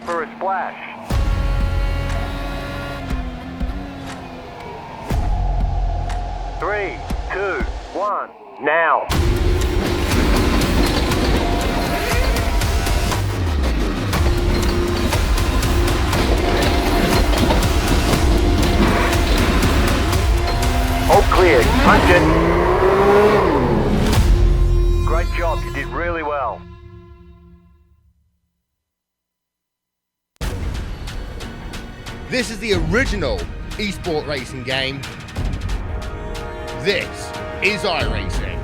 for a splash. Three, two, one, now. All clear, punch it. Great job, you did really well. This is the original esport racing game. This is iRacing.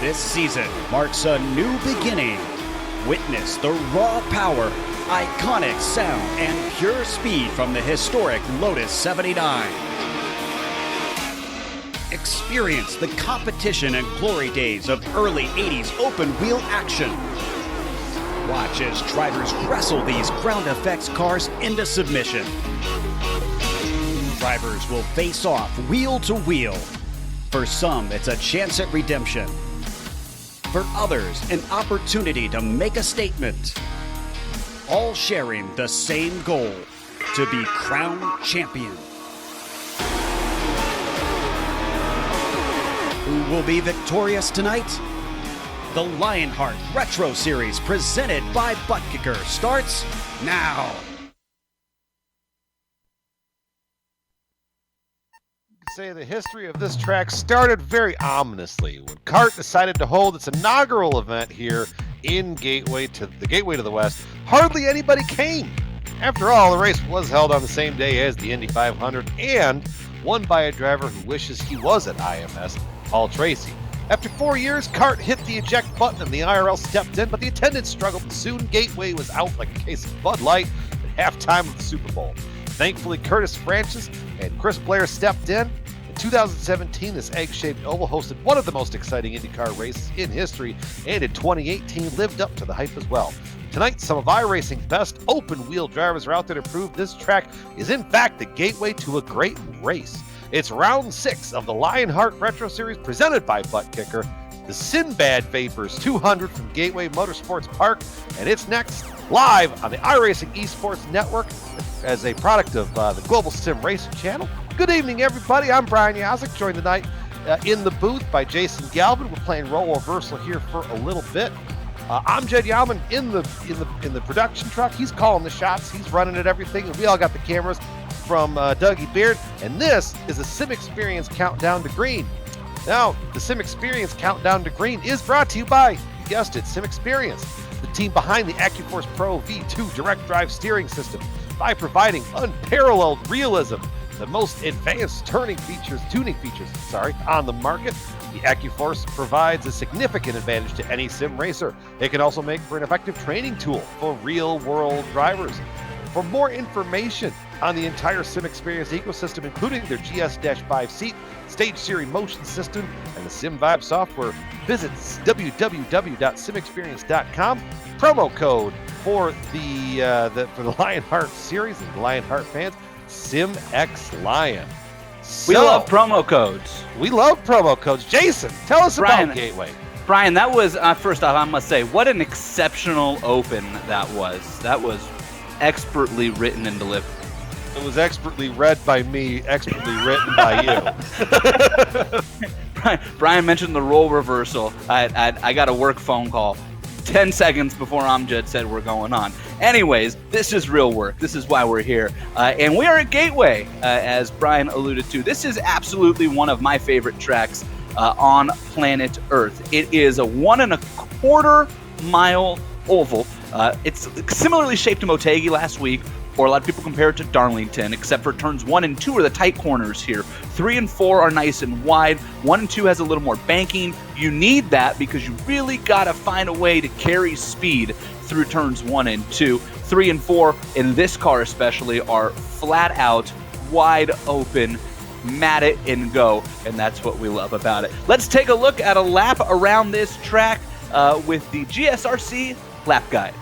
This season marks a new beginning. Witness the raw power, iconic sound, and pure speed from the historic Lotus 79. Experience the competition and glory days of early 80s open-wheel action. Watch as drivers wrestle these ground effects cars into submission. Drivers will face off wheel to wheel. For some, it's a chance at redemption. For others, an opportunity to make a statement. All sharing the same goal, to be crowned champion. Who will be victorious tonight? The Lionheart Retro Series presented by Butt Kicker starts now. Say the history of this track started very ominously when CART decided to hold its inaugural event here in the Gateway to the West. Hardly anybody came. After all, the race was held on the same day as the Indy 500 and won by a driver who wishes he was at IMS, Paul Tracy. After 4 years, CART hit the eject button and the IRL stepped in, but the attendance struggled and soon Gateway was out like a case of Bud Light at halftime of the Super Bowl. Thankfully, Curtis Francis and Chris Blair stepped in. In 2017, this egg-shaped oval hosted one of the most exciting IndyCar races in history, and in 2018 lived up to the hype as well. Tonight, some of iRacing's best open-wheel drivers are out there to prove this track is in fact the gateway to a great race. It's round 6 of the Lionheart Retro Series presented by Butt Kicker, the Sinbad Vapors 200 from Gateway Motorsports Park, and it's next live on the iRacing Esports Network as a product of the Global Sim Racing Channel. Good evening, everybody. I'm Brian Yazek, joined tonight in the booth by Jason Galvin. We're playing role reversal here for a little bit. I'm Jed Yalman in the production truck. He's calling the shots. He's running at everything, and we all got the cameras from Dougie Beard. And this is a Sim Experience Countdown to Green. Now, the Sim Experience Countdown to Green is brought to you by, you guessed it, Sim Experience, the team behind the AccuForce Pro V2 direct drive steering system, by providing unparalleled realism, the most advanced tuning features on the market. The AccuForce provides a significant advantage to any sim racer. It can also make for an effective training tool for real-world drivers. For more information on the entire Sim Experience ecosystem, including their GS-5 seat, Stage Series motion system, and the SimVibe software, visit www.simexperience.com. Promo code for the Lionheart series and the Lionheart fans, SimXLion. We love promo codes. We love promo codes. Jason, tell us about Gateway. Brian, that was, first off, I must say, what an exceptional open that was. That was expertly written and delivered. It was expertly read by me, expertly written by you. Brian mentioned the role reversal. I got a work phone call 10 seconds before Amjad said we're going on. Anyways, this is real work. This is why we're here. And we are at Gateway, as Brian alluded to. This is absolutely one of my favorite tracks on planet Earth. It is a 1.25 mile oval. It's similarly shaped to Motegi last week, or a lot of people compare it to Darlington, except for turns 1 and 2 are the tight corners here. 3 and 4 are nice and wide. 1 and 2 has a little more banking. You need that because you really got to find a way to carry speed through turns 1 and 2. 3 and 4, in this car especially, are flat out, wide open, mat it and go, and that's what we love about it. Let's take a look at a lap around this track with the GSRC Lap Guide.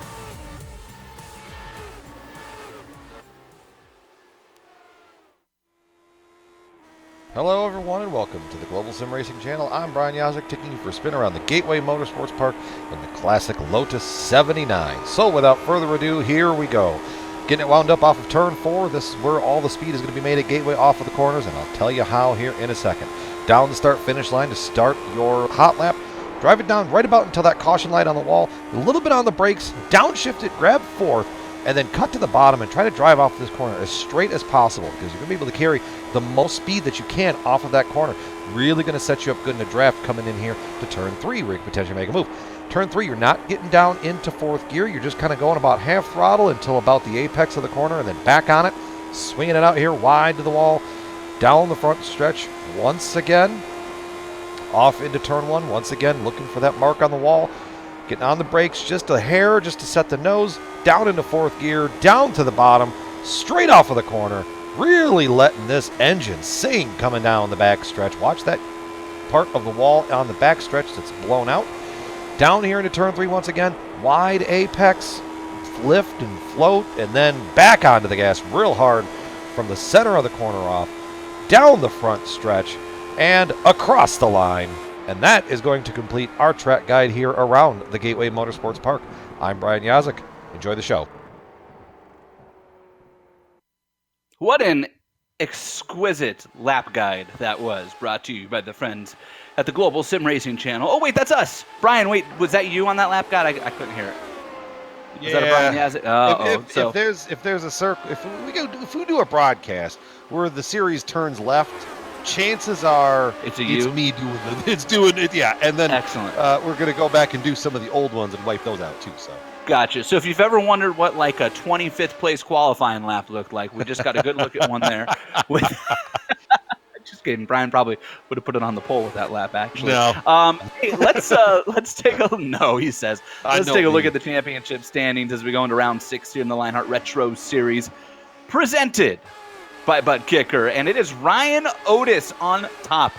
Hello everyone and welcome to the Global Sim Racing Channel. I'm Brian Yazek, taking you for a spin around the Gateway Motorsports Park in the classic Lotus 79. So without further ado, here we go. Getting it wound up off of turn 4. This is where all the speed is going to be made at Gateway off of the corners, and I'll tell you how here in a second. Down the start-finish line to start your hot lap. Drive it down right about until that caution light on the wall. A little bit on the brakes, downshift it, grab 4th, and then cut to the bottom and try to drive off this corner as straight as possible, because you're going to be able to carry the most speed that you can off of that corner. Really going to set you up good in the draft coming in here to turn 3 where you can potentially make a move. Turn 3, you're not getting down into 4th gear. You're just kind of going about half throttle until about the apex of the corner and then back on it, swinging it out here wide to the wall, down the front stretch once again, off into turn 1, once again looking for that mark on the wall, getting on the brakes just a hair just to set the nose, down into 4th gear, down to the bottom, straight off of the corner, really letting this engine sing coming down the back stretch. Watch that part of the wall on the back stretch that's blown out. Down here into turn 3 once again, wide apex, lift and float, and then back onto the gas real hard from the center of the corner off, down the front stretch, and across the line. And that is going to complete our track guide here around the Gateway Motorsports Park. I'm Brian Yazek. Enjoy the show. What an exquisite lap guide that was, brought to you by the friends at the Global Sim Racing Channel. Oh, wait, that's us. Brian, wait, was that you on that lap guide? I couldn't hear it. Was that a Brian Yazek? If there's a circle, if we do a broadcast where the series turns left, chances are it's me doing it. It's doing it, yeah. And then excellent. We're gonna go back and do some of the old ones and wipe those out too. So. Gotcha. So if you've ever wondered what like a 25th place qualifying lap looked like, we just got a good look at one there. Just kidding. Brian probably would have put it on the pole with that lap, actually. No. Hey, let's take a no. He says. Let's take a look at the championship standings as we go into round 6 here in the Lionheart Retro Series, presented by Bud Kicker, and it is Ryan Otis on top.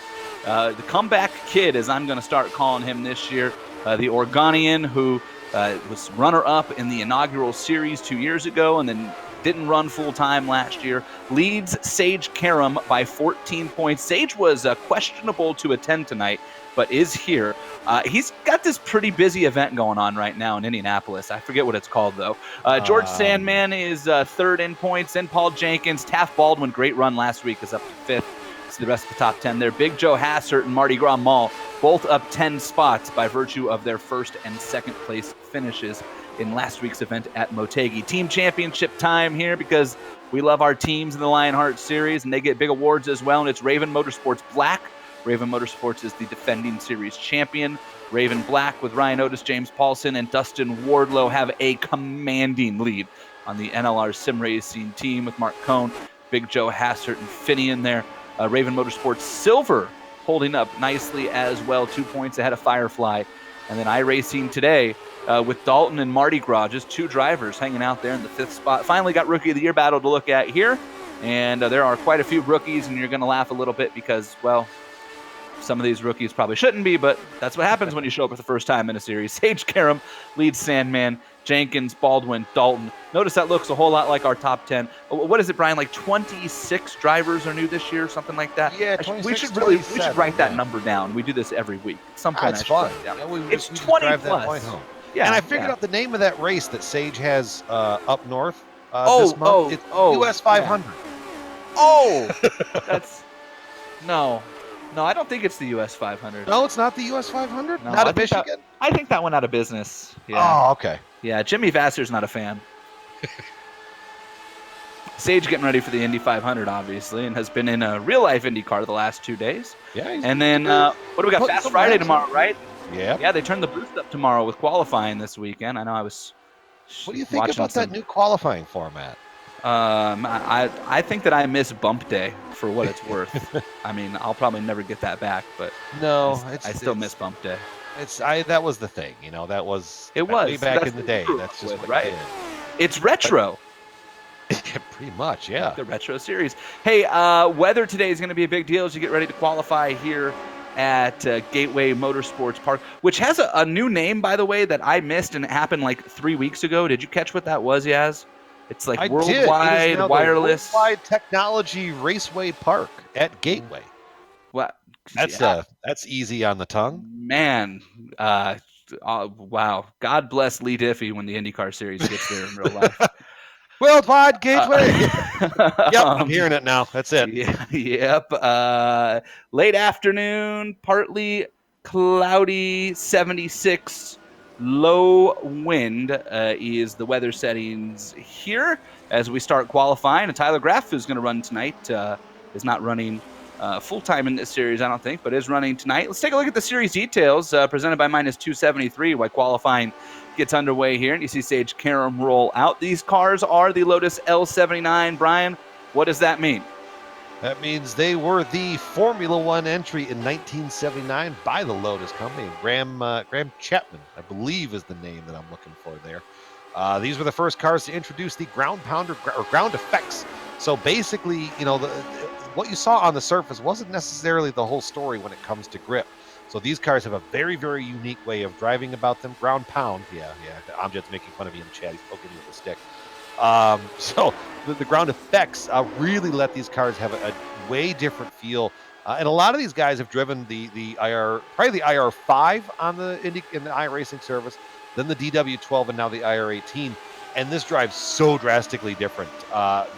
The comeback kid, as I'm going to start calling him this year, the Oregonian who was runner-up in the inaugural series 2 years ago and then didn't run full-time last year, leads Sage Karam by 14 points. Sage was questionable to attend tonight, but is here. He's got this pretty busy event going on right now in Indianapolis. I forget what it's called, though. Jorge Sandman is third in points, and Paul Jenkins. Taft Baldwin, great run last week, is up to 5th. So the rest of the top 10 there. Big Joe Hassert and Mardi Gras Mall, both up 10 spots by virtue of their first and second place finishes in last week's event at Motegi. Team championship time here because we love our teams in the Lionheart Series, and they get big awards as well, and it's Raven Motorsports Black. Raven Motorsports is the defending series champion. Raven Black with Ryan Otis, James Paulson, and Dustin Wardlow have a commanding lead on the NLR Sim Racing team with Mark Cohn, Big Joe Hassert, and Finney in there. Raven Motorsports Silver holding up nicely as well, 2 points ahead of Firefly. And then iRacing today with Dalton and Mardi Gras, just 2 drivers hanging out there in the 5th spot. Finally got Rookie of the Year battle to look at here. And there are quite a few rookies, and you're going to laugh a little bit because, well, some of these rookies probably shouldn't be, but that's what happens when you show up for the first time in a series. Sage Karam leads Sandman, Jenkins, Baldwin, Dalton. Notice that looks a whole lot like our top 10. What is it, Brian? Like 26 drivers are new this year, something like that? Yeah, we should write that number down. We do this every week. At some point, it's fun. Yeah, it's we 20 drive plus. That point home. Yeah, and I figured out the name of that race that Sage has up north this month. It's US 500. Yeah. Oh, that's no, I don't think it's the US 500. No, it's not the US 500. No, not in Michigan. I think that went out of business. Yeah. Oh, okay. Yeah, Jimmy Vassar's not a fan. Sage getting ready for the Indy 500, obviously, and has been in a real-life Indy car the last 2 days. Yeah. And then, what do we got? Fast Friday tomorrow, right? Yeah. Yeah, they turned the boost up tomorrow with qualifying this weekend. I know I was What do you think about that new qualifying format? I think that I miss bump day for what it's worth. I mean, I'll probably never get that back, but no, I still miss bump day. That was the thing, that was way back That's in the day. That's just what right. it did. It's retro. Pretty much, yeah. The retro series. Hey, weather today is going to be a big deal as you get ready to qualify here at Gateway Motorsports Park, which has a new name, by the way, that I missed, and it happened like 3 weeks ago. Did you catch what that was, Yaz? It's like worldwide wireless. Worldwide Technology Raceway Park at Gateway. What? That's easy on the tongue. Man, wow. God bless Lee Diffie when the IndyCar series gets there in real life. Worldwide Gateway. Yep, I'm hearing it now. That's it. Yeah, yep. Late afternoon, partly cloudy, 76, low wind is the weather settings here as we start qualifying. And Tyler Graff, who's going to run tonight, is not running full-time in this series, I don't think, but is running tonight. Let's take a look at the series details presented by Minus 273 while qualifying gets underway here, and you see Sage Karam roll out. These cars are the Lotus L79. Brian, what does that mean? That means they were the Formula One entry in 1979 by the Lotus Company. Graham Chapman, I believe, is the name that I'm looking for there. These were the first cars to introduce the ground pounder or ground effects. So basically, what you saw on the surface wasn't necessarily the whole story when it comes to grip. So these cars have a very, very unique way of driving about them. Ground pound. Yeah. Amjad's making fun of me in the chat. He's poking me with a stick. So the ground effects really let these cars have a way different feel. And a lot of these guys have driven the probably the IR5 on in the iRacing service, then the DW12, and now the IR18. And this drives so drastically different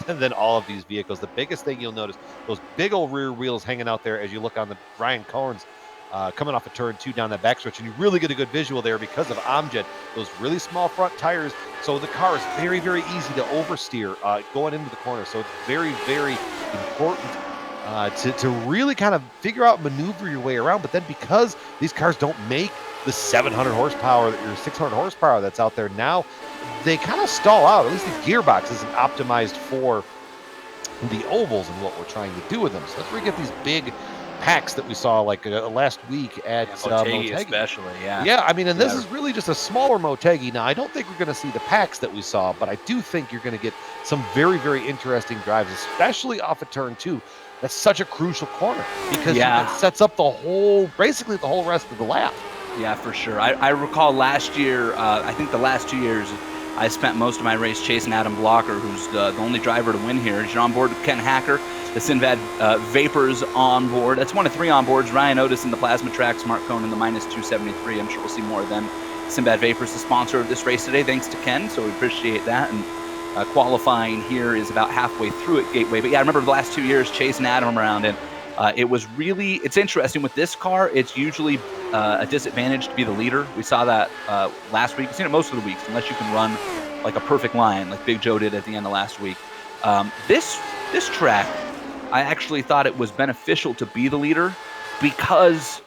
than all of these vehicles. The biggest thing you'll notice, those big old rear wheels hanging out there as you look on the Ryan Cohen's coming off of turn 2 down that backstretch, and you really get a good visual there because of Amjad, those really small front tires. So the car is very, very easy to oversteer going into the corner. So it's very, very important to really kind of figure out, maneuver your way around. But then because these cars don't make the 700 horsepower or 600 horsepower that's out there now, they kind of stall out. At least the gearbox isn't optimized for the ovals and what we're trying to do with them. So that's where we get these big packs that we saw like last week at Motegi, especially. Yeah, I mean, and this is really just a smaller Motegi. Now, I don't think we're going to see the packs that we saw, but I do think you're going to get some very, very interesting drives, especially off of turn 2. That's such a crucial corner because it sets up basically the whole rest of the lap. Yeah, for sure. I recall last year, I think the last 2 years, I spent most of my race chasing Adam Blocker, who's the only driver to win here. He's on board with Ken Hacker, the Sinbad Vapors on board. That's one of 3 on boards. Ryan Otis in the Plasma Tracks, Mark Cohn in the Minus 273. I'm sure we'll see more of them. Sinbad Vapors, the sponsor of this race today, thanks to Ken, so we appreciate that. And qualifying here is about halfway through at Gateway. But yeah, I remember the last 2 years chasing Adam around, and it was really, it's interesting. With this car, it's usually a disadvantage to be the leader. We saw that last week. We've seen it most of the weeks, unless you can run like a perfect line, like Big Joe did at the end of last week. This track, I actually thought it was beneficial to be the leader because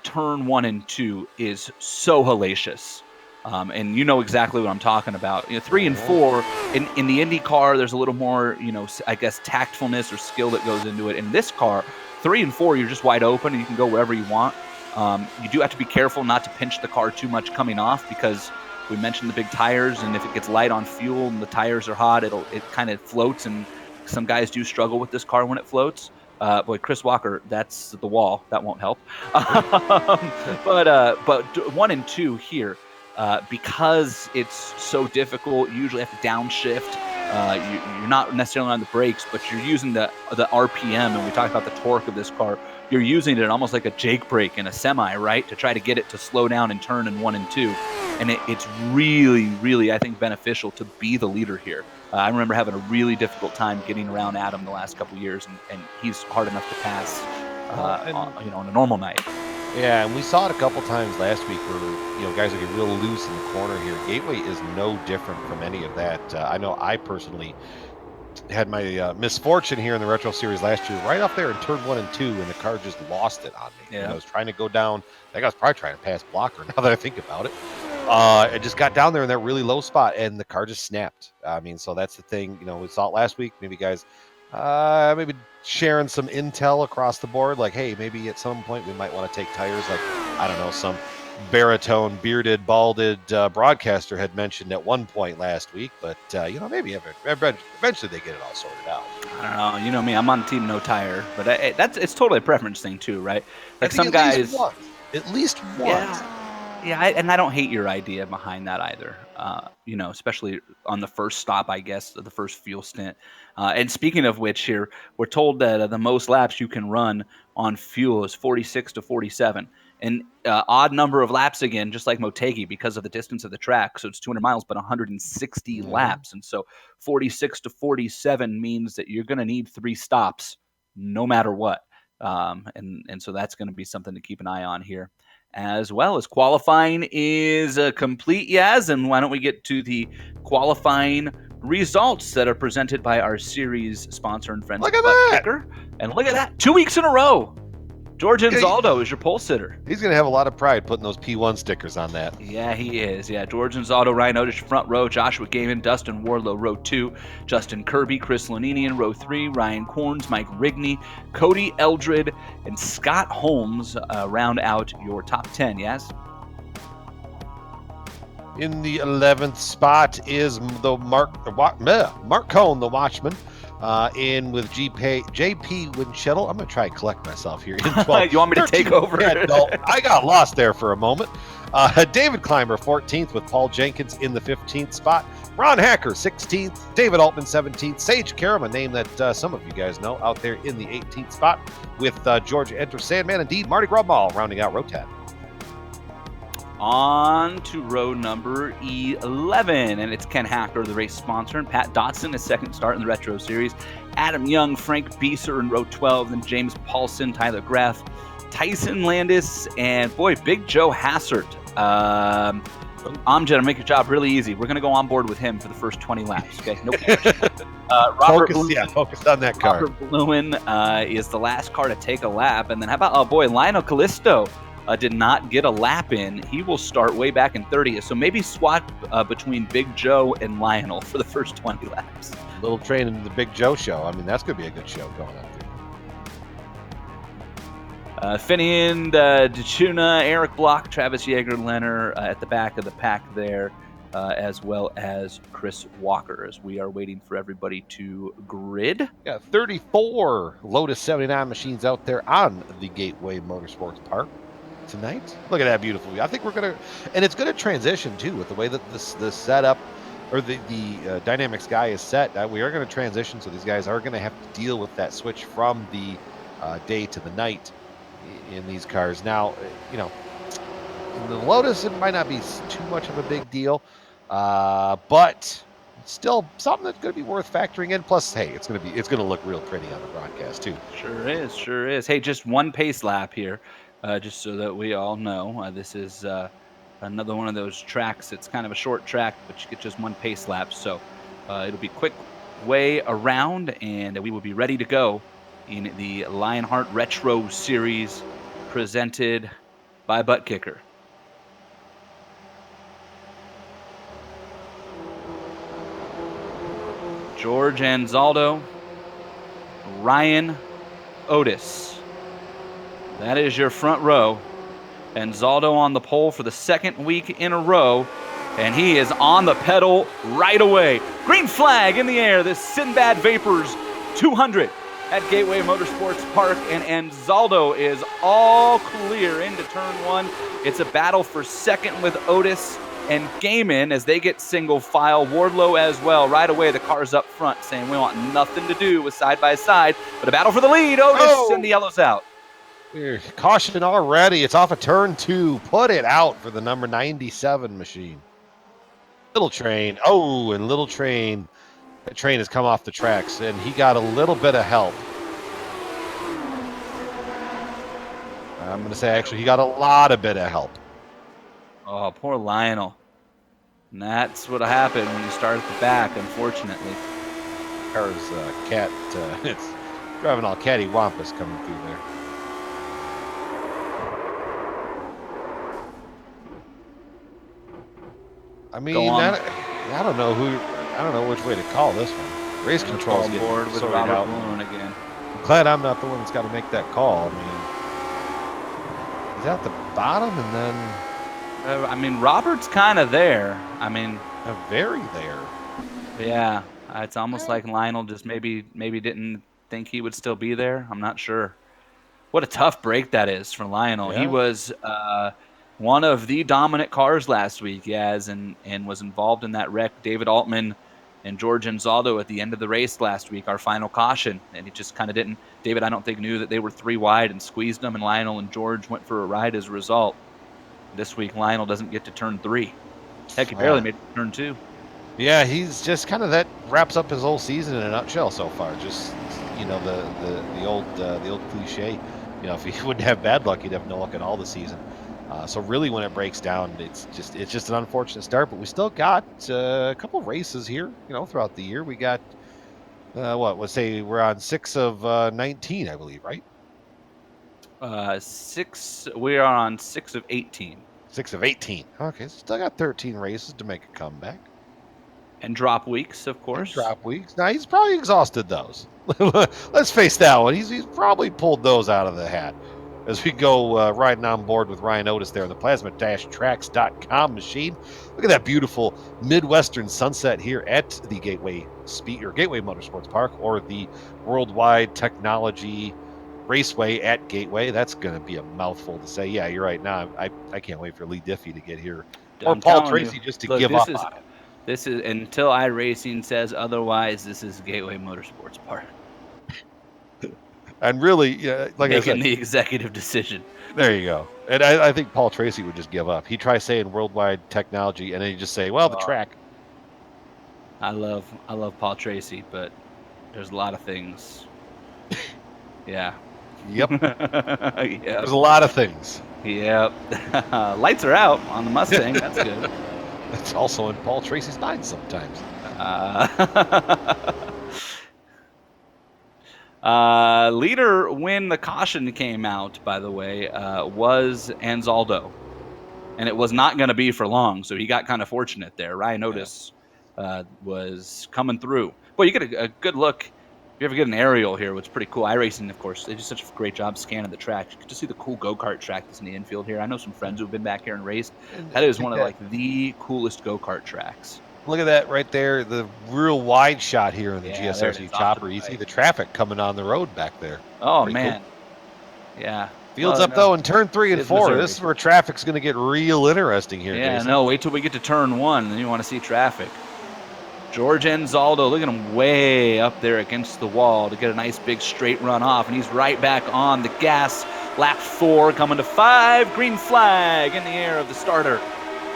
turn 1 and 2 is so hellacious. And you know exactly what I'm talking about. 3 and 4 in the Indy car, there's a little more, I guess, tactfulness or skill that goes into it. In this car, 3 and 4, you're just wide open and you can go wherever you want. You do have to be careful not to pinch the car too much coming off because we mentioned the big tires, and if it gets light on fuel and the tires are hot, it kind of floats, and some guys do struggle with this car when it floats. Boy, Chris Walker, that's the wall. That won't help. But 1 and 2 here, because it's so difficult, you usually have to downshift. You're not necessarily on the brakes, but you're using the RPM, and we talked about the torque of this car. You're using it almost like a Jake brake in a semi, right, to try to get it to slow down and turn in 1 and 2. And it's really, really, I think, beneficial to be the leader here. I remember having a really difficult time getting around Adam the last couple of years, and he's hard enough to pass on a normal night. Yeah, and we saw it a couple times last week where, guys are getting real loose in the corner here. Gateway is no different from any of that. I know I personally had my misfortune here in the Retro Series last year, right off there in turn 1 and 2, and the car just lost it on me. Yeah. I was trying to go down. I think I was probably trying to pass blocker now that I think about it. I just got down there in that really low spot, and the car just snapped. I mean, so that's the thing. We saw it last week. Maybe guys, maybe sharing some intel across the board, like, hey, maybe at some point we might want to take tires, like, I don't know, some baritone, bearded, balded broadcaster had mentioned at one point last week, but maybe eventually they get it all sorted out. I don't know. You know me, I'm on team no tire, but it's totally a preference thing too, right? Like some at guys, at least once. Yeah, and I don't hate your idea behind that either. Especially on the first stop, I guess, the first fuel stint. And speaking of which, here we're told that the most laps you can run on fuel is 46 to 47. An odd number of laps again, just like Motegi, because of the distance of the track. So it's 200 miles, but 160 laps. And so 46 to 47 means that you're going to need 3 stops no matter what. And so that's going to be something to keep an eye on here. As well as qualifying is complete, yes. And why don't we get to the qualifying results that are presented by our series sponsor and friends, Look at that! Kicker. And look at that, 2 weeks in a row. George Anzaldo is your pole sitter. He's going to have a lot of pride putting those P1 stickers on that. Yeah, he is. Yeah, George Anzaldo, Ryan Otis, front row. Joshua Gaiman, Dustin Wardlow, row 2. Justin Kirby, Chris Lonini in row 3. Ryan Corns, Mike Rigney, Cody Eldred, and Scott Holmes round out your top 10, yes? In the 11th spot is the Mark Cohn, the Watchman. In with JP Winchell. I'm going to try and collect myself here. You want me to take over? Yeah, no, I got lost there for a moment. David Clymer, 14th, with Paul Jenkins in the 15th spot. Ron Hacker, 16th. David Altman, 17th. Sage Karam, a name that some of you guys know, out there in the 18th spot with Jorge Sandman. Indeed, Marty Grubmall rounding out row 10. On to row number 11, and it's Ken Hacker, the race sponsor, and Pat Dotson, his second start in the Retro Series. Adam Young, Frank Beeser in row 12, then James Paulson, Tyler Graff, Tyson Landis, and Big Joe Hassert. Amjad, I'll make your job really easy. We're going to go on board with him for the first 20 laps, okay? No question. Focus on that car. Robert Blumen is the last car to take a lap, and then how about, Lionel Callisto did not get a lap in. He will start way back in 30th. So maybe swap between Big Joe and Lionel for the first 20 laps. Little train into the Big Joe show. I mean, that's going to be a good show going on there. Finian, DeChuna, Eric Block, Travis Yeager-Lenner at the back of the pack there, as well as Chris Walker, as we are waiting for everybody to grid. Got 34 Lotus 79 machines out there on the Gateway Motorsports Park tonight. Look at that beautiful view. I think we're going to, and it's going to transition too with the way that the setup or the Dynamic Sky is set. We are going to transition, so these guys are going to have to deal with that switch from the day to the night in these cars. Now, in the Lotus, it might not be too much of a big deal, but still something that's going to be worth factoring in. Plus, hey, it's going to look real pretty on the broadcast too. Sure is. Hey, just one pace lap here. Just so that we all know, this is another one of those tracks. It's kind of a short track, but you get just one pace lap. So it'll be quick way around, and we will be ready to go in the Lionheart Retro Series presented by Butt Kicker. George Anzaldo, Ryan Otis. That is your front row. Anzaldo on the pole for the second week in a row, and he is on the pedal right away. Green flag in the air. This Sinbad Vapors 200 at Gateway Motorsports Park, and Anzaldo is all clear into turn 1. It's a battle for second with Otis and Gaiman as they get single file. Wardlow as well. Right away, the car's up front saying we want nothing to do with side by side, but a battle for the lead. Otis and the yellow's out. Caution already. It's off of turn 2. Put it out for the number 97 machine. Little Train. And Little Train. That train has come off the tracks, and he got a little bit of help. I'm going to say, actually, he got a lot of bit of help. Oh, poor Lionel. And that's what happened when you start at the back, unfortunately. Car's cat, it's driving all cattywampus coming through there. I mean, I don't know which way to call this one. Race control's on getting board with sorted Robert out. Balloon again. I'm glad I'm not the one that's got to make that call. I mean, he's at the bottom and then... I mean, Robert's kind of there. I mean... very there. Yeah, it's almost like Lionel just maybe didn't think he would still be there. I'm not sure. What a tough break that is for Lionel. Yeah. He was one of the dominant cars last week, and was involved in that wreck. David Altman and George Anzaldo at the end of the race last week, our final caution, and he just kind of didn't. David, I don't think, knew that they were 3 wide and squeezed them, and Lionel and George went for a ride as a result. This week, Lionel doesn't get to turn 3. Heck, he barely made it to turn 2. Yeah, he's just kind of that wraps up his whole season in a nutshell so far. Just, you know, the old cliche. You know, if he wouldn't have bad luck, he'd have no luck at all this season. So really, when it breaks down, it's just an unfortunate start. But we still got a couple races here, you know, throughout the year. We got let's say we're on 6 of 19, I believe, right? 6. We are on 6 of 18. 6 of 18. Okay, so still got 13 races to make a comeback. And drop weeks, of course. And drop weeks. Now he's probably exhausted those. Let's face that one. He's probably pulled those out of the hat. As we go riding on board with Ryan Otis there on the plasma-tracks.com machine. Look at that beautiful Midwestern sunset here at the Gateway Motorsports Park, or the Worldwide Technology Raceway at Gateway. That's going to be a mouthful to say. Yeah, you're right. Now I can't wait for Lee Diffie to get here, or Paul Tracy just to give up on it. This is, until iRacing says otherwise, this is Gateway Motorsports Park. And really, like I said, making the executive decision. There you go. And I think Paul Tracy would just give up. He'd try saying Worldwide Technology, and then he'd just say, well, the track. I love Paul Tracy, but there's a lot of things. Yeah. Yep. Yep. There's a lot of things. Yep. Lights are out on the Mustang. That's good. That's also in Paul Tracy's mind sometimes. Leader, when the caution came out, by the way, was Anzaldo. And it was not going to be for long, so he got kind of fortunate there. Ryan Otis was coming through. Well, you get a good look. If you ever get an aerial here, which is pretty cool. iRacing, of course, they do such a great job scanning the track. You can just see the cool go-kart track that's in the infield here. I know some friends who've been back here and raced. That is one of the coolest go-kart tracks. Look at that right there, the real wide shot here in the GSRC chopper. You see the traffic coming on the road back there. Oh, pretty man. Cool. Yeah. Fields up, though, in turn 3 and 4. This is where traffic's going to get real interesting here. Yeah, Jason. no, wait till we get to turn 1, then you want to see traffic. George Anzaldo, look at him way up there against the wall to get a nice big straight run off, and he's right back on the gas. Lap 4 coming to 5. Green flag in the air of the starter.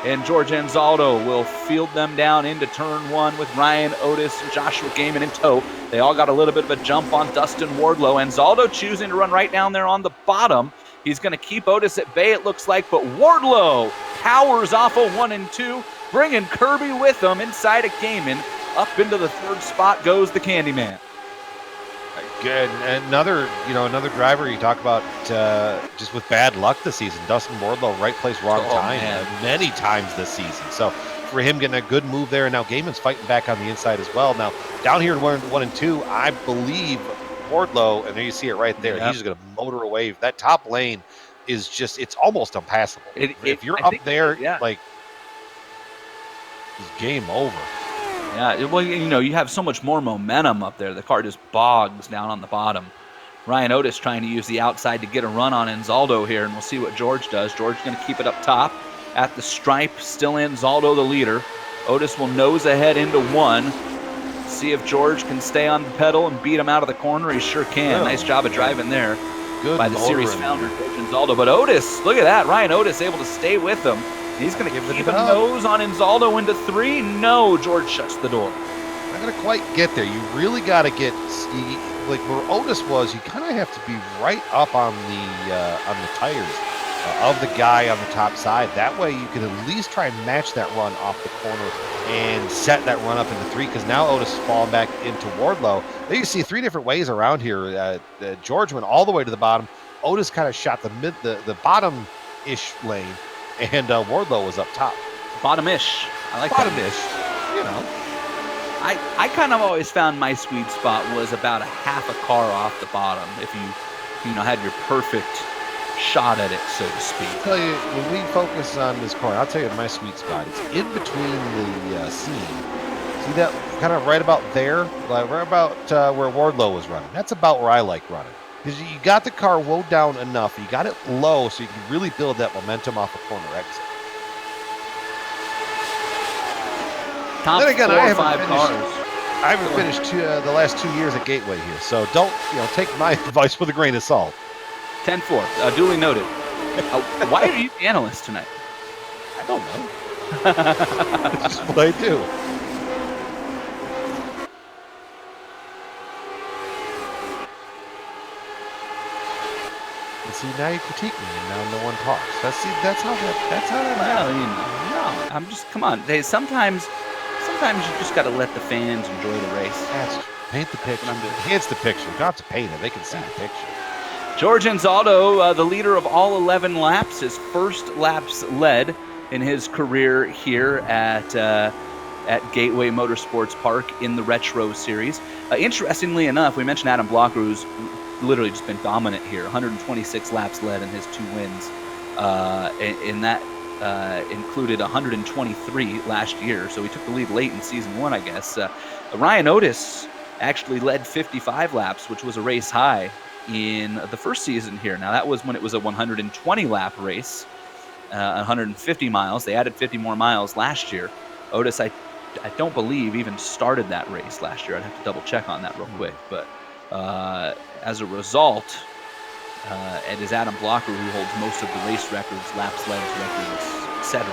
And George Anzaldo will field them down into turn 1 with Ryan Otis and Joshua Gaiman in tow. They all got a little bit of a jump on Dustin Wardlow. Anzaldo choosing to run right down there on the bottom. He's going to keep Otis at bay, it looks like, but Wardlow powers off a 1 and 2, bringing Kirby with him inside of Gaiman. Up into the 3rd spot goes the Candyman. Good. Another driver you talk about just with bad luck this season. Dustin Wardlow, right place, wrong time, many times this season. So for him getting a good move there, and now Gaiman's fighting back on the inside as well. Now down here in 1 and 2, I believe Wardlow, and there you see it right there. Yep. He's just going to motor away. That top lane is just, it's almost impassable. If you're up there, like, it's game over. Yeah, well, you have so much more momentum up there. The car just bogs down on the bottom. Ryan Otis trying to use the outside to get a run on Anzaldo here, and we'll see what George does. George going to keep it up top at the stripe. Still Anzaldo the leader. Otis will nose ahead into 1. See if George can stay on the pedal and beat him out of the corner. He sure can. Yeah. Nice job of driving there by the series motoring. founder, George Anzaldo. But Otis, look at that. Ryan Otis able to stay with him. He's going to keep a nose on Anzaldo into 3. No, George shuts the door. going to quite get there. You really got to get like where Otis was. You kind of have to be right up on the tires of the guy on the top side. That way, you can at least try and match that run off the corner and set that run up into 3. Because now Otis is falling back into Wardlow. There you see 3 different ways around here. George went all the way to the bottom. Otis kind of shot the bottom-ish lane, and Wardlow was up top. Bottom-ish. I like bottom-ish. You know. I kind of always found my sweet spot was about a half a car off the bottom. If you had your perfect shot at it, so to speak. I'll tell you, when we focus on this corner, I'll tell you my sweet spot. It's in between the seam. See that kind of right about there, like right about where Wardlow was running. That's about where I like running. Because you got the car wound down enough, you got it low, so you can really build that momentum off a corner exit. Top then again, 4 I or 5 cars. I haven't finished the last 2 years at Gateway here, so don't take my advice with a grain of salt. 10-4, duly noted. Why are you the analyst tonight? I don't know. That's just what I do. And see, now you critique me, and now no one talks. That's how that happens. No, I'm just, come on. Sometimes you just got to let the fans enjoy the race. That's true. Paint the picture. Enhance the picture. You don't have to paint it. They can see the picture. Jorge Sandman, the leader of all 11 laps, his first laps led in his career here at Gateway Motorsports Park in the Retro Series. Interestingly enough, we mentioned Adam Blocker, who's literally just been dominant here. 126 laps led in his 2 wins. And that included 123 last year, so he took the lead late in Season 1, I guess. Ryan Otis actually led 55 laps, which was a race high in the first season here. Now, that was when it was a 120-lap race, 150 miles. They added 50 more miles last year. Otis, I don't believe, even started that race last year. I'd have to double-check on that real quick. But as a result, it is Adam Blocker who holds most of the race records, laps led records, etc.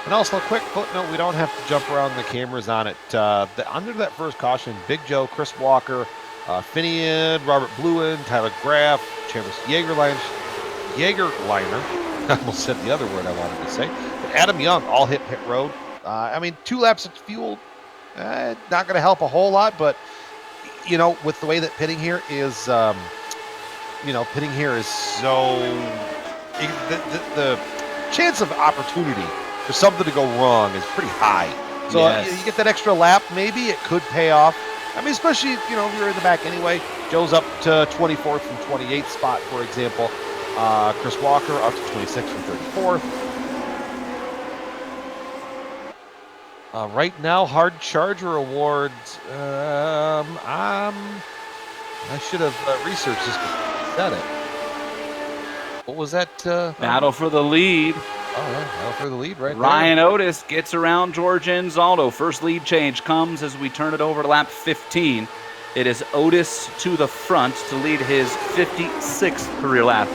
And also, a quick footnote, we don't have to jump around the cameras on it. Under that first caution, Big Joe, Chris Walker, Finian, Robert Bluen, Tyler Graff, Travis Jaegerliner, I almost said the other word I wanted to say, but Adam Young all hit pit road. 2 laps of fuel, not going to help a whole lot, but, with the way that pitting here is so, the chance of opportunity for something to go wrong is pretty high. So yes. You get that extra lap, maybe it could pay off. Especially, if you're in the back anyway. Joe's up to 24th from 28th spot, for example. Chris Walker up to 26th from 34th. Right now, Hard Charger Awards. I should have researched this before I said it. What was that? Battle for the lead. Oh, yeah, battle for the lead right Ryan there. Otis gets around Jorge Sandman. First lead change comes as we turn it over to lap 15. It is Otis to the front to lead his 56th career lap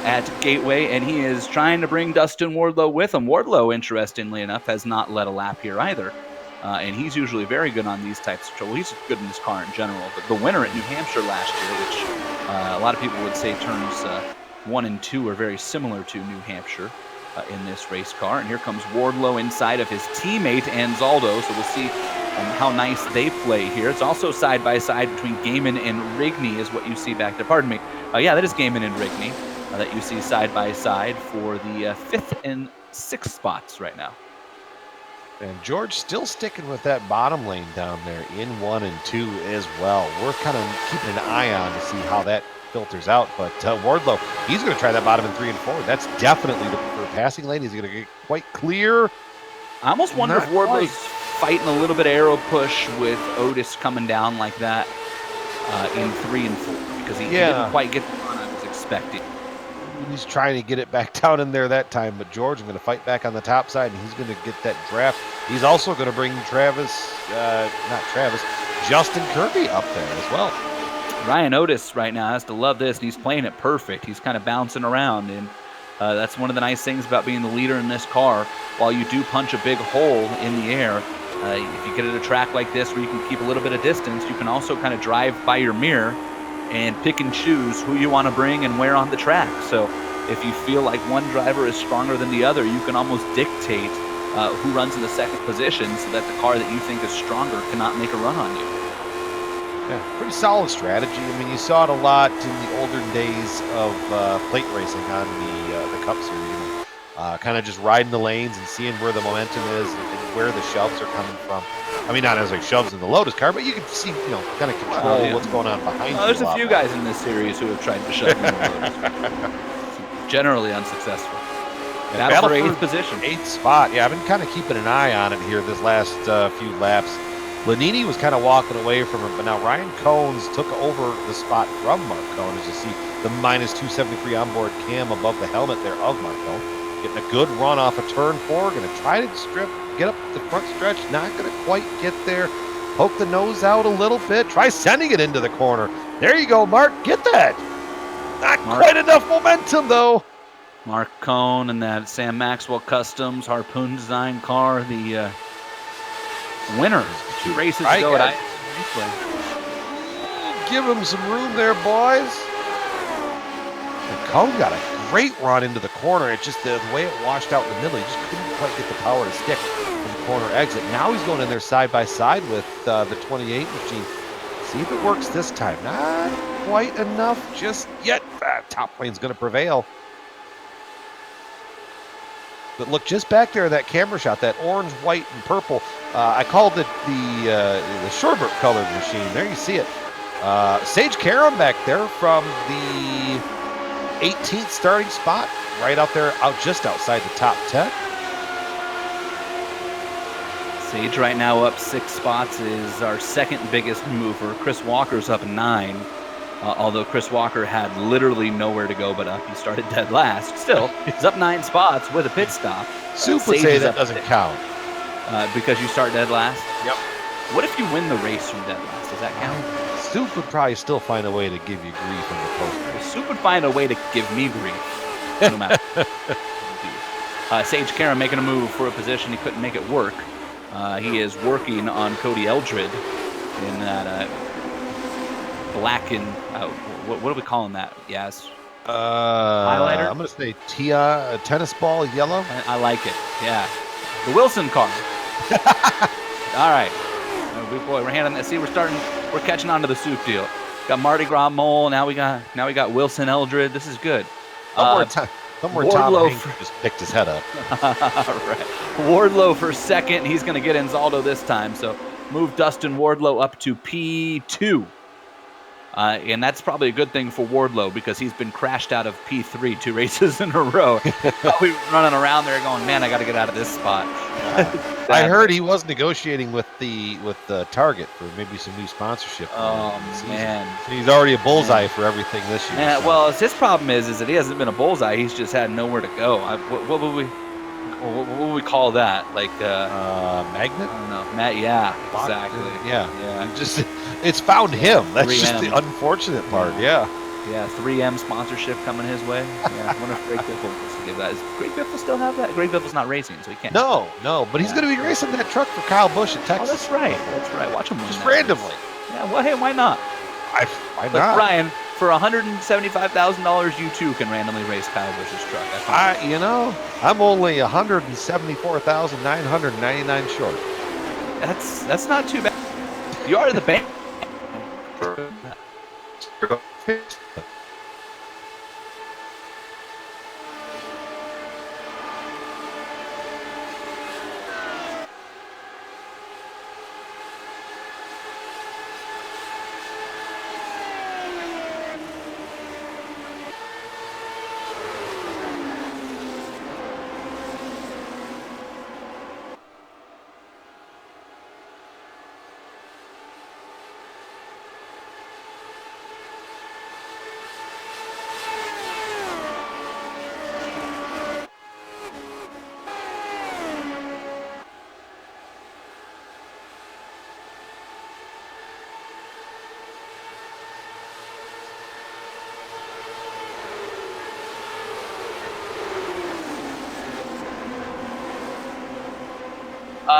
at Gateway, and he is trying to bring Dustin Wardlow with him. Wardlow, interestingly enough, has not led a lap here either, and he's usually very good on these types of trouble. He's good in this car in general, but the winner at New Hampshire last year, which a lot of people would say turns 1 and 2 are very similar to New Hampshire in this race car. And here comes Wardlow inside of his teammate Anzaldo, so we'll see how nice they play here. It's also side-by-side between Gaiman and Rigney is what you see back there. Pardon me. Yeah, that is Gaiman and Rigney that you see side-by-side for the 5th and 6th spots right now. And George still sticking with that bottom lane down there in 1 and 2 as well. We're kind of keeping an eye on to see how that filters out, but Wardlow, he's going to try that bottom in 3 and 4. That's definitely the preferred passing lane. He's going to get quite clear. I almost wonder if Wardlow's fighting a little bit of aero push with Otis coming down like that in 3 and 4, because he didn't quite get the run I was expecting. He's trying to get it back down in there that time, but George is going to fight back on the top side, and he's going to get that draft. He's also going to bring Justin Kirby up there as well. Ryan Otis right now has to love this, and he's playing it perfect. He's kind of bouncing around, and That's one of the nice things about being the leader in this car. While you do punch a big hole in the air, if you get at a track like this where you can keep a little bit of distance, you can also kind of drive by your mirror and pick and choose who you want to bring and where on the track. So if you feel like one driver is stronger than the other, you can almost dictate who runs in the second position so that the car that you think is stronger cannot make a run on you. Yeah, pretty solid strategy. I mean, you saw it a lot in the older days of plate racing on the Cup Series. Kind of just riding the lanes and seeing where the momentum is and where the shoves are coming from. I mean, not necessarily shoves in the Lotus car, but you can see, kind of control what's going on behind you. There's a few guys in this series who have tried to shove in the Lotus. Generally unsuccessful. Battle for 8th position. 8th spot. Yeah, I've been kind of keeping an eye on it here this last few laps. Lanini was kind of walking away from him, but now Ryan Cones took over the spot from Mark Cohn. As you see the minus 273 onboard cam above the helmet there of Mark Cohn. Getting a good run off of turn 4. Going to try to get up the front stretch. Not going to quite get there. Poke the nose out a little bit. Try sending it into the corner. There you go, Mark. Get that. Not quite enough momentum, though. Mark Cohn and that Sam Maxwell Customs Harpoon design car, the winner. 2 races ago at iRacing. Give him some room there, boys. And Cohn got a great run into the corner. It's just the way it washed out in the middle. He just couldn't quite get the power to stick from the corner exit. Now he's going in there side by side with the 28 machine. See if it works this time. Not quite enough just yet. Top lane's going to prevail. But look, just back there, that camera shot, that orange, white, and purple. I called it the sherbet colored machine. There you see it. Sage Karam back there from the 18th starting spot, right out there, just outside the top 10. Sage right now up 6 spots, is our second biggest mover. Chris Walker's up 9. Although Chris Walker had literally nowhere to go but up. He started dead last. Still, he's up 9 spots with a pit stop. Soup would say that doesn't count. Because you start dead last? Yep. What if you win the race from dead last? Does that count? Soup would probably still find a way to give you grief in the post. Soup would find a way to give me grief. No matter. Sage Karam making a move for a position. He couldn't make it work. He is working on Cody Eldred in that black and what are we calling that? Yes. Highlighter? I'm going to say tennis ball yellow. I like it. Yeah. The Wilson car. All right. Boy, we're handing that. See, we're catching on to the soup deal. Got Mardi Gras Mole. Now we got Wilson Eldred. This is good. Somewhere Tom Hanks just picked his head up. All right. Wardlow for second. He's going to get Inzaldo this time. So move Dustin Wardlow up to P2. And that's probably a good thing for Wardlow because he's been crashed out of P3 2 races in a row. Probably running around there going, man, I got to get out of this spot. I heard he was negotiating with the Target for maybe some new sponsorship. Oh, man. He's already a bullseye for everything this year. So. Well, his problem is that he hasn't been a bullseye. He's just had nowhere to go. What would we call that? Like magnet? I don't know. Yeah, exactly. Yeah. It's found him. That's 3M. Just the unfortunate part. Yeah. 3M sponsorship coming his way. Yeah, I wonder if Greg Biffle wants to give that. Does Greg Biffle still have that? Greg Biffle's not racing, so he can't. No, but he's going to be racing that truck for Kyle Busch at Texas. Oh, that's right. Watch him win. Just randomly. Yeah. Well, hey, why not? Why not? But Brian, for $175,000, you too can randomly race Kyle Busch's truck. I'm only $174,999 short. That's not too bad. You are the bank.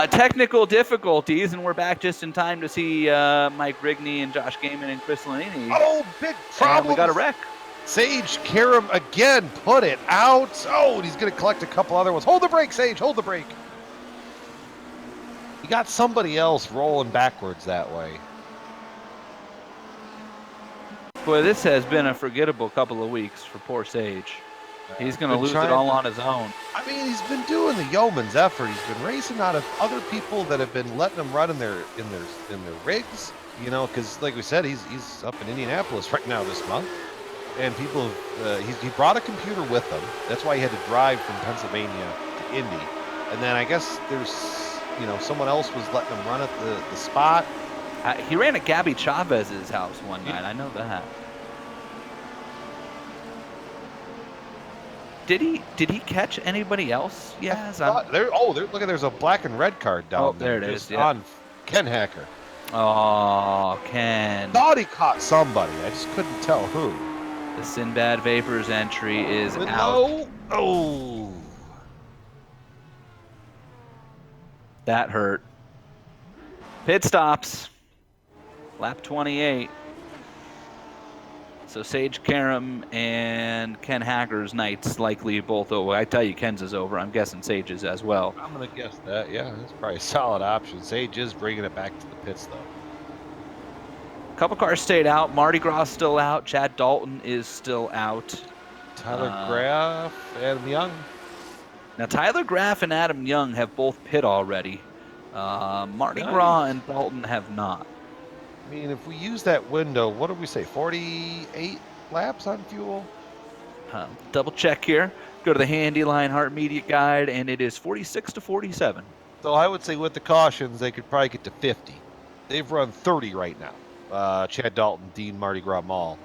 Technical difficulties, and we're back just in time to see Mike Rigney and Josh Gaiman and Chris Lanini. Oh, big And problem. we got a wreck. Sage Karam again put it out. Oh, and he's going to collect a couple other ones. Hold the brake, Sage. Hold the brake. You got somebody else rolling backwards that way. Boy, this has been a forgettable couple of weeks for poor Sage. He's going to Been lose it trying- all on his own. I mean, he's been doing the yeoman's effort. He's been racing out of other people that have been letting him run in their rigs. You know, because like we said, he's up in Indianapolis right now this month, and people he brought a computer with him. That's why he had to drive from Pennsylvania to Indy. And then I guess there's someone else was letting him run at the spot. He ran at Gabby Chavez's house one night. I know that. Did he catch anybody else? Yes. There's a black and red card down there. There it is. Just Yeah. on Ken Hacker. Oh, Ken. Thought he caught somebody. I just couldn't tell who. The Sinbad Vapors entry is out. No. Oh. That hurt. Pit stops. Lap 28. So Sage Karam and Ken Hacker's night's likely both over. I tell you, Ken's is over. I'm guessing Sage's as well. I'm going to guess that. Yeah, that's probably a solid option. Sage is bringing it back to the pits, though. A couple cars stayed out. Mardi Gras still out. Chad Dalton is still out. Tyler Graff, Adam Young. Now, Tyler Graff and Adam Young have both pit already. Mardi Gras and Dalton have not. I mean, if we use that window, what did we say, 48 laps on fuel? Double check here. Go to the handy Lionheart Media Guide, and it is 46 to 47. So I would say with the cautions, they could probably get to 50. They've run 30 right now. Chad Dalton, Dean Mardi Gras Mall.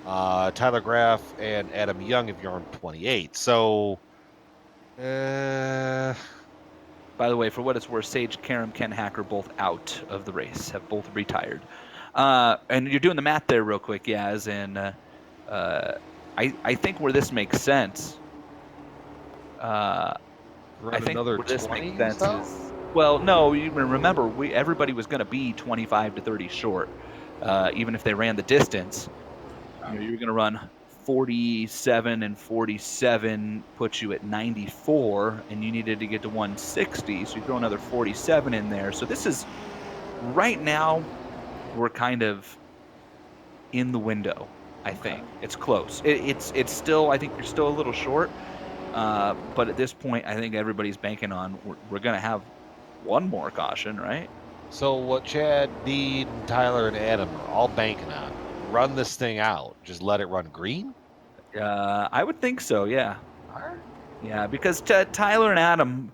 Tyler Graff and Adam Young have run 28. So, By the way, for what it's worth, Sage Karam, Ken Hacker both out of the race, have both retired. And you're doing the math there real quick, Yaz, and I think where this makes sense, I think another where this 20 makes sense so? is, well, no, you remember, everybody was going to be 25 to 30 short, even if they ran the distance. You were going to run 47 and 47 puts you at 94, and you needed to get to 160, so you throw another 47 in there. So this is, right now, we're kind of in the window, I think. It's close. It's still, I think you're still a little short, but at this point, I think everybody's banking on, we're going to have one more caution, right? So what Chad, Dean, Tyler, and Adam are all banking on, run this thing out, just let it run green? I would think so, yeah. Yeah, because Tyler and Adam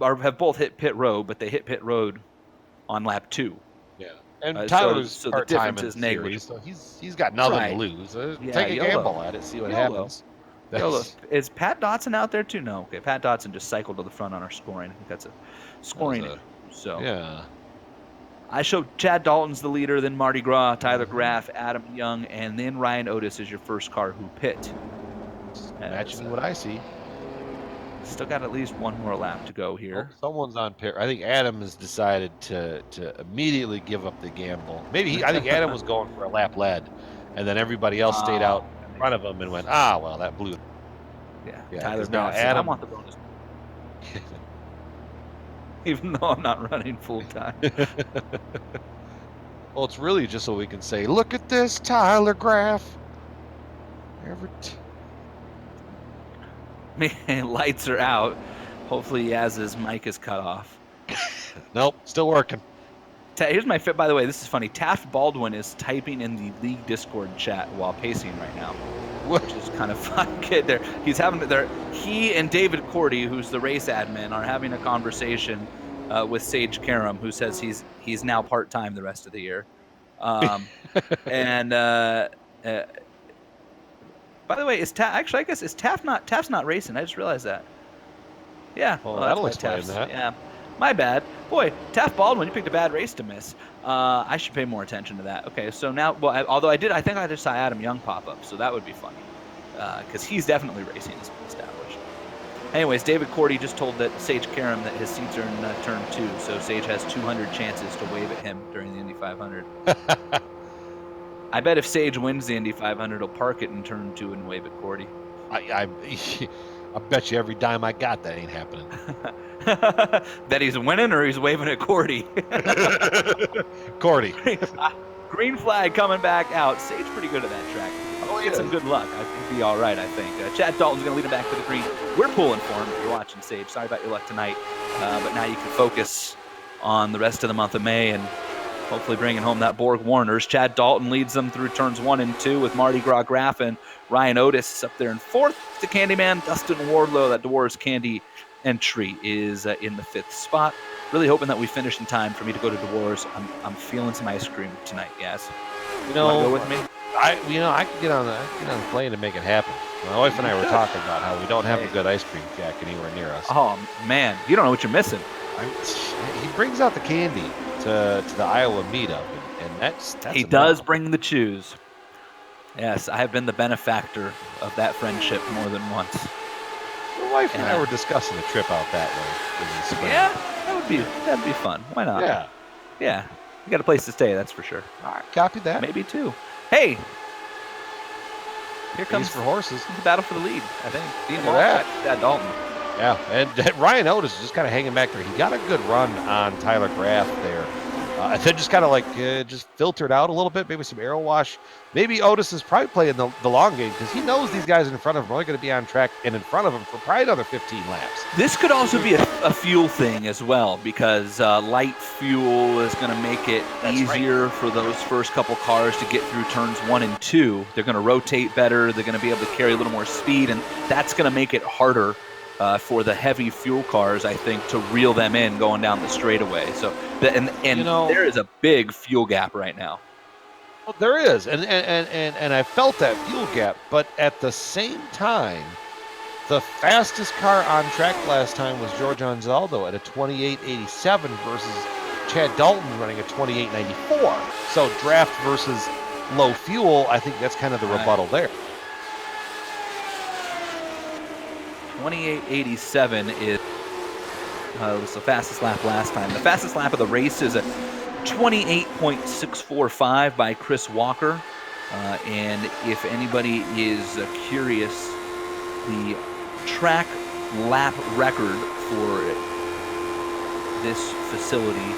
have both hit pit road, but they hit pit road on lap 2. Yeah, and so Tyler's the part-time difference in is the series, negligible. so he's got nothing Right. to lose. Yeah, Take a YOLO. gamble at it, see what YOLO. happens. YOLO. Is Pat Dotson out there too? No. Okay, Pat Dotson just cycled to the front on our scoring. I think that's a scoring. So yeah. I showed Chad Dalton's the leader, then Mardi Gras, Tyler Graff, Adam Young, and then Ryan Otis is your first car who pit. Matching what I see. Still got at least one more lap to go here. Oh, someone's on pit. I think Adam has decided to immediately give up the gamble. I think Adam was going for a lap lead, and then everybody else stayed out in front of him and went, well, that blew. Yeah, Tyler 'cause now Graff said, I Adam- want the bonus. Even though I'm not running full time. Well, it's really just so we can say, look at this, Tyler Graff. Man, lights are out. Hopefully Yaz's mic is cut off. Nope, still working. Here's my fit, by the way. This is funny. Taft Baldwin is typing in the league Discord chat while pacing right now, which is kind of fun. Kid, there, he's having there. He and David Cordy, who's the race admin, are having a conversation with Sage Karam, who says he's now part time the rest of the year. And by the way, is Taft actually? I guess is Taft's not racing. I just realized that. Yeah, Well, that's that'll why explain Taft's- that. Yeah, my bad. Boy, Taft Baldwin, you picked a bad race to miss. I should pay more attention to that. Okay, so now, well, although I think I just saw Adam Young pop up, so that would be funny, because he's definitely racing, as established. Anyways, David Cordy just told that Sage Karam that his seats are in turn 2, so Sage has 200 chances to wave at him during the Indy 500. I bet if Sage wins the Indy 500, he'll park it in turn 2 and wave at Cordy. I bet you every dime I got that ain't happening. That he's winning or he's waving at Cordy. Cordy. Green flag coming back out. Sage pretty good at that track. Get some good luck. I think he'll be all right, I think. Chad Dalton's going to lead him back to the green. We're pulling for him. You're watching Sage. Sorry about your luck tonight. But now you can focus on the rest of the month of May and hopefully bringing home that Borg Warners. Chad Dalton leads them through turns 1 and 2 with Marty Graf and Ryan Otis up there in 4th. The Candyman, Dustin Wardlow, that Dwarves Candy entry is in the 5th spot. Really hoping that we finish in time for me to go to Dwarves. I'm feeling some ice cream tonight, guys. You Want to know, go with me? I could get on the plane and make it happen. My wife and I were talking about how we don't have a good ice cream jack anywhere near us. Oh man, you don't know what you're missing. He brings out the candy to the Iowa meetup, and that's he does bring the chews. Yes, I have been the benefactor of that friendship more than once. My wife and I were discussing a trip out that way in the spring. Yeah, that'd be fun. Why not? Yeah. You got a place to stay, that's for sure. All right, copy that. Maybe 2. Hey, here comes for horses. The battle for the lead, I think. Look at that. Chad Dalton. Yeah, and Ryan Otis is just kind of hanging back there. He got a good run on Tyler Graf there. And then just kind of just filtered out a little bit, maybe some aero wash. Maybe Otis is probably playing the long game because he knows these guys in front of him are only going to be on track and in front of him for probably another 15 laps. This could also be a fuel thing as well because light fuel is going to make it easier for those first couple cars to get through turns 1 and 2. They're going to rotate better. They're going to be able to carry a little more speed, and that's going to make it harder for the heavy fuel cars, I think, to reel them in going down the straightaway. So, there is a big fuel gap right now. Well, there is, and I felt that fuel gap, but at the same time, the fastest car on track last time was Jorge Anzaldo at a 28.87 versus Chad Dalton running a 28.94. So draft versus low fuel, I think that's kind of the rebuttal there. 28.87 was the fastest lap last time. The fastest lap of the race is a 28.645 by Chris Walker. And if anybody is curious, the track lap record for this facility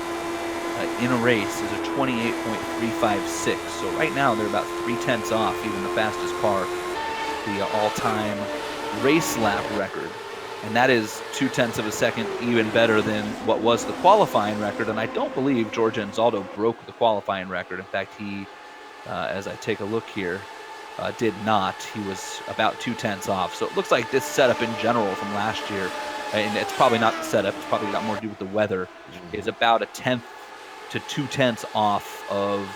in a race is a 28.356. So right now they're about 0.3 off even the fastest car, the all-time race lap record, and that is 0.2 of a second even better than what was the qualifying record. And I don't believe Jorge Anzaldo broke the qualifying record. In fact, he, as I take a look here, did not. He was about 0.2 off. So it looks like this setup in general from last year, and it's probably not the setup, it's probably got more to do with the weather, is about 0.1 to 0.2 off of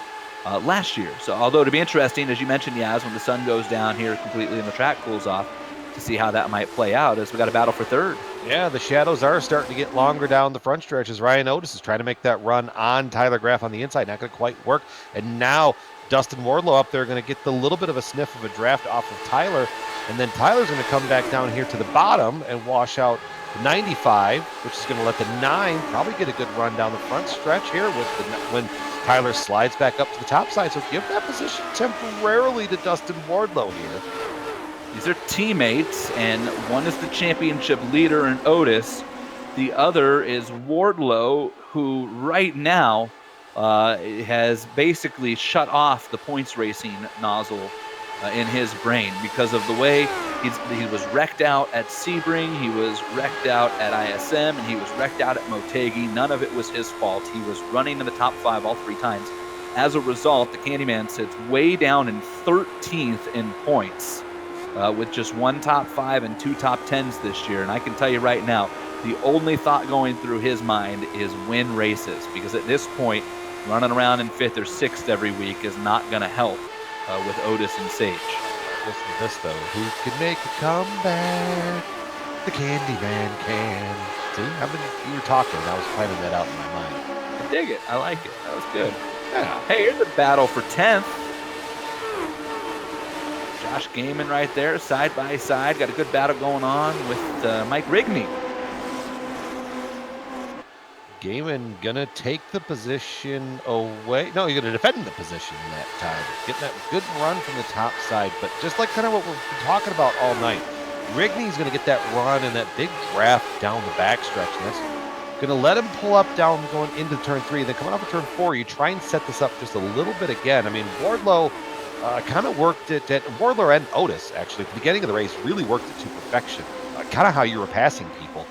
last year. So although to be interesting, as you mentioned, Yaz, when the sun goes down here completely and the track cools off, to see how that might play out as we got a battle for 3rd. Yeah, the shadows are starting to get longer down the front stretch as Ryan Otis is trying to make that run on Tyler Graf on the inside. Not going to quite work. And now Dustin Wardlow up there going to get the little bit of a sniff of a draft off of Tyler. And then Tyler's going to come back down here to the bottom and wash out 95, which is going to let the 9 probably get a good run down the front stretch here when Tyler slides back up to the top side. So give that position temporarily to Dustin Wardlow here. These are teammates, and one is the championship leader in Otis. The other is Wardlow, who right now has basically shut off the points racing nozzle in his brain because of the way he was wrecked out at Sebring, he was wrecked out at ISM, and he was wrecked out at Motegi. None of it was his fault. He was running in the top 5 all 3 times. As a result, the Candyman sits way down in 13th in points. With just 1 top 5 and 2 top 10s this year. And I can tell you right now, the only thought going through his mind is win races, because at this point, running around in 5th or 6th every week is not going to help with Otis and Sage. Listen to this, though. Who can make a comeback? The Candyman can. See, you were talking, and I was planning that out in my mind. I dig it. I like it. That was good. Yeah. Hey, here's a battle for 10th. Josh Gaiman right there, side by side. Got a good battle going on with Mike Rigney. Gaiman gonna take the position away. No, you're gonna defend the position in that time. Getting that good run from the top side, but just like kind of what we've been talking about all night, Rigney's gonna get that run and that big draft down the backstretch, and that's gonna let him pull up down going into turn 3. Then coming off of turn 4, you try and set this up just a little bit again. I mean, Wardlow kind of worked it at Wardlow and Otis actually at the beginning of the race really worked it to perfection. Kind of how you were passing people.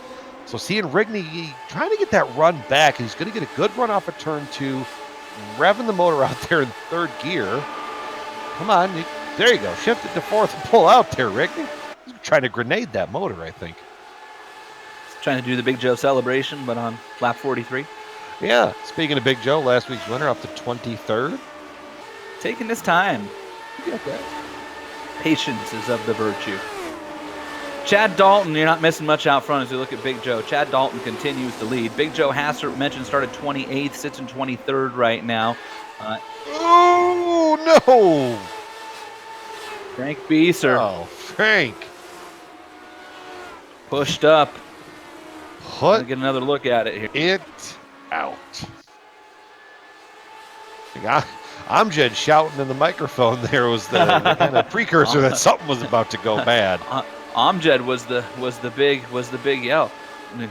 So seeing Rigney trying to get that run back, and he's going to get a good run off of turn 2, revving the motor out there in 3rd gear. Come on, there you go. Shift it to 4th and pull out there, Rigney. He's trying to grenade that motor, I think. He's trying to do the Big Joe celebration, but on lap 43. Yeah, speaking of Big Joe, last week's winner off the 23rd. Taking his time. You got that. Patience is of the virtue. Chad Dalton, you're not missing much out front as you look at Big Joe. Chad Dalton continues to lead. Big Joe Hassert, mentioned, started 28th, sits in 23rd right now. Oh, no! Frank Beeser. Oh, Frank. Pushed up. Put Get another look at it here. it out. Amjad shouting in the microphone there was the kind of precursor that something was about to go bad. Amjad was the big yell. I mean,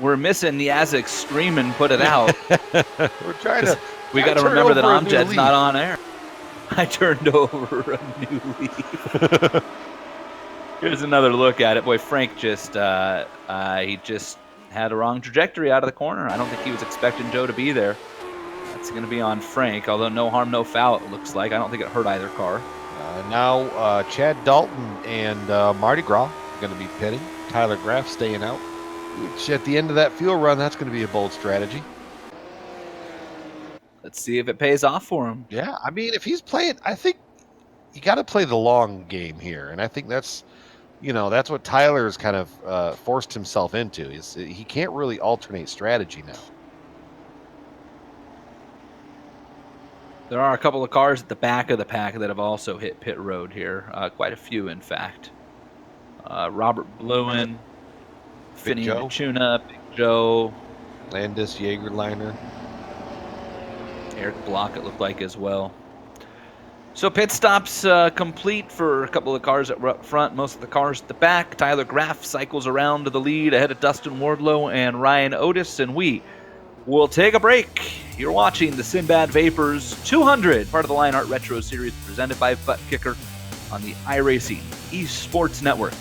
we're missing Yazek screaming, "Put it out!" We're trying to. We got to remember that Amjad's not on air. I turned over a new leaf. Here's another look at it. Boy, Frank he just had a wrong trajectory out of the corner. I don't think he was expecting Joe to be there. That's going to be on Frank, although no harm, no foul, it looks like. I don't think it hurt either car. Now Chad Dalton and Mardi Gras are going to be pitting. Tyler Graff staying out. Which at the end of that fuel run, that's going to be a bold strategy. Let's see if it pays off for him. Yeah, I mean, if he's playing, I think you got to play the long game here. And I think that's what Tyler's kind of forced himself into. Is he can't really alternate strategy now. There are a couple of cars at the back of the pack that have also hit pit road here. Quite a few, in fact. Robert Bluen, Finney Tuna, Big Joe. Landis, Jagerliner. Eric Block, it looked like, as well. So pit stops complete for a couple of cars up front, most of the cars at the back. Tyler Graff cycles around to the lead ahead of Dustin Wardlow and Ryan Otis, and we will take a break. You're watching the Sinbad Vapors 200, part of the Lionheart Retro Series, presented by Butt Kicker on the iRacing Esports Network.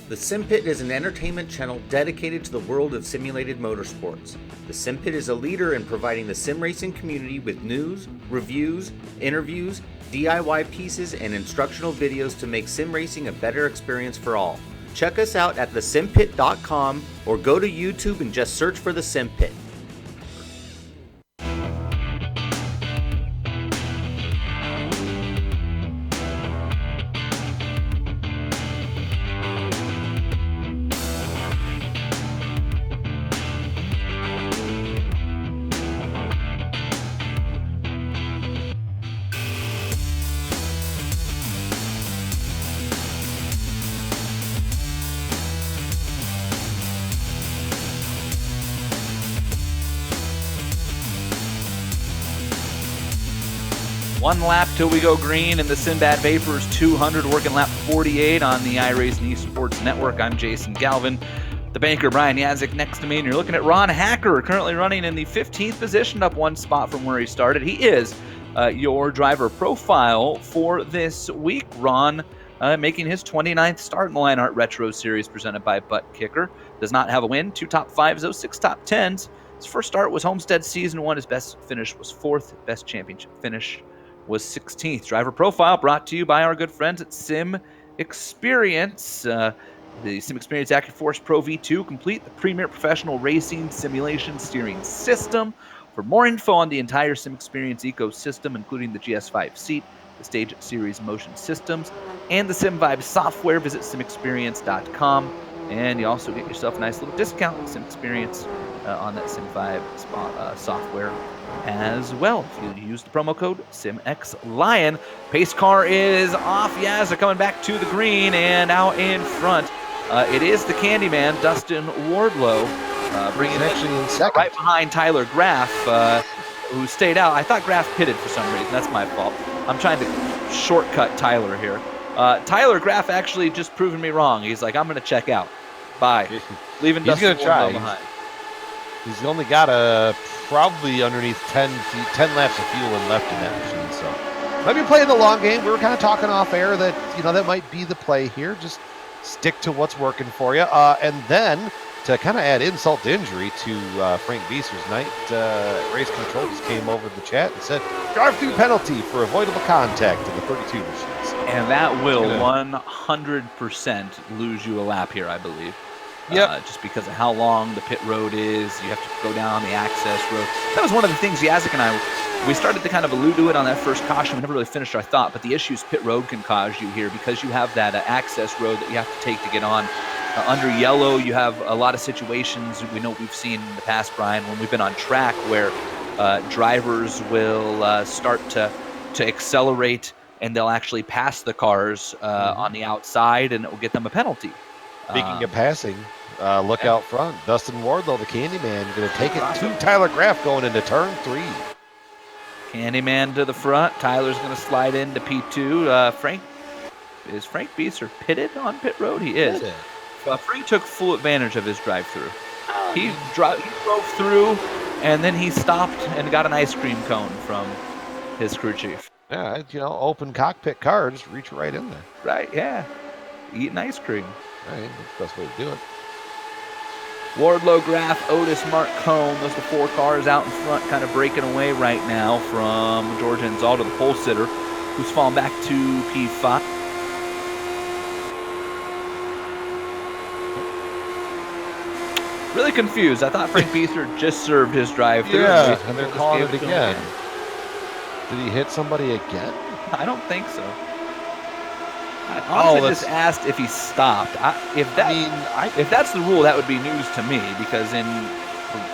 The Sim Pit is an entertainment channel dedicated to the world of simulated motorsports. The Sim Pit is a leader in providing the sim racing community with news, reviews, interviews, DIY pieces, and instructional videos to make sim racing a better experience for all. Check us out at thesimpit.com or go to YouTube and just search for The Sim Pit. 1 lap till we go green in the Sinbad Vapors 200, working lap 48 on the iRacing Esports Network. I'm Jason Galvin. The banker, Brian Yazik, next to me, and you're looking at Ron Hacker, currently running in the 15th position, up 1 spot from where he started. He is your driver profile for this week. Ron making his 29th start in the Lionheart Retro Series presented by Butt Kicker. Does not have a win, 2 top 5s, those 6 top 10s. His first start was Homestead Season 1. His best finish was 4th. Best championship finish was 16th. Driver profile brought to you by our good friends at Sim Experience. The Sim Experience AccuForce Pro V2 complete the premier professional racing simulation steering system. For more info on the entire Sim Experience ecosystem, including the GS5 seat, the Stage Series motion systems, and the Sim Vibe software, visit simexperience.com. And you also get yourself a nice little discount with Sim Experience on that Sim Vibe software as well. If you use the promo code SimXLion. Pace car is off. Yaz, they're coming back to the green, and out in front, it is the Candyman, Dustin Wardlow, bringing actually in second, right behind Tyler Graff, who stayed out. I thought Graff pitted for some reason. That's my fault. I'm trying to shortcut Tyler here. Tyler Graff actually just proven me wrong. He's like, I'm going to check out. Bye. Leaving Dustin Wardlow behind. He's only got probably underneath 10 laps of fuel and left in that machine. So might be playing the long game. We were kind of talking off air that that might be the play here. Just stick to what's working for you. And then to kind of add insult to injury to Frank Bieser's night, Race Control just came over the chat and said, drive-through penalty for avoidable contact in the 32 machines. And that will 100% lose you a lap here, I believe. Yep. Just because of how long the pit road is. You have to go down the access road. That was one of the things Yazik and I, we started to kind of allude to it on that first caution. We never really finished our thought, but the issues pit road can cause you here because you have that access road that you have to take to get on. Under yellow, you have a lot of situations we've seen in the past, Brian, when we've been on track where drivers will start to accelerate and they'll actually pass the cars on the outside, and it will get them a penalty. Speaking of passing, look out front. Dustin Wardlow, the Candyman, going to take it to Tyler Graff going into turn 3. Candyman to the front. Tyler's going to slide into P2. Is Frank Bieser pitted on pit road? He is. Frank took full advantage of his drive-through. He drove through, and then he stopped and got an ice cream cone from his crew chief. Yeah, open cockpit car, just reach right in there. Right, yeah. Eating ice cream. Right, that's the best way to do it. Wardlow, Graff, Otis, Mark Cone. Those are the 4 cars out in front, kind of breaking away right now from George Enzaldo, the pole sitter, who's fallen back to P5. Really confused. I thought Frank Bieser just served his drive-through. Yeah, and they're calling it again. Did he hit somebody again? I don't think so. I honestly just asked if he stopped. If that's the rule, that would be news to me, because in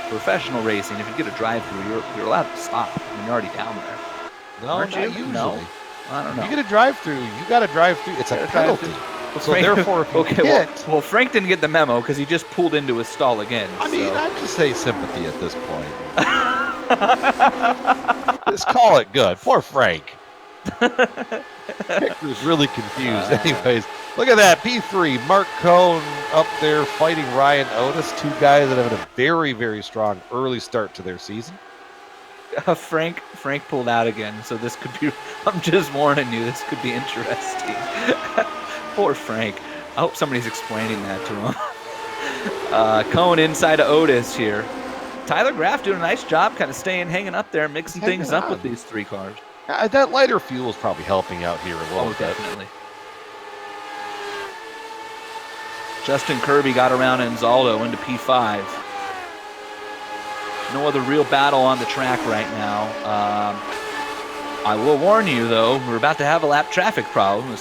professional racing, if you get a drive-through, you're allowed to stop. I mean, you're already down there. No, aren't you? usually. No. I don't know. You get a drive-through. You got a drive-through. It's a penalty. So therefore, if you hit... Well, Frank didn't get the memo because he just pulled into his stall again. I mean, I'd just say sympathy at this point. Just call it good. Poor Frank. Hector's really confused. Anyways, look at that. P3, Mark Cone up there fighting Ryan Otis. 2 guys that have had a very, very strong early start to their season. Frank pulled out again, so this could be... I'm just warning you, this could be interesting. Poor Frank. I hope somebody's explaining that to him. Cone inside of Otis here. Tyler Graff doing a nice job kind of hanging up there, mixing things up with these 3 cars. That lighter fuel is probably helping out here a little bit. Definitely. Justin Kirby got around Enzaldo into P5. No other real battle on the track right now. I will warn you, though, we're about to have a lap traffic problem.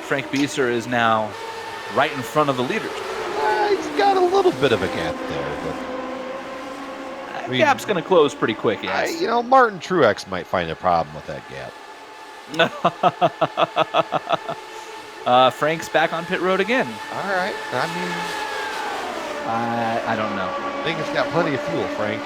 Frank Bieser is now right in front of the leaders. He's got a little bit of a gap there, but gap's going to close pretty quick, yes. Martin Truex might find a problem with that gap. Frank's back on pit road again. All right. I don't know. think it's got plenty of fuel, Frank.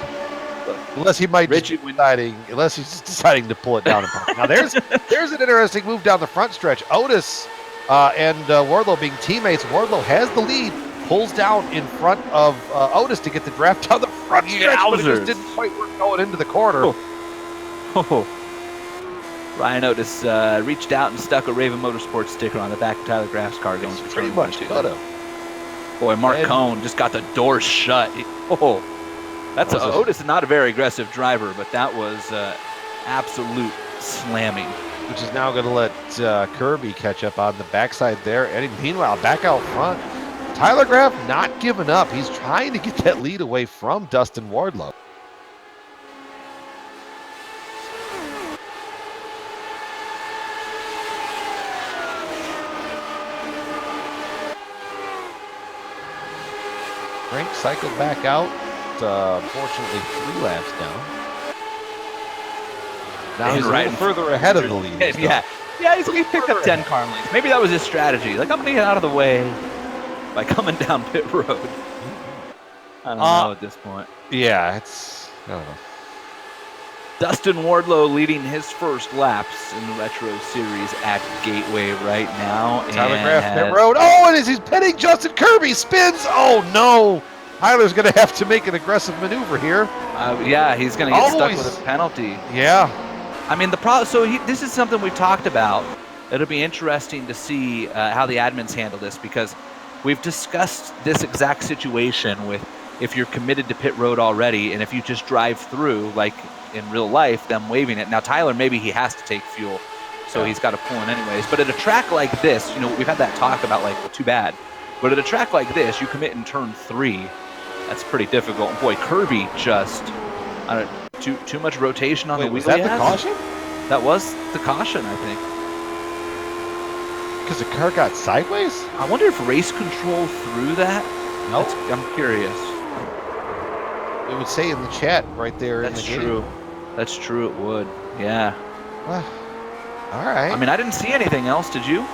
Unless he might Richie, unless he's just deciding to pull it down. Now there's an interesting move down the front stretch. Otis and Wardlow being teammates. Wardlow has the lead, pulls down in front of Otis to get the draft down the front stretch, but it just didn't quite work going into the corner. Ryan Otis reached out and stuck a Raven Motorsports sticker on the back of Tyler Graff's car going for Pretty much got him. Boy, Mark Cohn just got the door shut. Otis is not a very aggressive driver, but that was absolute slamming. Which is now going to let Kirby catch up on the backside there. And meanwhile, back out front, Tyler Graff not giving up. He's trying to get that lead away from Dustin Wardlow. Frank cycled back out. Unfortunately, 3 laps down. Now he's right further ahead of the lead. Yeah, he picked up 10 car lengths. Maybe that was his strategy. Like, I'm going to get out of the way by coming down pit road. I don't know at this point. Yeah, I don't know. Dustin Wardlow leading his first laps in the Retro Series at Gateway right now. Tyler Graff pit road. Oh, and as he's pitting, Justin Kirby spins. Oh, no. Tyler's going to have to make an aggressive maneuver here. Yeah, he's going to get stuck with a penalty. Yeah. I mean, this is something we've talked about. It'll be interesting to see how the admins handle this, because we've discussed this exact situation with if you're committed to pit road already, and if you just drive through, like in real life, them waving it. Now, Tyler, maybe he has to take fuel, so he's got to pull in anyways. But at a track like this, we've had that talk about, like, well, too bad. But at a track like this, you commit in turn 3. That's pretty difficult. Boy, Kirby just too much rotation on the wheel. Was that the caution? That was the caution, I think. Because the car got sideways? I wonder if race control threw that. No. I'm curious. It would say in the chat right there. That's true. That's true. It would. Yeah. All right. I mean, I didn't see anything else. Did you?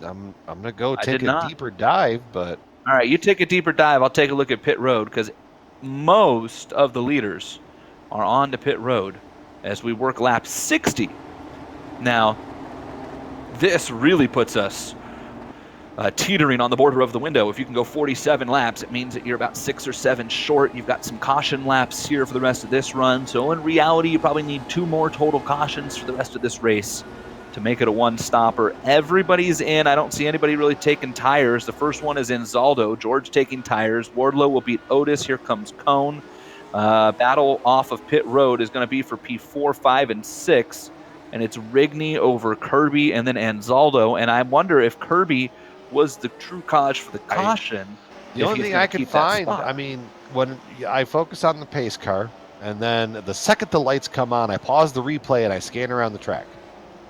I'm gonna go take a deeper dive, but. All right, you take a deeper dive. I'll take a look at pit road, because most of the leaders are on to pit road as we work lap 60. Now, this really puts us teetering on the border of the window. If you can go 47 laps, it means that you're about 6 or 7 short. You've got some caution laps here for the rest of this run. So in reality, you probably need 2 more total cautions for the rest of this race to make it a one-stopper. Everybody's in. I don't see anybody really taking tires. The first one is in Zaldo. George taking tires. Wardlow will beat Otis. Here comes Cone. Battle off of pit road is going to be for P4, 5, and 6. And it's Rigney over Kirby and then Anzaldo. And I wonder if Kirby was the true cause for the caution. The only thing I could find, I mean, when I focus on the pace car, and then the second the lights come on, I pause the replay and I scan around the track.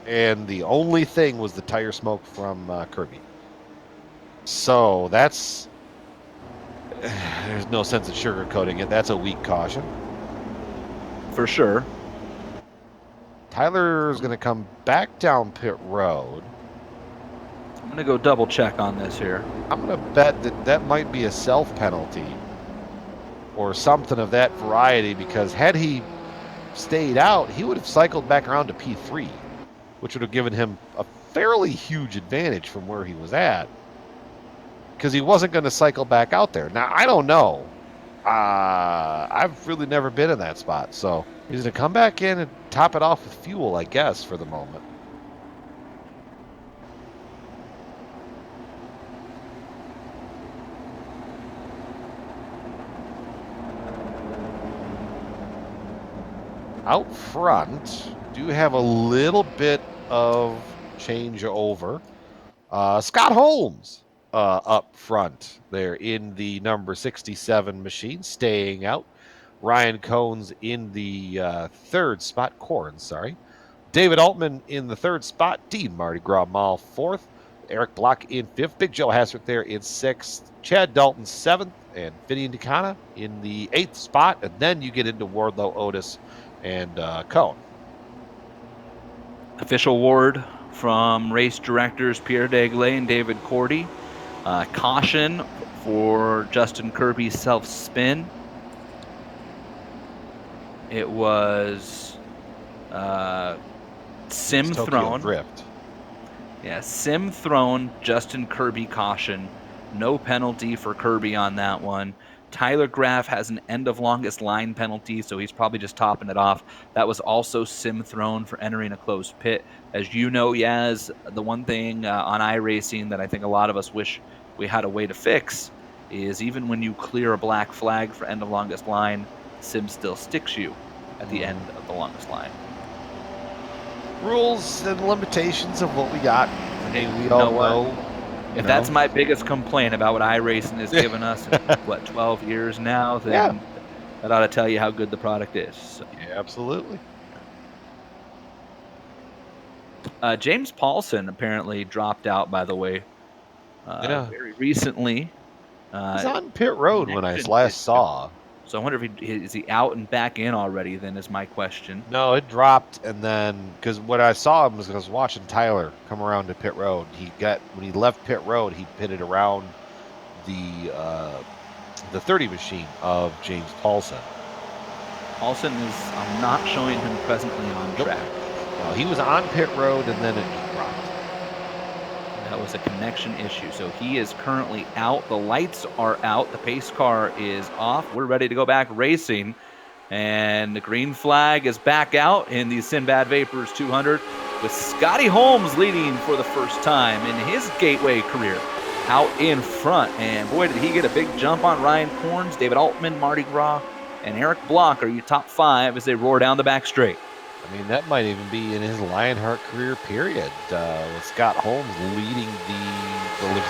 And the only thing was the tire smoke from Kirby. So there's no sense of sugarcoating it. That's a weak caution. For sure. Tyler's going to come back down pit road. I'm going to go double check on this here. I'm going to bet that might be a self penalty or something of that variety, because had he stayed out, he would have cycled back around to P3, which would have given him a fairly huge advantage from where he was at, because he wasn't going to cycle back out there. Now, I don't know. I've really never been in that spot, so he's going to come back in and top it off with fuel, I guess, for the moment. Out front, do have a little bit of changeover. Scott Holmes up front there in the number 67 machine, staying out. Ryan Cohn's in the third spot. David Altman in the third spot. Dean Mardi Gras Mall fourth. Eric Block in fifth. Big Joe Hassert there in sixth. Chad Dalton seventh. And Finian Decana in the eighth spot. And then you get into Wardlow, Otis, and Cohn. Official award from race directors Pierre Dagley and David Cordy. Caution for Justin Kirby's self-spin. It was sim Tokyo thrown. Drift. Yeah, sim thrown, Justin Kirby caution. No penalty for Kirby on that one. Tyler Graff has an end of longest line penalty, so he's probably just topping it off. That was also sim thrown for entering a closed pit. As you know, Yaz, the one thing on iRacing that I think a lot of us wish we had a way to fix is even when you clear a black flag for end of longest line, sim still sticks you at the end of the longest line. Rules and limitations of what we got. I mean, we know all what? know. If that's my biggest complaint about what iRacing has given us in, 12 years now, then that ought to tell you how good the product is. So. Yeah, absolutely. James Paulson apparently dropped out, by the way, very recently. He's on pit road when I last saw. So I wonder if is he out and back in already, then is my question. No, it dropped, and then, because what I saw him was I was watching Tyler come around to pit road. When he left pit road, he pitted around the 30 machine of James Paulson. Paulson I'm not showing him presently on track. No, he was on pit road, and then it dropped. That was a connection issue. So he is currently out. The lights are out. The pace car is off. We're ready to go back racing. And the green flag is back out in the Sinbad Vapors 200 with Scotty Holmes leading for the first time in his Gateway career out in front. And boy, did he get a big jump on Ryan Corns, David Altman, Marty Gras, and Eric Block are your top 5 as they roar down the back straight. I mean, that might even be in his Lionheart career period, with Scott Holmes leading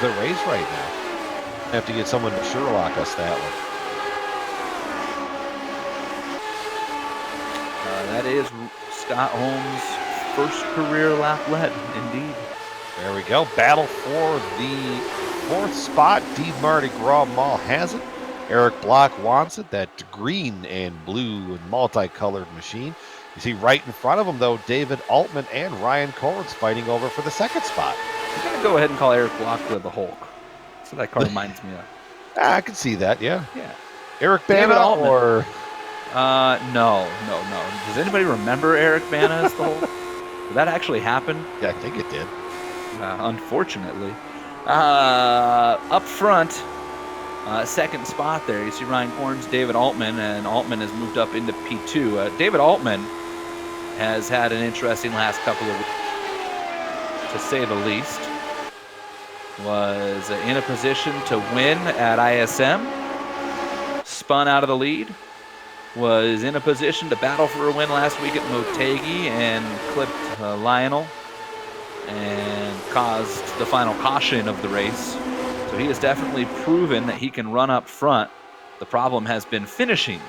the race right now. Have to get someone to Sherlock us that one. That is Scott Holmes' first career lap led, indeed. There we go. Battle for the 4th spot. D. Mardi Gras Mall has it. Eric Block wants it. That green and blue and multicolored machine. You see right in front of him, though, David Altman and Ryan Corns fighting over for the 2nd spot. I'm going to go ahead and call Eric Block the Hulk. That's what that car reminds me of. I can see that, yeah. Yeah. Eric Bana or... No. Does anybody remember Eric Bana as the Hulk? Did that actually happen? Yeah, I think it did. Unfortunately. Up front, 2nd spot there. You see Ryan Corns, David Altman, and Altman has moved up into P2. David Altman has had an interesting last couple of weeks, to say the least. Was in a position to win at ISM. Spun out of the lead. Was in a position to battle for a win last week at Motegi and clipped Lionel and caused the final caution of the race. So he has definitely proven that he can run up front. The problem has been finishing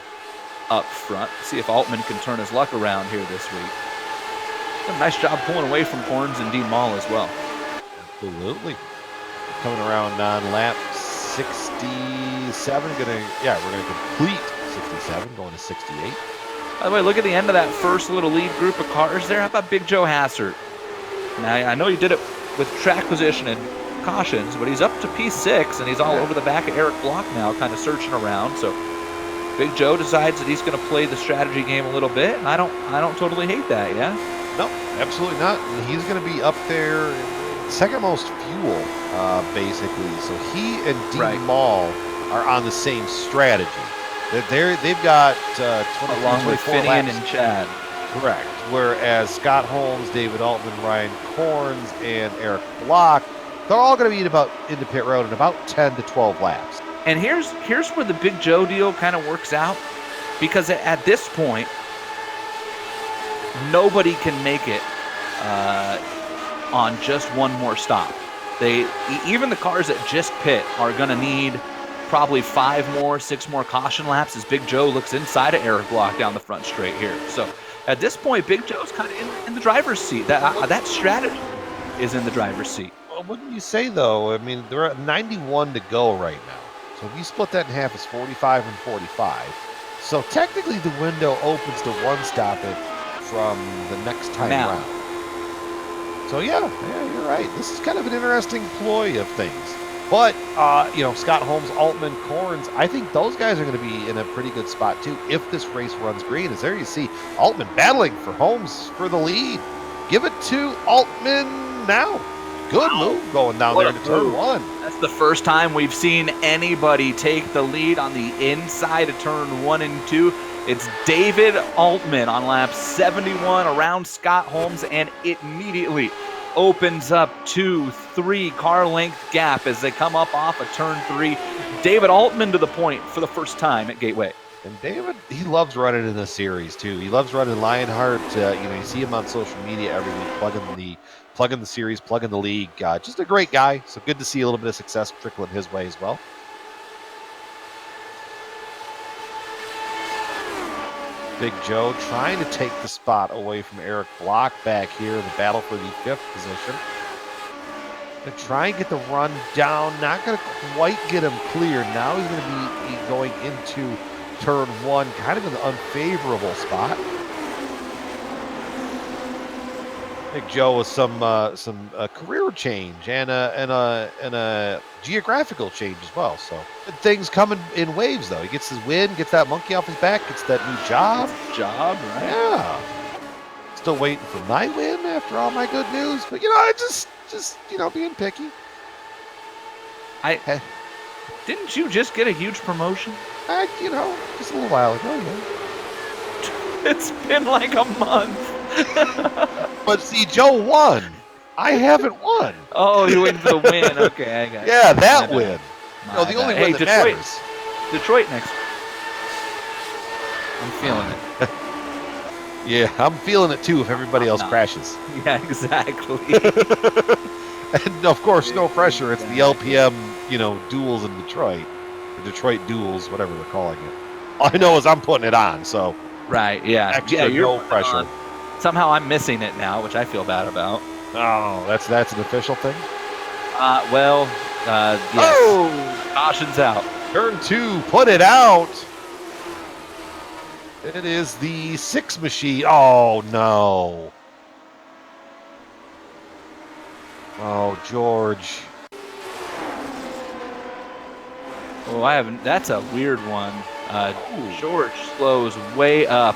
up front. See if Altman can turn his luck around here this week. Done a nice job pulling away from Corns and Dean Mall as well. Absolutely. Coming around on lap 67. We're going to complete 67, going to 68. By the way, look at the end of that first little lead group of cars there. How about Big Joe Hassert? Now, I know you did it with track position and cautions, but he's up to P6, and he's all over the back of Eric Block now, kind of searching around. So Big Joe decides that he's going to play the strategy game a little bit, and I don't totally hate that, yeah? No, absolutely not. He's going to be up there, second most fuel, basically. So he and Dean Mall are on the same strategy. They've got 20, along with Finian and Chad. Correct. Whereas Scott Holmes, David Altman, Ryan Corns, and Eric Block, they're all going to be into pit road in about 10 to 12 laps. And here's where the Big Joe deal kind of works out, because at this point, nobody can make it on just one more stop. Even the cars that just pit are going to need probably 6 more caution laps as Big Joe looks inside of Eric Block down the front straight here. So at this point, Big Joe's kind of in the driver's seat. That strategy is in the driver's seat. Well, wouldn't you say, though? I mean, they're at 91 to go right now. So if you split that in half, it's 45 and 45. So technically the window opens to one-stop it from the next time around. So yeah, you're right. This is kind of an interesting ploy of things. But, Scott Holmes, Altman, Corns, I think those guys are going to be in a pretty good spot, too, if this race runs green. As there you see Altman battling for Holmes for the lead. Give it to Altman now. Good move going down there into turn one. That's the first time we've seen anybody take the lead on the inside of turn 1 and 2. It's David Altman on lap 71 around Scott Holmes, and it immediately opens up 2-3 car length gap as they come up off of turn 3. David Altman to the point for the first time at Gateway. And David, he loves running in the series too. He loves running Lionheart. You see him on social media every week, plugging the series, plugging the league. Just a great guy. So good to see a little bit of success trickling his way as well. Big Joe trying to take the spot away from Eric Block back here in the battle for the 5th position. Gonna try and get the run down. Not going to quite get him clear. Now he's going to be going into turn 1, kind of in the unfavorable spot. Big Joe with some career change and a geographical change as well. So good things coming in waves, though. He gets his win, gets that monkey off his back, gets that new job. Right? Yeah. Still waiting for my win after all my good news, but I just being picky. Didn't you just get a huge promotion? Just a little while ago. Yeah. It's been like a month. But see, Joe won. I haven't won. Oh, you win for the win. Okay, I got it. Yeah, that win. No, the only win that Detroit. matters. Detroit next. I'm feeling it. Yeah, I'm feeling it too if everybody else crashes. Yeah, exactly. And of course, no pressure. It's the LPM, duels in Detroit. Or Detroit duels, whatever they're calling it. All I know is I'm putting it on, so. Right, yeah. Extra, you're no pressure. Somehow I'm missing it now, which I feel bad about. Oh, that's an official thing? Yes. Oh! Caution's out. Turn 2, put it out. It is the 6 machine. Oh, no. Oh, George. Oh, I haven't. That's a weird one. George slows way up.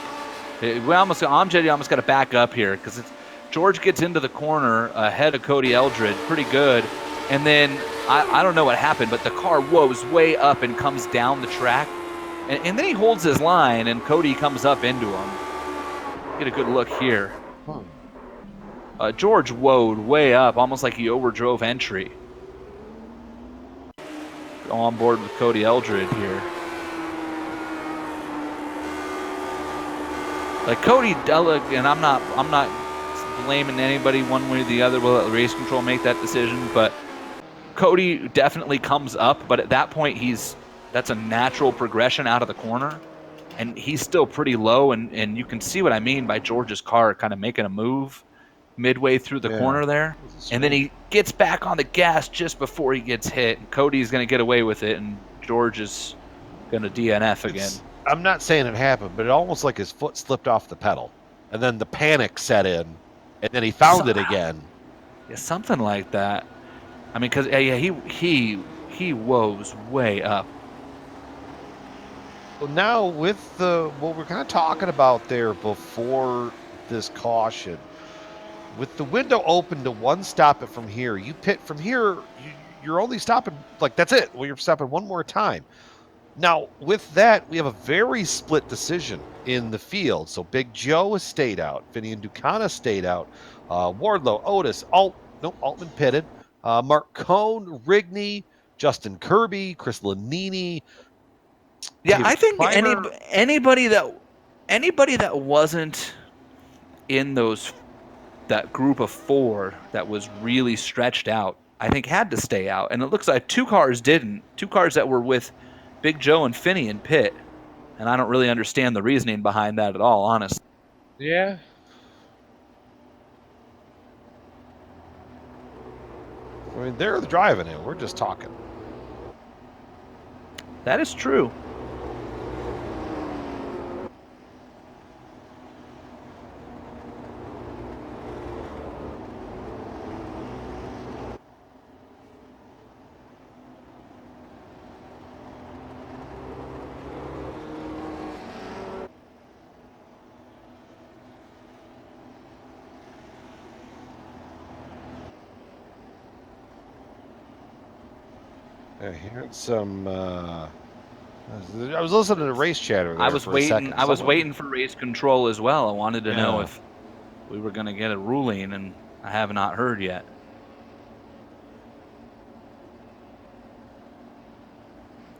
Amjad almost got to back up here because George gets into the corner ahead of Cody Eldred pretty good. And then I don't know what happened, but the car woes way up and comes down the track. And then he holds his line, and Cody comes up into him. Get a good look here. George woed way up, almost like he overdrove entry. On board with Cody Eldred here. Like Cody, and I'm not blaming anybody one way or the other. We'll let race control make that decision, but Cody definitely comes up. But at that point, that's a natural progression out of the corner, and he's still pretty low. And you can see what I mean by George's car kind of making a move midway through the corner there, and then he gets back on the gas just before he gets hit. Cody's going to get away with it, and George is going to DNF again. I'm not saying it happened, but it almost like his foot slipped off the pedal, and then the panic set in, and then he found it again. Yeah, something like that. I mean, because he woes way up. Well, now with what we're kind of talking about there before this caution, with the window open to one stop it from here, you pit from here, you're only stopping, like, that's it. Well, you're stopping one more time. Now, with that, we have a very split decision in the field. So Big Joe has stayed out. Finian Ducana stayed out. Wardlow, Otis, Altman pitted. Mark Cohn, Rigney, Justin Kirby, Chris Lanini. Yeah, David I think Primer. anybody that wasn't in that group of 4 that was really stretched out, I think had to stay out. And it looks like 2 cars didn't. 2 cars that were with Big Joe and Finian pit. And I don't really understand the reasoning behind that at all, honestly. Yeah. I mean, they're driving it. We're just talking. That is true. I heard some. I was listening to race chatter. There I was for a waiting. second. I was waiting for race control as well. I wanted to know Yeah. if we were going to get a ruling, and I have not heard yet.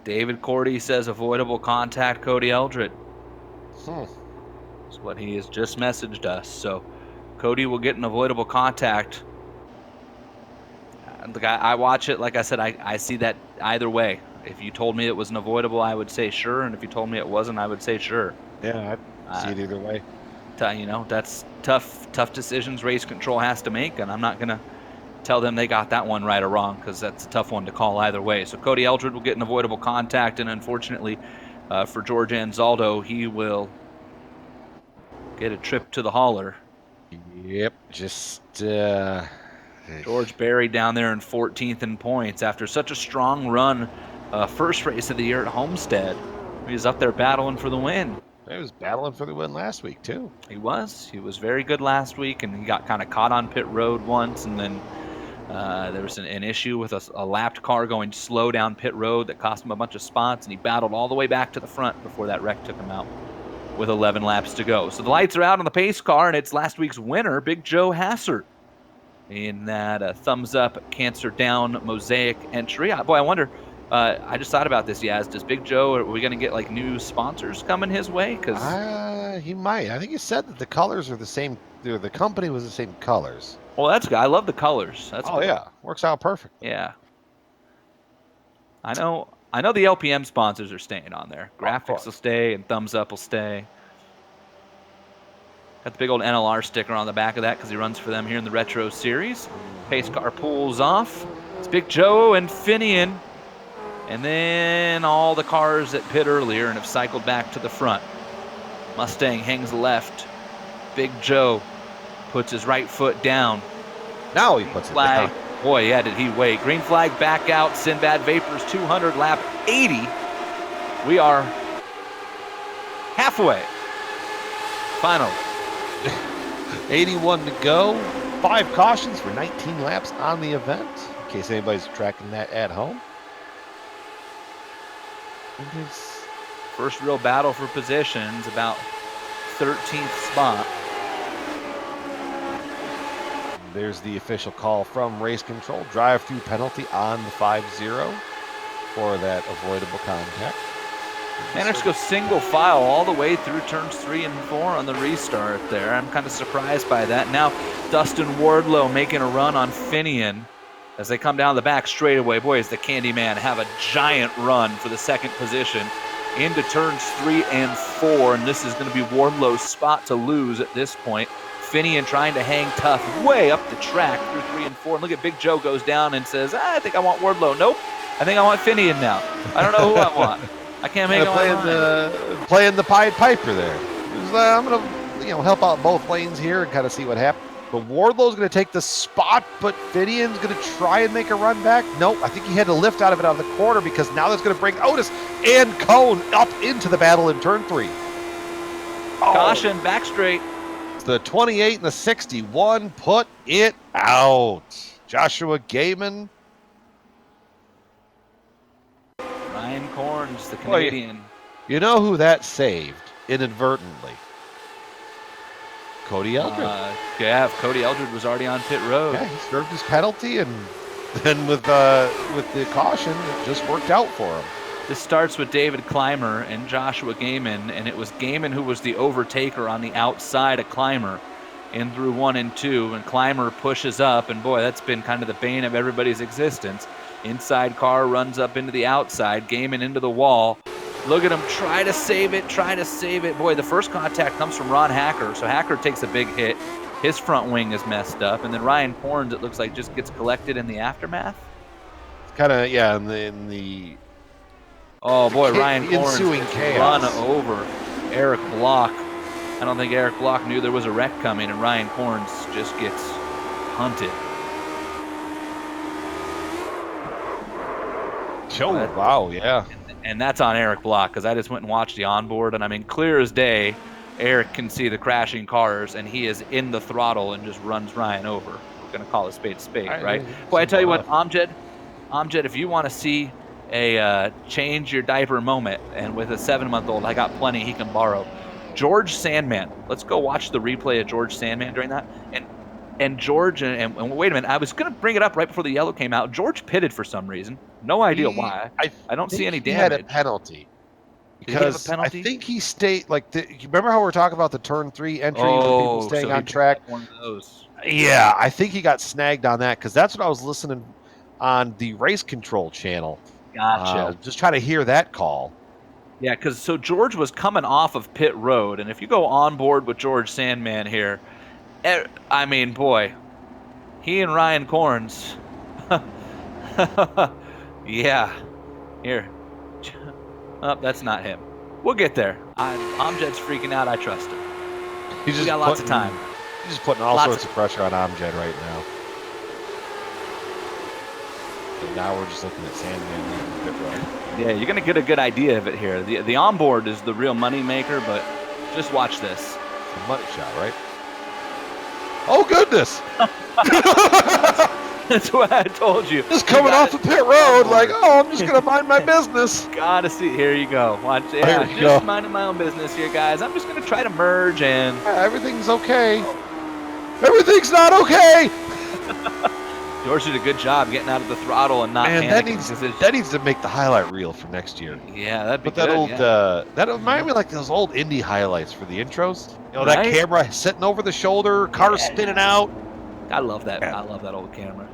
David Cordy says avoidable contact, Cody Eldred. That's what he has just messaged us. So Cody will get an avoidable contact. I watch it. Like I said, I see that either way. If you told me it was an avoidable, I would say sure. And if you told me it wasn't, I would say sure. Yeah, I see it either way. That's tough decisions race control has to make. And I'm not going to tell them they got that one right or wrong, because that's a tough one to call either way. So Cody Eldred will get an avoidable contact, and unfortunately for George Anzaldo, he will get a trip to the hauler. Yep, just George buried down there in 14th in points after such a strong run, first race of the year at Homestead. He was up there battling for the win. he was battling for the win last week too. He was very good last week, and he got kind of caught on pit road once, and then there was an issue with a lapped car going slow down pit road that cost him a bunch of spots, and he battled all the way back to the front before that wreck took him out with 11 laps to go. So the lights are out on the pace car, and it's last week's winner, Big Joe Hassert, in that thumbs up, cancer down mosaic entry. Boy, I wonder, I just thought about this, Yaz. Does Big Joe, are we going to get like new sponsors coming his way? Because He might. I think he said that the colors are the same. The company was the same colors. well, that's good. I love the colors. That's Oh good. yeah, works out perfect. Yeah. I know the LPM sponsors are staying on there. Graphics will stay and Thumbs Up will stay. Got the big old NLR sticker on the back of that because he runs for them here in the Retro Series. Pace car pulls off. It's Big Joe and Finian. And then all the cars that pit earlier and have cycled back to the front. Mustang hangs left. Big Joe puts his right foot down. Now he puts it Flag. down. Boy, yeah, did he wait. Green flag back out. Sinbad Vapors 200 lap 80. We are halfway. Finally. 81 to go. 5 cautions for 19 laps on the event. In case anybody's tracking that at home. First real battle for positions, about 13th spot. There's the official call from race control. Drive-through penalty on the 5-0 for that avoidable contact. Managed to go single file all the way through turns 3 and 4 on the restart there. I'm kind of surprised by that. Now Dustin Wardlow making a run on Finian as they come down the back straightaway. Boy, does the Candyman have a giant run for the second position into turns 3 and 4, and this is going to be Wardlow's spot to lose at this point. Finian trying to hang tough way up the track through 3 and 4. And look at Big Joe goes down and says, I think I want Wardlow. Nope, I think I want Finian now. I don't know who I want. I can't make it. Playing the Pied Piper there. I'm going to help out both lanes here and kind of see what happens. But Wardlow's going to take the spot, but Finian's going to try and make a run back. Nope, I think he had to lift out of the corner because now that's going to bring Otis and Cone up into the battle in turn 3. Caution, back straight. The 28 and the 61 put it out. Joshua Gaiman. Ryan Corns, the Canadian. You know who that saved inadvertently? Cody Eldred. Yeah, Cody Eldred was already on pit road. Yeah, he served his penalty, and then with the caution, it just worked out for him. This starts with David Clymer and Joshua Gaiman, and it was Gaiman who was the overtaker on the outside of Clymer in through 1 and 2, and Clymer pushes up, and boy, that's been kind of the bane of everybody's existence. Inside car runs up into the outside, Gaiman into the wall. Look at him try to save it. Boy, the first contact comes from Ron Hacker, so Hacker takes a big hit. His front wing is messed up, and then Ryan Corns, it looks like, just gets collected in the aftermath. Kind of, yeah, in the oh boy, Ryan Corns chaos. Run over Eric Block. I don't think Eric Block knew there was a wreck coming, and Ryan Corns just gets hunted. Oh, wow, yeah. And that's on Eric Block, because I just went and watched the onboard, and I mean, clear as day, Eric can see the crashing cars, and he is in the throttle and just runs Ryan over. We're going to call a spade, right? Boy, I tell you what, Amjad, if you want to see a change your diaper moment, and with a 7-month-old, I got plenty he can borrow. Jorge Sandman. Let's go watch the replay of Jorge Sandman during that. And George, and wait a minute, I was going to bring it up right before the yellow came out. George pitted for some reason. No idea why. I don't see any damage. He had a penalty. Because I think he stayed, like, you remember how we're talking about the turn 3 entry with people staying on track? One of those. Yeah, I think he got snagged on that because that's what I was listening on the race control channel. Gotcha. Just trying to hear that call. Yeah, because so George was coming off of pit road, and if you go on board with Jorge Sandman here, I mean, boy, he and Ryan Corns, yeah, here. Oh, that's not him. We'll get there. Amjed's freaking out. I trust him. We got lots of time. He's just putting all sorts of pressure on Amjed right now. And now we're just looking at Sandman leaving the pit road. Yeah, you're going to get a good idea of it here. The onboard is the real money maker, but just watch this. The money shot, right? Oh, goodness! That's what I told you. Just coming off the pit road, like, oh, I'm just going to mind my business. Gotta see. Here you go. Watch. Yeah, just minding my own business here, guys. I'm just going to try to merge and... Yeah, everything's okay. Everything's not okay. George did a good job getting out of the throttle and not panicking. That needs to make the highlight reel for next year. Yeah, that'd be good. Old, that reminded me like those old Indy highlights for the intros. You know, that camera sitting over the shoulder, car spinning out. I love that. I love that old camera.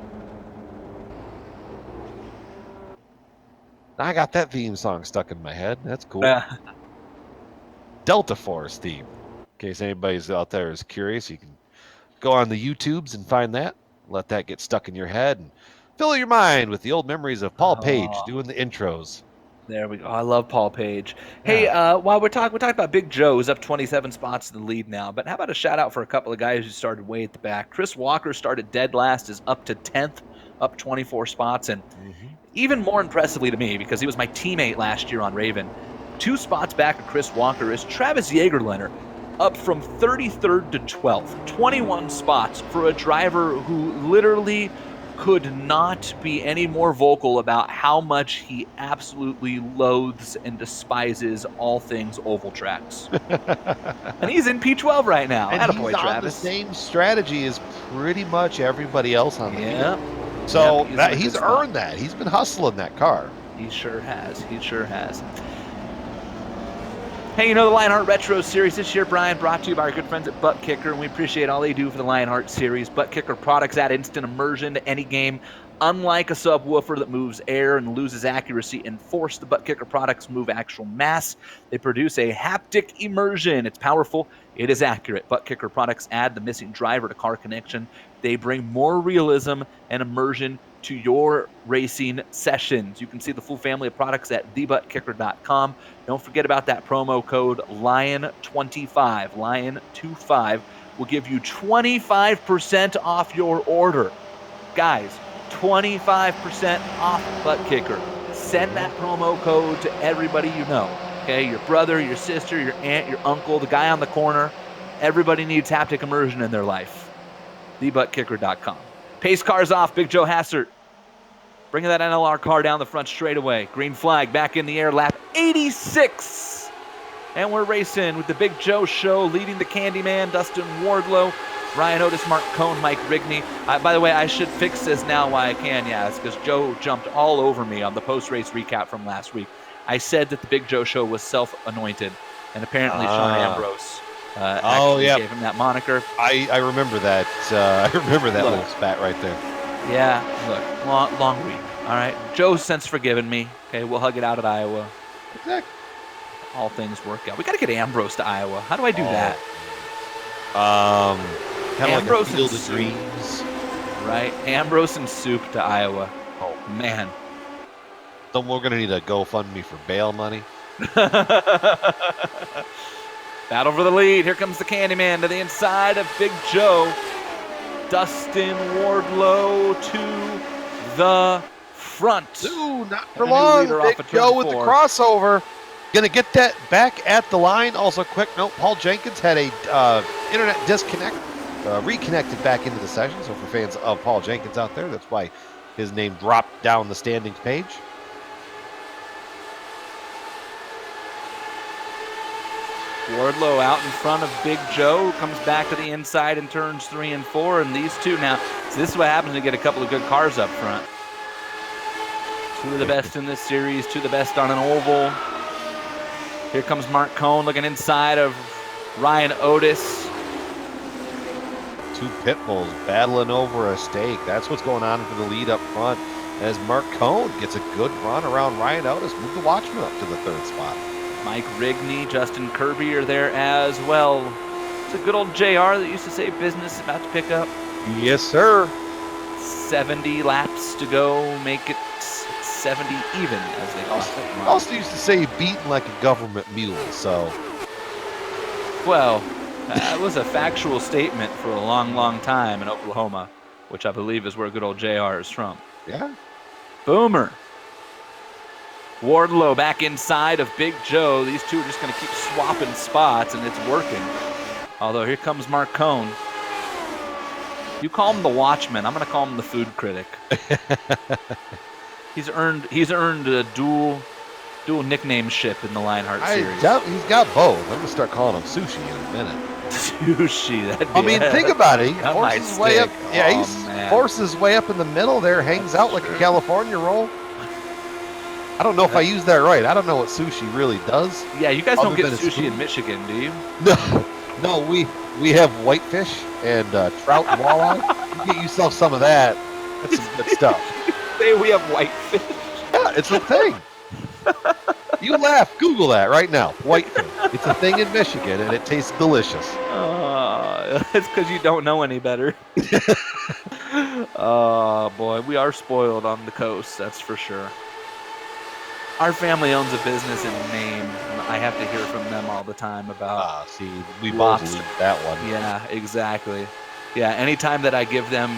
I got that theme song stuck in my head. That's cool. Delta Force theme. In case anybody's out there is curious, you can go on the YouTubes and find that. Let that get stuck in your head and fill your mind with the old memories of Paul Page doing the intros. There we go. I love Paul Page. Hey, while we're talking about Big Joe, who's up 27 spots in the lead now. But how about a shout out for a couple of guys who started way at the back? Chris Walker started dead last, is up to 10th, up 24 spots, and even more impressively to me, because he was my teammate last year on Raven, 2 spots back of Chris Walker is Travis Jaegerleiner, up from 33rd to 12th, 21 spots for a driver who literally could not be any more vocal about how much he absolutely loathes and despises all things oval tracks. And he's in P12 right now. And Attaboy, he's on Travis. the same strategy as pretty much everybody else on the field. So he's earned that. He's been hustling that car. He sure has. He sure has. Hey, you know the Lionheart Retro Series this year, Brian, brought to you by our good friends at Butt Kicker, and we appreciate all they do for the Lionheart Series. Butt Kicker products add instant immersion to any game. Unlike a subwoofer that moves air and loses accuracy and force, the Butt Kicker products move actual mass. They produce a haptic immersion. It's powerful. It is accurate. Butt Kicker products add the missing driver to car connection. They bring more realism and immersion to your racing sessions. You can see the full family of products at thebuttkicker.com. Don't forget about that promo code LION25. LION25 will give you 25% off your order. Guys, 25% off Butt Kicker. Send that promo code to everybody you know. Okay, your brother, your sister, your aunt, your uncle, the guy on the corner. Everybody needs haptic immersion in their life. thebuttkicker.com. Pace cars off, Big Joe Hassert. Bringing that NLR car down the front straightaway. Green flag back in the air, lap 86. And we're racing with the Big Joe Show, leading the Candyman, Dustin Wardlow, Ryan Otis, Mark Cohn, Mike Rigney. By the way, I should fix this now while I can, yes, because Joe jumped all over me on the post-race recap from last week. I said that the Big Joe Show was self-anointed, and apparently Sean Ambrose gave him that moniker. I remember that. I remember that little spat right there. Yeah, look, long week. All right, Joe's since forgiven me. Okay, we'll hug it out at Iowa. Exactly. All things work out. We got to get Ambrose to Iowa. How do I do that? Kind of like a Field of Dreams. Right, Ambrose and soup to Iowa. Oh man. Then we're gonna need a GoFundMe for bail money. Battle for the lead. Here comes the Candyman to the inside of Big Joe. Dustin Wardlow to the front. Ooh, not for long. Big Joe with the crossover. Going to get that back at the line. Also, quick note, Paul Jenkins had a internet disconnect, reconnected back into the session. So for fans of Paul Jenkins out there, that's why his name dropped down the standings page. Wardlow out in front of Big Joe, comes back to the inside in turns 3 and 4, and these two now. So this is what happens when you get a couple of good cars up front. Two of the best in this series, two of the best on an oval. Here comes Mark Cohn looking inside of Ryan Otis. Two pit bulls battling over a stake. That's what's going on for the lead up front. As Mark Cohn gets a good run around Ryan Otis, move the Watchman up to the 3rd spot. Mike Rigney, Justin Kirby are there as well. It's a good old JR that used to say business about to pick up. Yes, sir. 70 laps to go, make it 70 even, as they call it. Also used to say beaten like a government mule, so. Well, that was a factual statement for a long, long time in Oklahoma, which I believe is where good old JR is from. Yeah. Boomer. Wardlow back inside of Big Joe. These two are just going to keep swapping spots, and it's working. Although here comes Mark Cohn. You call him the Watchman. I'm going to call him the food critic. He's earned a dual nickname ship in the Lionheart series. He's got both. I'm going to start calling him Sushi in a minute. Sushi. Think about it. He That forces might his way up. stick. Yeah, Oh, he man. forces his way up in the middle there, hangs out like a California roll. I don't know if I used that right. I don't know what sushi really does. Yeah, you guys don't Other get than it's sushi food. in Michigan, do you? No, we have whitefish and trout and walleye. You get yourself some of that. That's some good stuff. Say we have whitefish. Yeah, it's a thing. You laugh. Google that right now. Whitefish. It's a thing in Michigan, and it tastes delicious. It's because you don't know any better. Oh, boy. We are spoiled on the coast, that's for sure. Our family owns a business in Maine. I have to hear from them all the time about See, we both lobster. leave that one. Yeah, exactly. Yeah, anytime that I give them,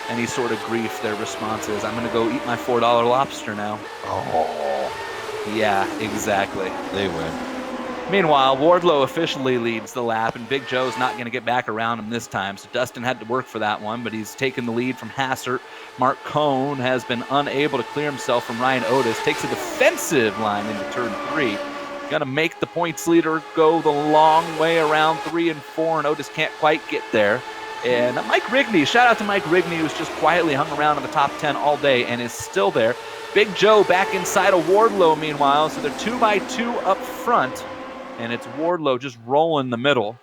any sort of grief, their response is, I'm going to go eat my $4 lobster now. Oh, Yeah, exactly. they win. Meanwhile, Wardlow officially leads the lap, and Big Joe's not going to get back around him this time, so Dustin had to work for that one, but he's taken the lead from Hassert. Mark Cohn has been unable to clear himself from Ryan Otis, takes a defensive line into turn 3. Going to make the points leader go the long way around 3 and 4, and Otis can't quite get there. And Mike Rigney, shout out to Mike Rigney, who's just quietly hung around in the top 10 all day and is still there. Big Joe back inside of Wardlow, meanwhile, so they're 2x2 up front. And it's Wardlow just rolling the middle.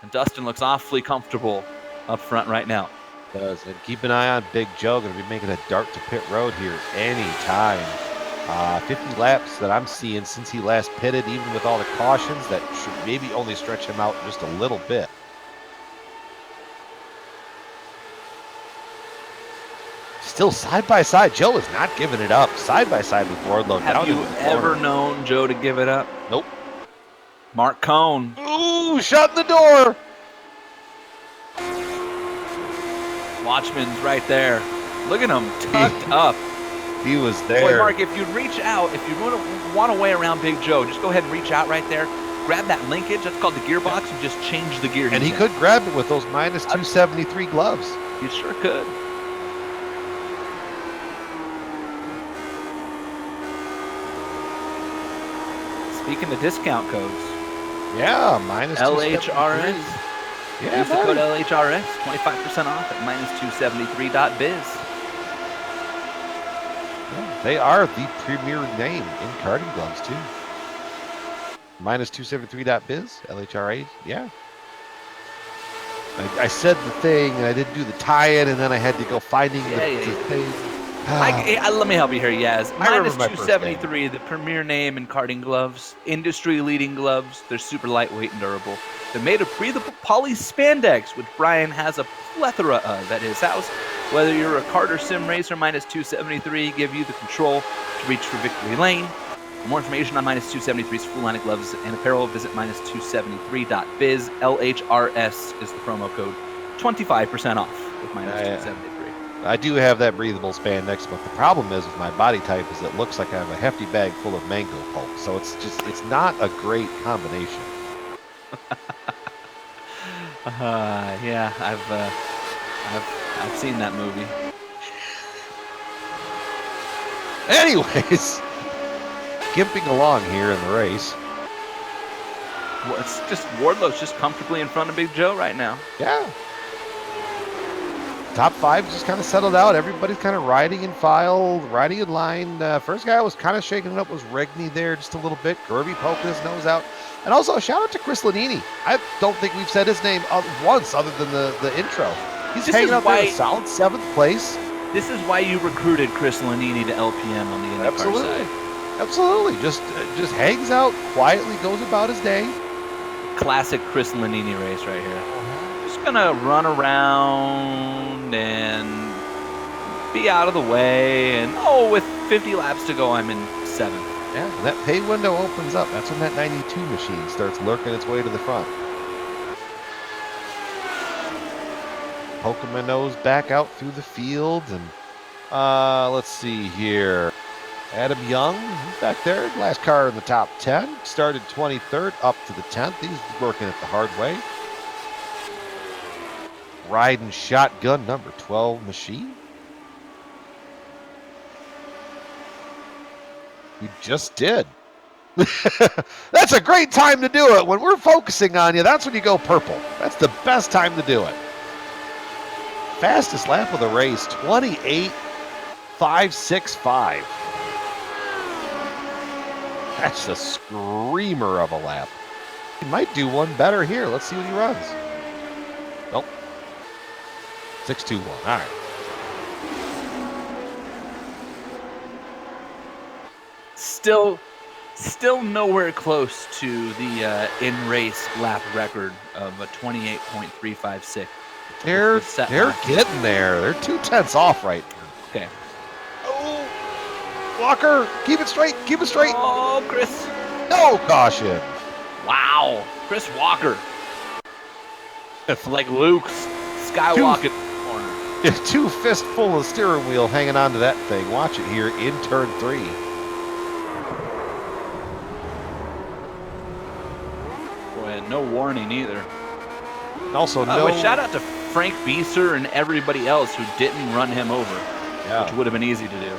And Dustin looks awfully comfortable up front right now. Does. And keep an eye on Big Joe. Going to be making a dart to pit road here anytime. 50 laps that I'm seeing since he last pitted, even with all the cautions, that should maybe only stretch him out just a little bit. Still side by side. Joe is not giving it up. Side by side with Wardlow. Have down you into the ever corner. known Joe to give it up? Nope. Mark Cohn. Ooh, shut the door. Watchman's right there. Look at him, tucked up. He was Boy, there. Mark, if you reach out, if you want to weigh around Big Joe, just go ahead and reach out right there. Grab that linkage. That's called the gearbox, and just change the gear. And he he's could grab it with those minus 273 gloves. in. You sure could. Speaking of discount codes, Yeah, minus LHRS. 273. Yeah, Use the code buddy. LHRS, 25% off at minus273.biz. They are the premier name in karting gloves, too. Minus 273.biz, LHRA, yeah. I said the thing, and I didn't do the tie-in, and then I had to go finding the thing. Let me help you here, Yaz. I remember Minus my first 273, the premier name in karting gloves, industry-leading gloves. They're super lightweight and durable. They're made of breathable poly spandex, which Brian has a plethora of at his house. Whether you're a kart or sim racer, minus 273 give you the control to reach for victory lane. For more information on minus 273's full line of gloves and apparel, visit minus273.biz. LHRS is the promo code. 25% off with minus 273. I do have that breathable spandex, but the problem is with my body type is it looks like I have a hefty bag full of mango pulp. So it's not a great combination. Yeah, I've seen that movie. Anyways, gimping along here in the race. Well, it's just Wardlow's just comfortably in front of Big Joe right now. Yeah. Top five just kind of settled out. Everybody's kind of riding in file, riding in line. First guy was kind of shaking it up was Regney there just a little bit. Kirby poking his nose out. And also a shout out to Chris Lanini. I don't think we've said his name once other than the intro. He's hanging out there in a solid 7th place. This is why you recruited Chris Lanini to LPM on the IndyCar side. Absolutely. Just hangs out, quietly goes about his day. Classic Chris Lanini race right here. Just gonna run around and be out of the way, and with 50 laps to go, I'm in 7th. Yeah, when that pay window opens up, that's when that 92 machine starts lurking its way to the front. Poking my nose back out through the field, and let's see here. Adam Young, he's back there, last car in the top 10. Started 23rd, up to the 10th. He's working it the hard way. Riding shotgun number 12 machine. You just did. That's a great time to do it. When we're focusing on you, that's when you go purple. That's the best time to do it. Fastest lap of the race, 28.565. That's a screamer of a lap. He might do one better here. Let's see what he runs. Nope. 6.21. All right. Still nowhere close to the in-race lap record of a 28.356. They're getting there. They're 2/10 off right now. Okay. Oh, Walker, keep it straight. Keep it straight. Oh, Chris. No caution. Wow. Chris Walker. Like Luke Skywalker. Yeah, 2 fistful of steering wheel hanging onto that thing. Watch it here in turn 3. Boy, and no warning either. Also, shout out to Frank Beeser and everybody else who didn't run him over, which would have been easy to do.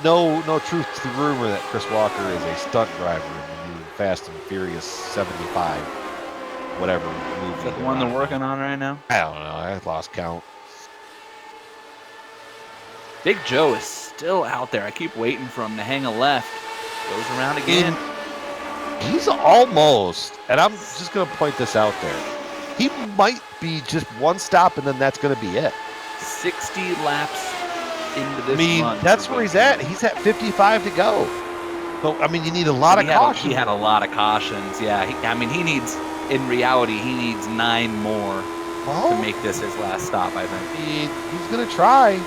No truth to the rumor that Chris Walker is a stunt driver in the new Fast and Furious 75, whatever movie. Is that the one they're working on right now? I don't know. I lost count. Big Joe is still out there. I keep waiting for him to hang a left. Goes around again. He's almost, and I'm just going to point this out there. He might be just one stop, and then that's going to be it. 60 laps into this run. That's where he's at. He's at 55 to go. So, you need a lot of caution. He had a lot of cautions, yeah. He needs, in reality, he needs 9 more to make this his last stop, I think. He's going to try.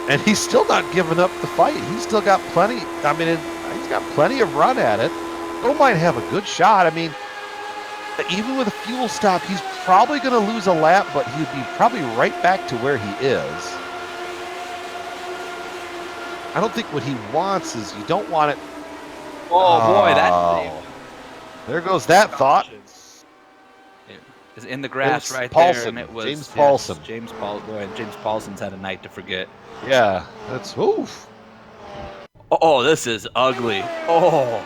And he's still not giving up the fight. He's still got plenty. He's got plenty of run at it. Joe might have a good shot. Even with a fuel stop, he's probably going to lose a lap, but he'd be probably right back to where he is. I don't think what he wants is, you don't want it. Oh boy, that. There goes that thought. It is in the grass right Paulson, there, and it was James Paulson. James Paulson's had a night to forget. Yeah, that's oof. Oh, this is ugly. Oh.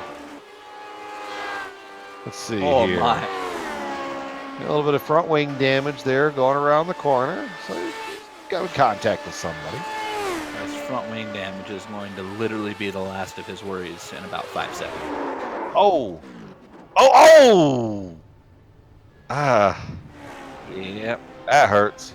Let's see here. Oh my. A little bit of front wing damage there going around the corner. So he's got in contact with somebody. His front wing damage is going to literally be the last of his worries in about 5 seconds. Oh. Yep. That hurts.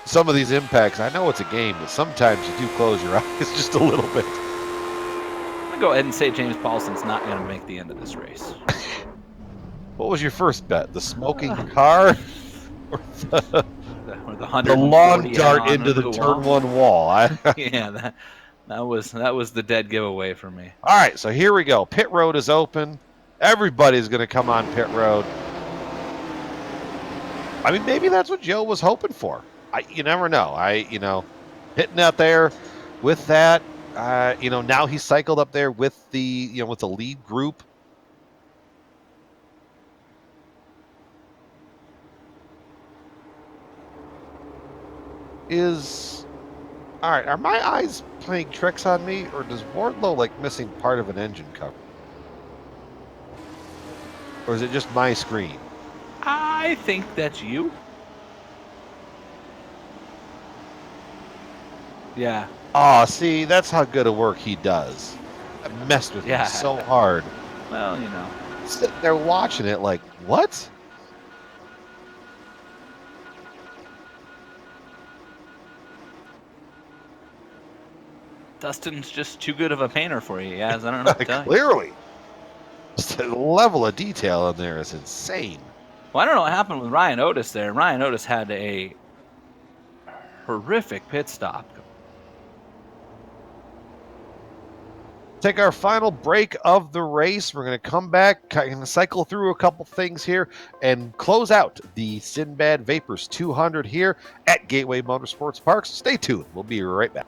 Some of these impacts, I know it's a game, but sometimes you do close your eyes just a little bit. I'm going to go ahead and say James Paulson's not going to make the end of this race. What was your first bet? The smoking car? Or the long dart into the turn 1 wall? Yeah, that was the dead giveaway for me. All right, so here we go. Pit road is open. Everybody's going to come on pit road. Maybe that's what Joe was hoping for. You never know. Hitting out there with that. Now he's cycled up there with the with the lead group. All right, are my eyes playing tricks on me, or does Wardlow like missing part of an engine cover? Or is it just my screen? I think that's you. Yeah. Oh, see, that's how good a work he does. I messed with him so hard. Well, you know. Sitting there watching it like, what? Dustin's just too good of a painter for you, Yaz. I don't know what to tell you. Clearly. Just the level of detail in there is insane. Well, I don't know what happened with Ryan Otis there. Ryan Otis had a horrific pit stop. Take our final break of the race. We're going to come back, kind of cycle through a couple things here, and close out the Sinbad Vapors 200 here at Gateway Motorsports Parks. Stay tuned. We'll be right back.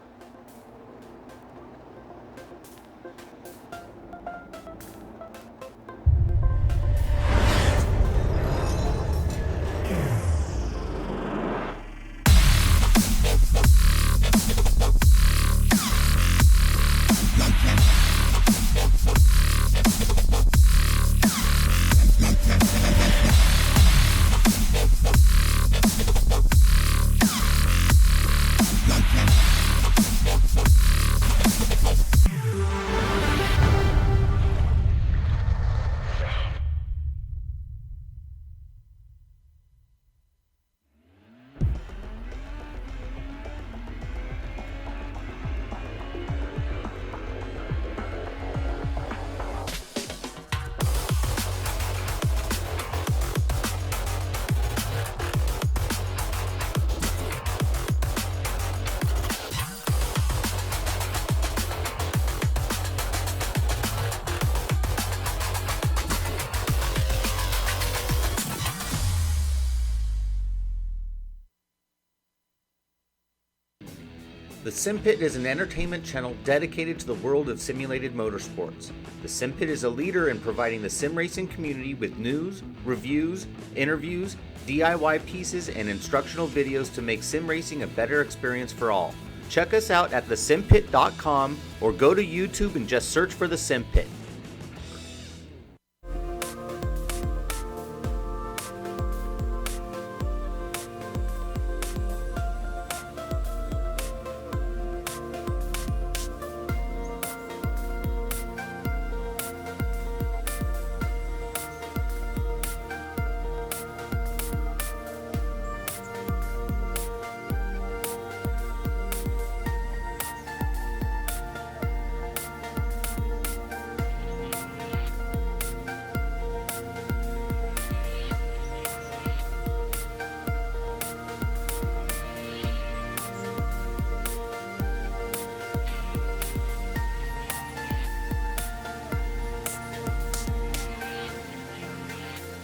The Sim Pit is an entertainment channel dedicated to the world of simulated motorsports. The Sim Pit is a leader in providing the sim racing community with news, reviews, interviews, DIY pieces, and instructional videos to make sim racing a better experience for all. Check us out at thesimpit.com or go to YouTube and just search for The Sim Pit.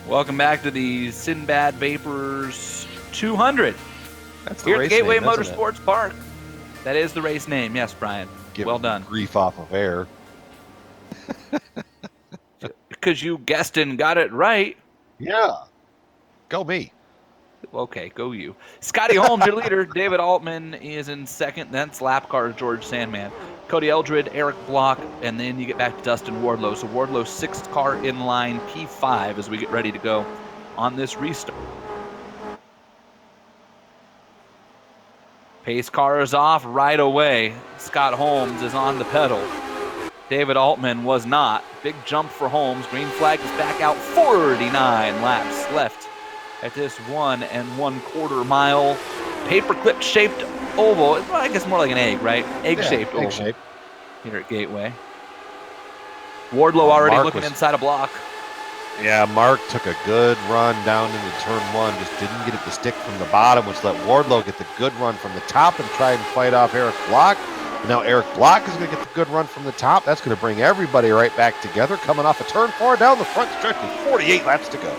Welcome back to the Sinbad Vapors 200. That's the Here at race Gateway name, isn't it? Motorsports Park. That is the race name. Yes, Brian. Give well done. Grief off of air. Because you guessed and got it right. Yeah. Go me. Okay, go you. Scotty Holmes, your leader. David Altman is in second. Then lap car Jorge Sandman. Cody Eldred, Eric Block, and then you get back to Dustin Wardlow. So Wardlow's sixth car in line, P5, as we get ready to go on this restart. Pace car is off right away. Scott Holmes is on the pedal. David Altman was not. Big jump for Holmes. Green flag is back out. 49 laps left at this 1 1/4 mile paperclip shaped oval. Well, I guess more like an egg, right? Egg-shaped oval. Egg-shaped. Here at Gateway. Wardlow already Mark looking was- inside a block. Yeah, Mark took a good run down into turn one, just didn't get it to stick from the bottom, which let Wardlow get the good run from the top and try and fight off Eric Block. And now Eric Block is going to get the good run from the top. That's going to bring everybody right back together, coming off a turn 4 down the front stretch with 48 laps to go.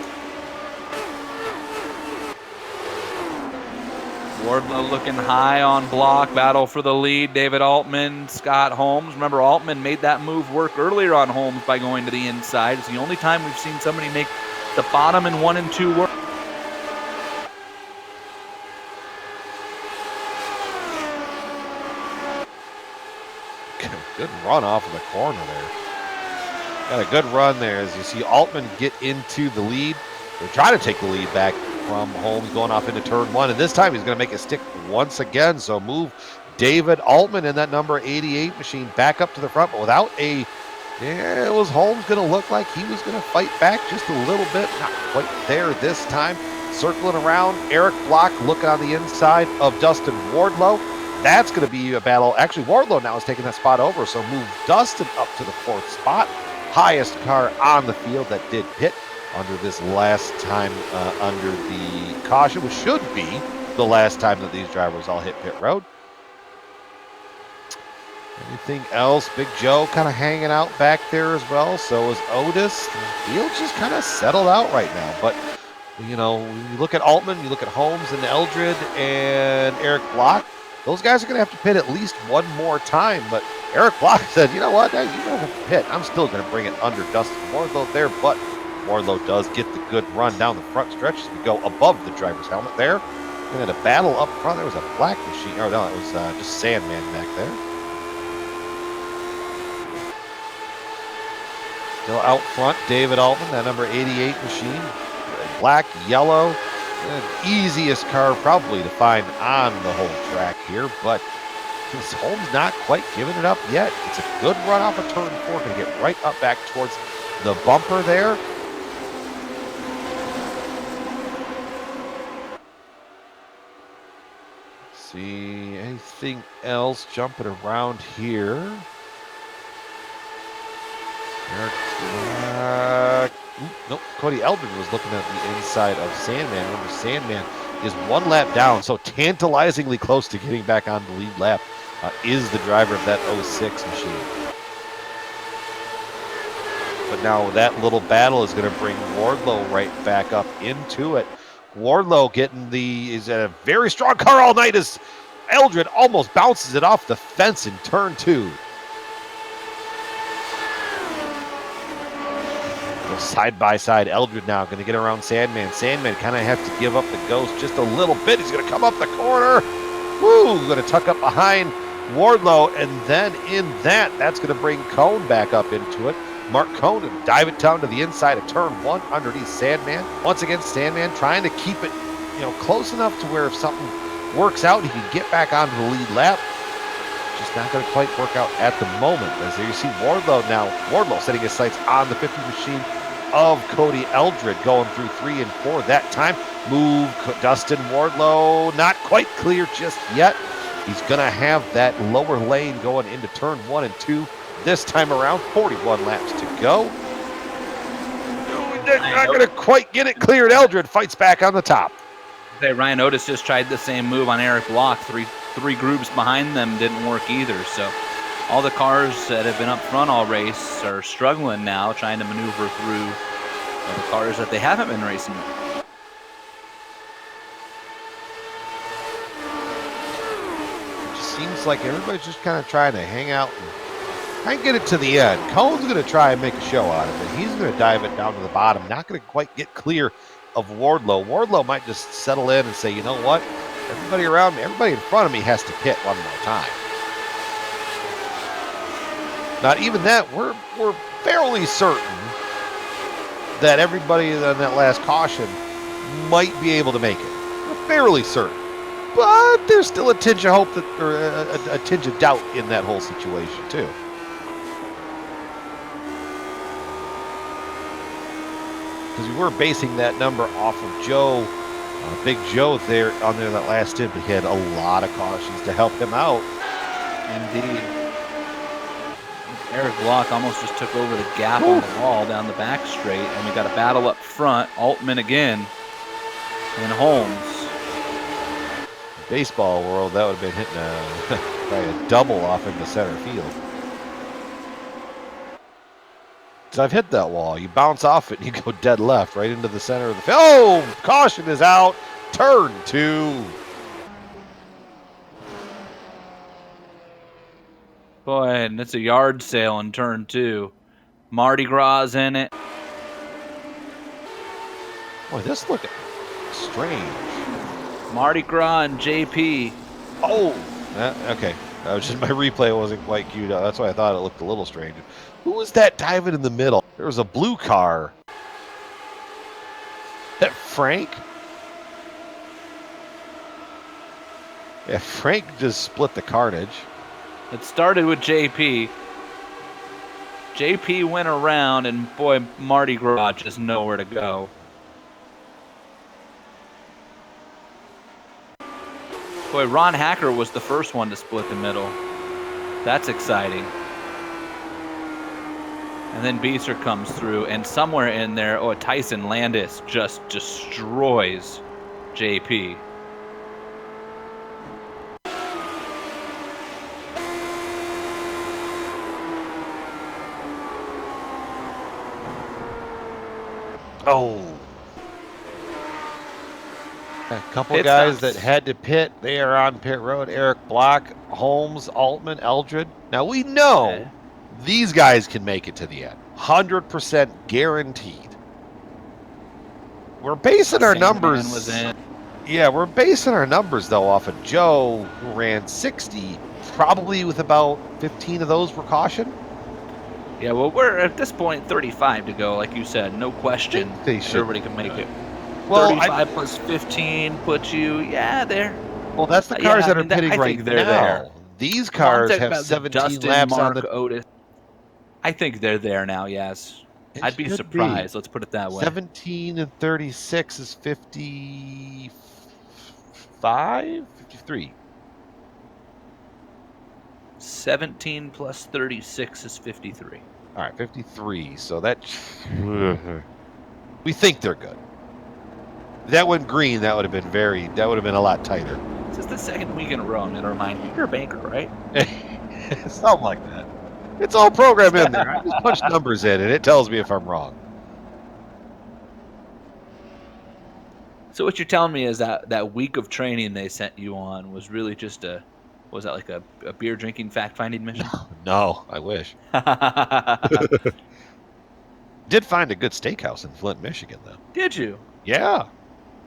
Wardlow looking high on block. Battle for the lead. David Altman, Scott Holmes. Remember, Altman made that move work earlier on Holmes by going to the inside. It's the only time we've seen somebody make the bottom in 1 and 2 work. Good run off of the corner there. Got a good run there as you see Altman get into the lead. They're trying to take the lead back from Holmes going off into turn 1. And this time he's going to make it stick once again. So move David Altman in that number 88 machine back up to the front. But without a... Yeah, it was Holmes going to look like he was going to fight back just a little bit. Not quite there this time. Circling around. Eric Block looking on the inside of Dustin Wardlow. That's going to be a battle. Actually, Wardlow now is taking that spot over. So move Dustin up to the 4th spot. Highest car on the field that did pit under this last time under the caution, which should be the last time that these drivers all hit pit road. Anything else? Big Joe kind of hanging out back there as well. So is Otis. The field just kind of settled out right now. But, you know, you look at Altman, you look at Holmes and Eldred and Eric Block. Those guys are going to have to pit at least one more time. But Eric Block said, you know what? You don't have to pit. I'm still going to bring it under Dustin Wardlow there. But Wardlow does get the good run down the front stretch as we go above the driver's helmet there. We had a battle up front. There was a black machine. Oh, no, it was just Sandman back there. Still out front, David Altman, that number 88 machine. Black, yellow. The easiest car probably to find on the whole track here, but Holmes not quite giving it up yet. It's a good run off of turn 4. Going to get right up back towards the bumper there. See anything else jumping around here? Nope. Cody Eldred was looking at the inside of Sandman. Remember, Sandman is 1 lap down, so tantalizingly close to getting back on the lead lap is the driver of that 06 machine. But now that little battle is going to bring Wardlow right back up into it. Wardlow is a very strong car all night as Eldred almost bounces it off the fence in turn 2. Side by side, Eldred now going to get around Sandman. Sandman kind of have to give up the ghost just a little bit. He's going to come up the corner. Woo! Going to tuck up behind Wardlow, and then in that's going to bring Cone back up into it. Mark Cone and dive it down to the inside of turn 1 underneath Sandman. Once again, Sandman trying to keep it, close enough to where if something works out, he can get back onto the lead lap. Just not going to quite work out at the moment. As there you see Wardlow now. Wardlow setting his sights on the 50 machine of Cody Eldred going through 3 and 4 that time. Move Dustin Wardlow. Not quite clear just yet. He's going to have that lower lane going into turn 1 and 2 this time around. 41 laps to go. Not going to quite get it cleared. Eldred fights back on the top. Okay, Ryan Otis just tried the same move on Eric Block. Three groups behind them didn't work either. So all the cars that have been up front all race are struggling now, trying to maneuver through the cars that they haven't been racing with. It just seems like everybody's just kind of trying to hang out and try and get it to the end. Cone's going to try and make a show out of it. He's going to dive it down to the bottom. Not going to quite get clear of Wardlow. Wardlow might just settle in and say, you know what? Everybody around me, everybody in front of me has to pit one more time. Not even that, we're fairly certain that everybody on that last caution might be able to make it. We're fairly certain. But there's still a tinge of hope or a tinge of doubt in that whole situation too. Because we were basing that number off of Joe. Big Joe there on there that last stint, but he had a lot of cautions to help him out. Indeed. Eric Block almost just took over the gap on the wall down the back straight, and we got a battle up front. Altman again, and Holmes. Baseball world, that would have been hitting probably a double off in the center field. So I've hit that wall. You bounce off it and you go dead left right into the center of the field. Oh, caution is out. Turn 2. Boy, and it's a yard sale in turn 2. Mardi Gras in it. Boy, this looking strange. Mardi Gras and JP. Oh, okay. I was just my replay wasn't quite queued up. That's why I thought it looked a little strange. Who was that diving in the middle? There was a blue car. That Frank? Yeah, Frank just split the carnage. It started with JP. JP went around, and boy, Mardi Gras just nowhere to go. Boy, Ron Hacker was the first one to split the middle. That's exciting. And then Beeser comes through, and somewhere in there, Tyson Landis just destroys JP. Oh. A couple Pit guys stops. that had to pit. They are on pit road. Eric Block, Holmes, Altman, Eldred. Now we know these guys can make it to the end. 100% guaranteed. We're basing our Sandman numbers. was in. Yeah, we're basing our numbers though off of Joe, who ran 60, probably with about 15 of those were caution. Yeah, well, we're at this point 35 to go, like you said. No question. They should. Everybody can make it. Well, 35 plus 15 puts you, there. Well, that's the cars Yeah, that I are mean, pitting I right think they're now. there. These Well, I'm cars talking have about 17 Dustin, laps Mark, on the. Otis. I think they're there now, yes. It I'd be should surprised. Let's put it that way. 17 and 36 is 55? 53. 17 plus 36 is 53. All right, 53. So that. We think they're good. If that went green, that would have been a lot tighter. This is the second week in a row. I'm going to remind you, you're a banker, right? Something like that. It's all programmed in there. I just punch numbers in, and it tells me if I'm wrong. So what you're telling me is that week of training they sent you on was really just was that like a beer drinking fact finding mission? No, I wish. Did find a good steakhouse in Flint, Michigan, though. Did you? Yeah.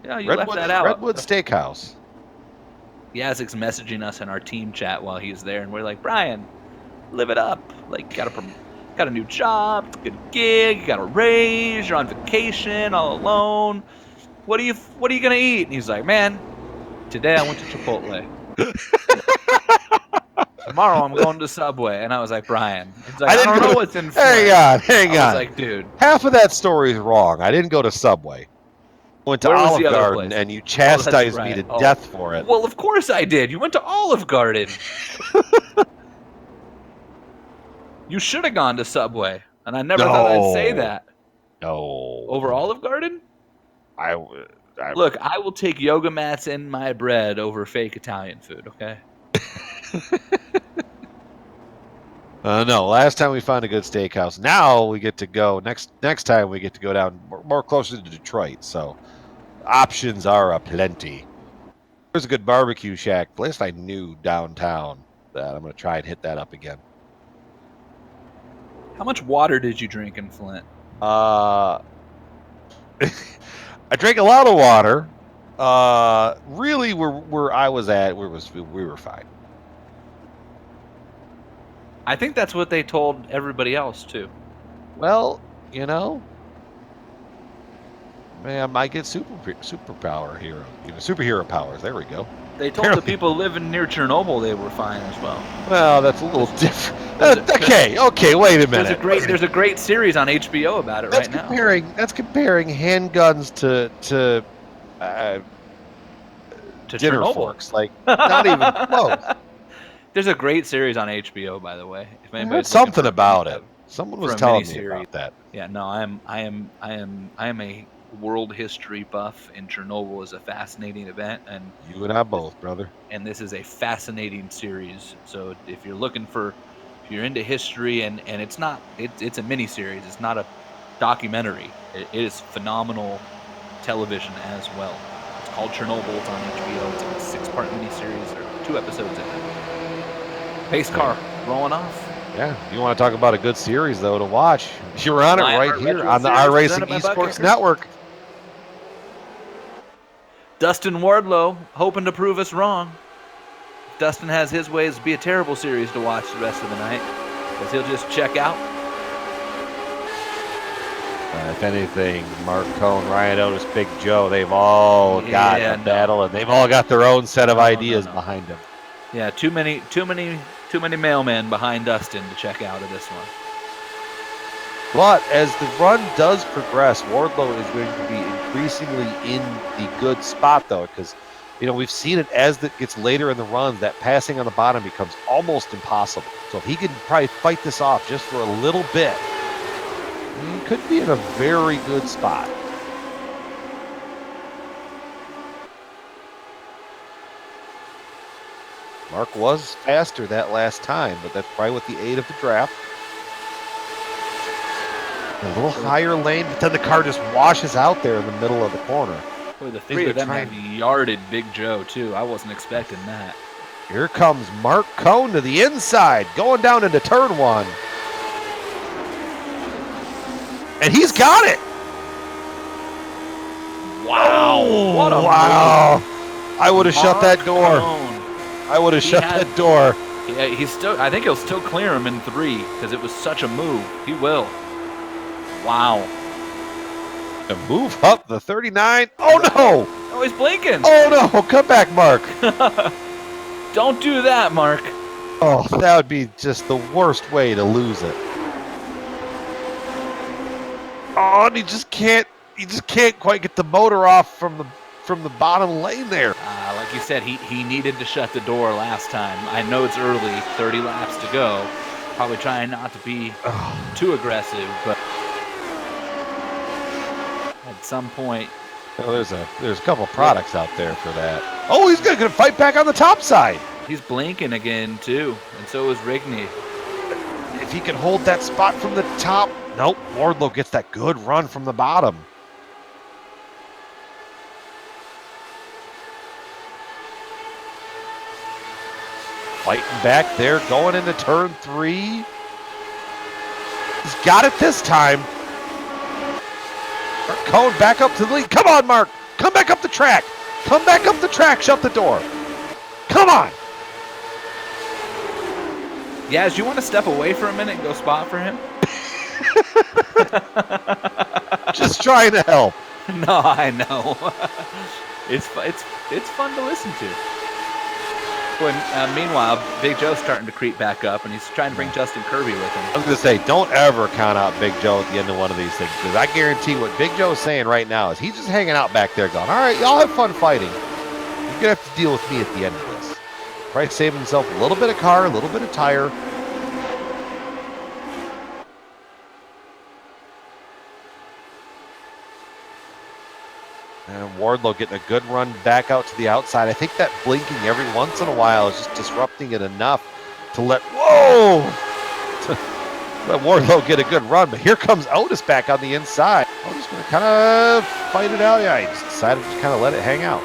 Yeah, you left that out. Redwood Steakhouse. Yazik's messaging us in our team chat while he's there, and we're like, Brian, live it up. Like, got a new job, good gig, you got a raise, you're on vacation, all alone. What are you gonna eat? And he's like, man, today I went to Chipotle. Tomorrow I'm going to Subway. And I was like, Brian. He's like, I don't know what's in Flint. Hang on. I was like, dude. Half of that story is wrong. I didn't go to Subway. I went to Where was Olive the other Garden, place? and you chastised right. me to death for it. Well, of course I did. You went to Olive Garden. You should have gone to Subway. And I never thought I'd say that. No. Over Olive Garden? Look, I will take yoga mats and my bread over fake Italian food, okay? No, last time we found a good steakhouse. Now we get to go, next time we get to go down more closer to Detroit, so options are aplenty. There's a good barbecue shack place I knew downtown that I'm going to try and hit that up again. How much water did you drink in Flint? I drank a lot of water. Really, where I was at, we were fine. I think that's what they told everybody else, too. Well, man, I might get superpower hero. Superhero powers. There we go. They told the people living near Chernobyl they were fine as well. Well, that's a little different. Okay, wait a minute. There's a great series on HBO about it right now. That's comparing handguns to dinner Chernobyl. forks. Like, not even close. There's a great series on HBO, by the way. If I anybody's heard something looking for about it. Someone was telling me miniseries. about that. Yeah, no, I am a world history buff, and Chernobyl is a fascinating event, and You and I both, brother. and this is a fascinating series. So if you're into history, and it's a mini series, it's not a documentary. It is phenomenal television as well. It's called Chernobyl. It's on HBO. It's a 6-part mini series. There are 2 episodes in it. Pace car rolling off. Yeah, you want to talk about a good series, though, to watch. You're on it Lionheart right here Retro on the Series iRacing presented by Buck Esports Kicker. Network. Dustin Wardlow hoping to prove us wrong. Dustin has his ways, it'll be a terrible series to watch the rest of the night, because he'll just check out. If anything, Mark Cohn, Ryan Otis, Big Joe, they've all got a battle, and they've all got their own set of ideas behind them. Yeah, too many mailmen behind Dustin to check out of this one. But as the run does progress, Wardlow is going to be increasingly in the good spot, though, because we've seen it as it gets later in the run, that passing on the bottom becomes almost impossible. So if he can probably fight this off just for a little bit, he could be in a very good spot. Mark was faster that last time, but that's probably with the aid of the draft. A little higher lane, but then the car just washes out there in the middle of the corner. Boy, the three of them have yarded Big Joe, too. I wasn't expecting that. Here comes Mark Cohn to the inside, going down into turn one. And he's got it. Wow. Oh, what a wow. move. I would have shut that door. Cohn. I would have shut that door. Yeah, I think he'll still clear him in 3 because it was such a move. He will. Wow. To move up the 39. Oh, no. Oh, he's blinking. Oh, no. Come back, Mark. Don't do that, Mark. Oh, that would be just the worst way to lose it. Oh, and he just can't quite get the motor off from the bottom lane there. Like you said, he needed to shut the door last time. I know it's early, 30 laps to go. Probably trying not to be too aggressive, but at some point. Well, there's a couple products out there for that. Oh, he's gonna fight back on the top side. He's blinking again too, and so is Rigney. If he can hold that spot from the top. Nope, Wardlow gets that good run from the bottom. Fighting back there, going into turn 3. He's got it this time. Mark Cohn back up to the lead. Come on, Mark. Come back up the track. Come back up the track. Shut the door. Come on. Yaz, you want to step away for a minute and go spot for him? Just trying to help. No, I know. It's fun to listen to. Meanwhile, Big Joe's starting to creep back up, and he's trying to bring Justin Kirby with him. I was going to say, don't ever count out Big Joe at the end of one of these things, because I guarantee what Big Joe is saying right now is he's just hanging out back there going, all right, y'all have fun fighting. You're going to have to deal with me at the end of this. Probably saving himself a little bit of car, a little bit of tire. And Wardlow getting a good run back out to the outside. I think that blinking every once in a while is just disrupting it enough to let Wardlow get a good run. But here comes Otis back on the inside. Otis going to kind of fight it out. Yeah, he just decided to kind of let it hang out.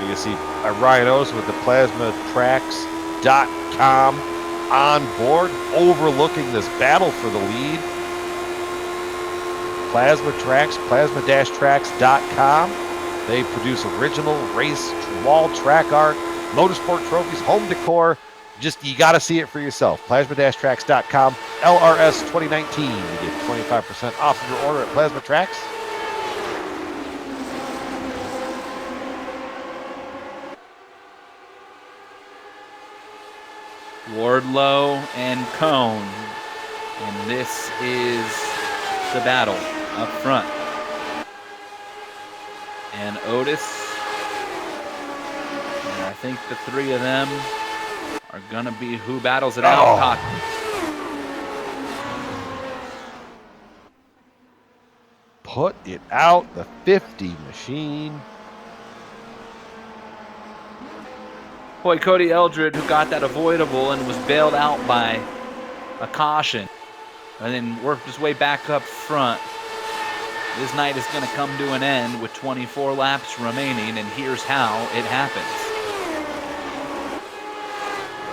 You see Ryan Otis with the PlasmaTracks.com on board, overlooking this battle for the lead. Plasma Tracks, plasma-tracks.com. They produce original race wall track art, motorsport trophies, home decor. Just, you got to see it for yourself. Plasma-tracks.com, LRS 2019. You get 25% off of your order at Plasma Tracks. Wardlow and Cohn. And this is the battle up front. And Otis, and I think the 3 of them are going to be who battles it out. Put it out, the 50 machine. Boy, Cody Eldred, who got that avoidable and was bailed out by a caution, and then worked his way back up front. This night is going to come to an end with 24 laps remaining, and here's how it happens.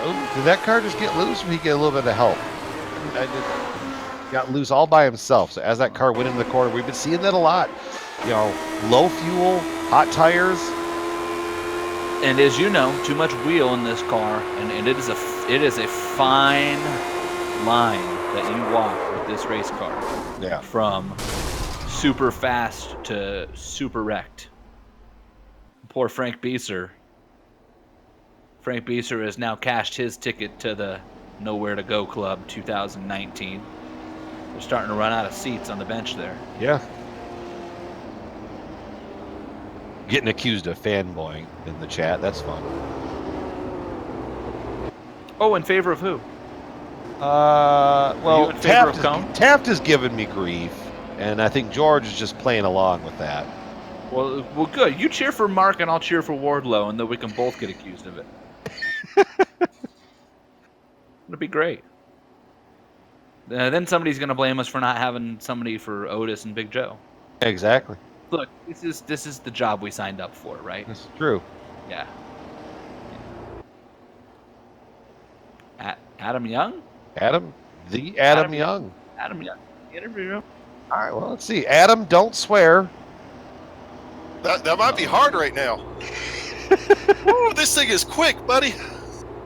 Oh, did that car just get loose, or did he get a little bit of help? Got loose all by himself. So as that car went into the corner, we've been seeing that a lot. low fuel, hot tires. And as you know, too much wheel in this car, and it is a fine line that you walk with this race car. Yeah. From super fast to super wrecked. Poor Frank Beeser. Frank Beeser has now cashed his ticket to the Nowhere to Go Club 2019. They're starting to run out of seats on the bench there. Yeah. Getting accused of fanboying in the chat. That's fun. Oh, in favor of who? Well, you in favor of Cone? Taft is giving me grief, and I think George is just playing along with that. Well, good. You cheer for Mark, and I'll cheer for Wardlow, and then we can both get accused of it. It'd be great. Then somebody's going to blame us for not having somebody for Otis and Big Joe. Exactly. Look, this is the job we signed up for, right? That's true. Yeah. Adam Young? Adam Young. Adam Young. Interview. All right, well, let's see. Adam, don't swear. That might be hard right now. Ooh, this thing is quick, buddy.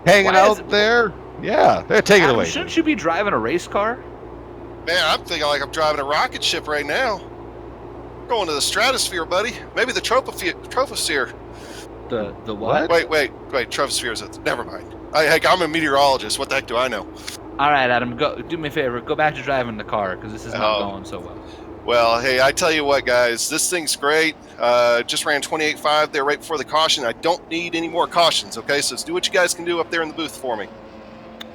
Hanging out there. Yeah, take it away. Shouldn't you be driving a race car? Man, I'm thinking like I'm driving a rocket ship right now. Going to the stratosphere, buddy. Maybe the troposphere. The what? Wait. Troposphere is it? Never mind. I'm a meteorologist. What the heck do I know? All right, Adam. Do me a favor. Go back to driving the car because this is not going so well. Well, hey, I tell you what, guys. This thing's great. Just ran 28.5 there right before the caution. I don't need any more cautions, okay? So let's do what you guys can do up there in the booth for me.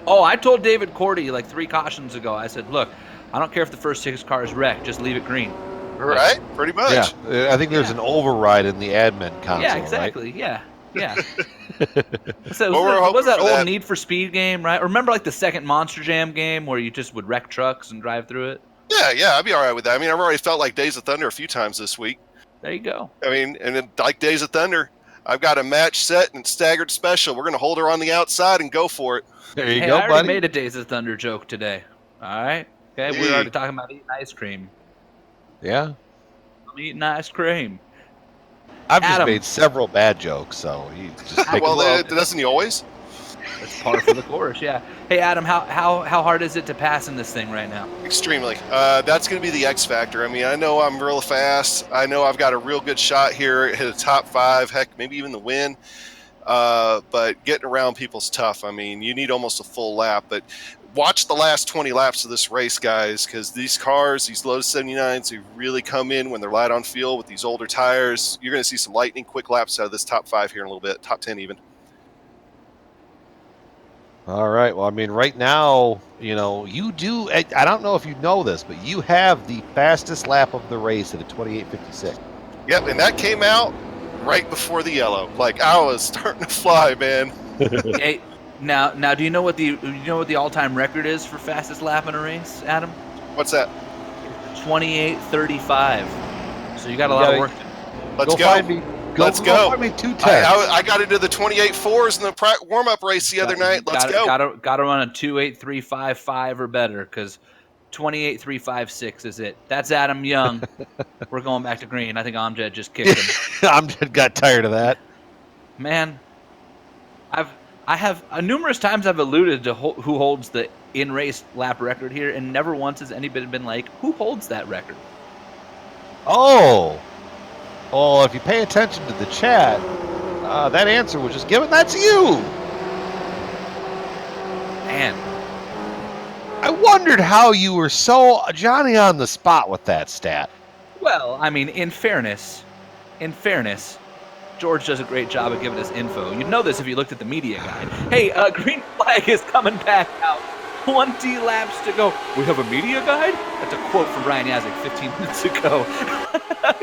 Oh, I told David Cordy like 3 cautions ago. I said, look, I don't care if the first 6 cars wreck. Just leave it green. Right? Pretty much. Yeah, I think there's an override in the admin console. Yeah, exactly. Right? Yeah. So Well, was that for old that. Need for Speed game, right? Or remember like the second Monster Jam game where you just would wreck trucks and drive through it? Yeah, I'd be all right with that. I mean, I've already felt like Days of Thunder a few times this week. There you go. I mean, and then, like Days of Thunder, I've got a match set and staggered special. We're going to hold her on the outside and go for it. There you Hey, go, I already buddy. made a Days of Thunder joke today. All right? Okay, we were already talking about eating ice cream. Yeah. I'm eating ice cream. I've just Adam. made several bad jokes, so you just take Well, it. doesn't he always? That's par for the course, yeah. Hey, Adam, how hard is it to pass in this thing right now? Extremely. That's going to be the X factor. I mean, I know I'm real fast. I know I've got a real good shot here, hit a top 5, heck, maybe even the win. But getting around people's tough. I mean, you need almost a full lap. But watch the last 20 laps of this race, guys, because these cars, these Lotus 79s, they really come in when they're light on fuel with these older tires. You're going to see some lightning quick laps out of this top 5 here in a little bit, top 10 even. All right. Well, I mean, right now, you do. I don't know if you know this, but you have the fastest lap of the race at a 28:56. Yep, and that came out right before the yellow. Like, I was starting to fly, man. Hey, now, do you know what the all-time record is for fastest lap in a race, Adam? What's that? 28:35. So you got a lot of work to do. Let's go. Find me. Let's go. Find me 2 10. I got into the 28.4s in the warm-up race the other night. Let's go. Got to run a 28:355 or better because 28:356 is it. That's Adam Young. We're going back to green. I think Amjad just kicked him. Amjad got tired of that. Man, I have numerous times I've alluded to who holds the in-race lap record here, and never once has anybody been like, who holds that record? Oh, if you pay attention to the chat, that answer was just given. That's you. Man, I wondered how you were so Johnny on the spot with that stat. well, I mean, in fairness, George does a great job of giving us info. You'd know this if you looked at the media guide. Hey, green flag is coming back out. 20 laps to go. We have a media guide? That's a quote from Brian Yazek 15 minutes ago.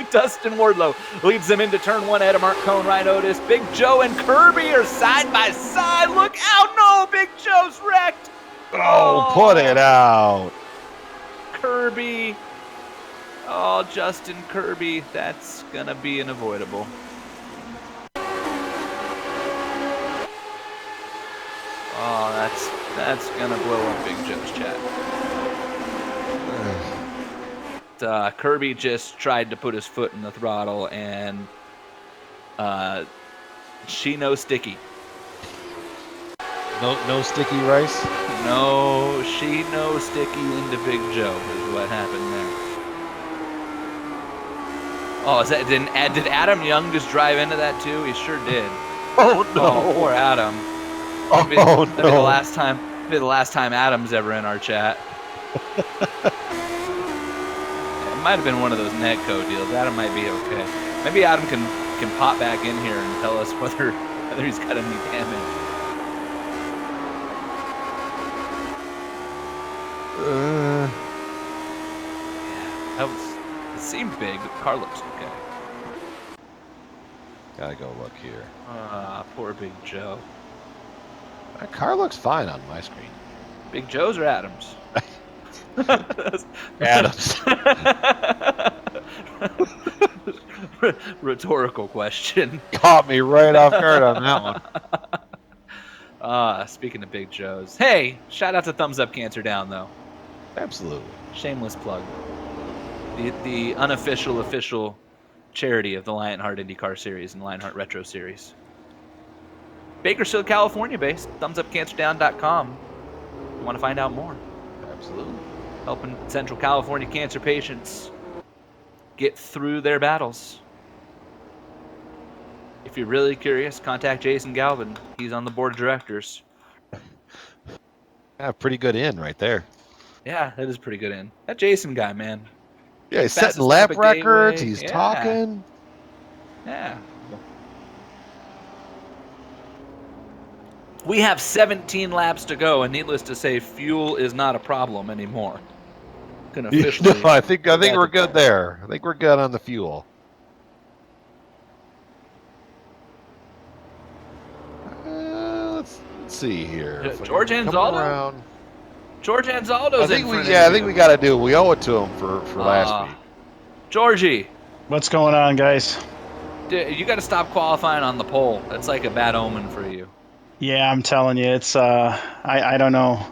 Dustin Wardlow leads them into turn 1 ahead of Mark Cohn, Ryan Otis. Big Joe and Kirby are side by side. Look out. No, Big Joe's wrecked. Oh, put it out. Kirby. Oh, Justin Kirby. That's going to be unavoidable. Oh, that's gonna blow up Big Joe's chat. Kirby just tried to put his foot in the throttle, and she no sticky. No sticky rice? No, she no sticky into Big Joe is what happened there. Oh, did Adam Young just drive into that too? He sure did. Oh, no. Oh, poor Adam. Oh, That'd be the no. last time Adam's ever in our chat. It might have been one of those netcode deals. Adam might be okay. Maybe Adam can pop back in here and tell us whether he's got any damage. It seemed big. The car looks okay. Gotta go look here. Poor Big Joe. That car looks fine on my screen. Big Joe's or Adams? Adams. Rhetorical question. Caught me right off guard on that one. Speaking of Big Joe's. Hey, shout out to Thumbs Up Cancer Down, though. Absolutely. Shameless plug. The unofficial official charity of the Lionheart IndyCar Series and Lionheart Retro Series. Bakersfield, California based. ThumbsUpCancerDown.com. You want to find out more? Absolutely. Helping Central California cancer patients get through their battles. If you're really curious, contact Jason Galvin. He's on the board of directors. Yeah, pretty good in right there. Yeah, that is pretty good in. That Jason guy, man. Yeah, he's Fastest setting lap lap at records. Gateway. He's Yeah. talking. Yeah. We have 17 laps to go, and needless to say, fuel is not a problem anymore. Can officially. No, I think we're good there. I think we're good on the fuel. Let's see here. If I George can come Anzaldo? around. George Anzaldo's I think we got to do. We owe it to him for last week. Georgie, What's going on, guys? you got to stop qualifying on the pole. That's like a bad omen for you. Yeah, I'm telling you, it's I don't know.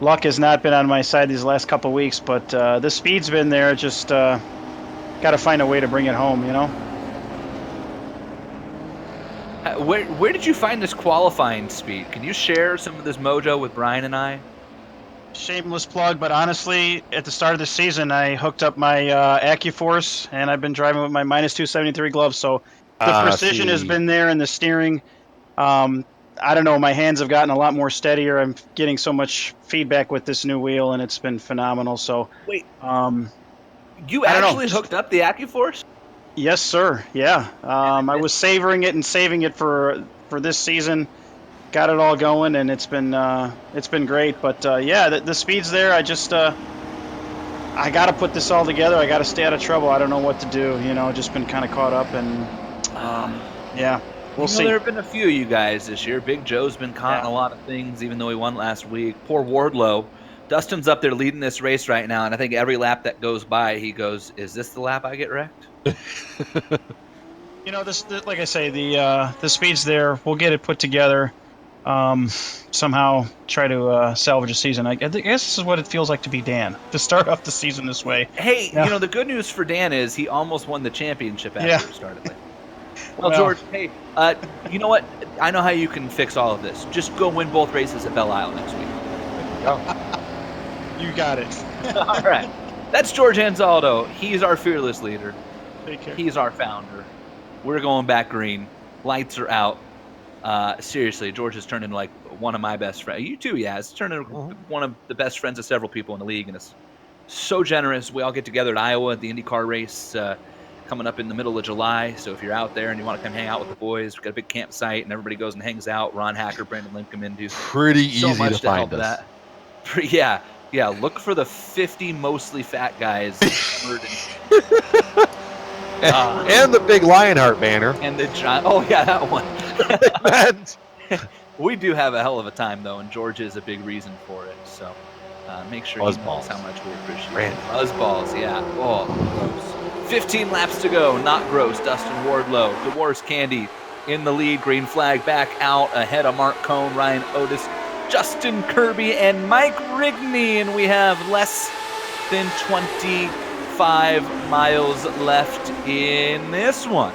Luck has not been on my side these last couple weeks, but the speed's been there. Just got to find a way to bring it home, you know. Where did you find this qualifying speed? Can you share some of this mojo with Brian and I? Shameless plug, but honestly, at the start of the season, I hooked up my AccuForce, and I've been driving with my -273 gloves, so the precision has been there, and the steering. I don't know, my hands have gotten a lot more steadier. I'm getting so much feedback with this new wheel, and it's been phenomenal. So Wait, you I don't know. actually hooked up the AccuForce? yes, sir. Yeah, I was savoring it and saving it for this season. Got it all going, and it's been great. But yeah, the speed's there. I just I got to put this all together. I got to stay out of trouble. I don't know what to do. You know, just been kind of caught up, and yeah, we'll see. There have been a few of you guys this year. Big Joe's been caught in a lot of things, even though he won last week. Poor Wardlow. Dustin's up there leading this race right now, and I think every lap that goes by, he goes, "Is this the lap I get wrecked?" You know, this like I say, the speed's there. We'll get it put together. Somehow try to salvage a season. I guess this is what it feels like to be Dan, to start off the season this way. Hey, Yeah. you know, the good news for Dan is he almost won the championship after Yeah. he started late. Well, George, hey, you know what? I know how you can fix all of this. Just go win both races at Belle Isle next week. You got it. All right. That's George Anzaldo. He's our fearless leader. Take care. He's our founder. We're going back green. Lights are out. Seriously, George has turned into like one of my best friends. You too, yeah. It's turned into one of the best friends of several people in the league, and it's so generous. We all get together at Iowa at the IndyCar race coming up in the middle of July. So if you're out there and you want to come hang out with the boys, we've got a big campsite, and everybody goes and hangs out. Ron Hacker, Brandon Lynn come in, do Pretty so easy much to find help us. that. Yeah. Look for the 50 mostly fat guys. And the big Lionheart banner. And the giant. Oh yeah, that one. Man. We do have a hell of a time though, and George is a big reason for it. So make sure he knows Buzzballs. how much we appreciate Randy. it. Buzzballs, yeah. Oh, gross. 15 laps to go. Not gross. Dustin Wardlow, DeWars Candy in the lead. Green flag back out ahead of Mark Cohn, Ryan Otis, Justin Kirby, and Mike Rigney. And we have less than 25 miles left in this one.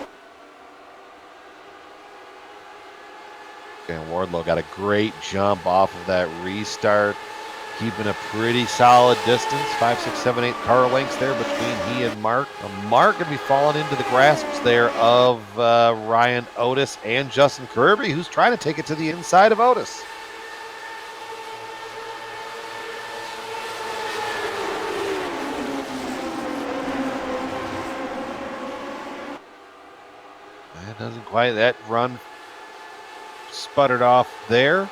And Wardlow got a great jump off of that restart, keeping a pretty solid distance, 5, 6, 7, 8 car lengths there between he and Mark. Mark going to be falling into the grasps there of Ryan Otis and Justin Kirby, who's trying to take it to the inside of Otis. That doesn't quite, that run sputtered off there.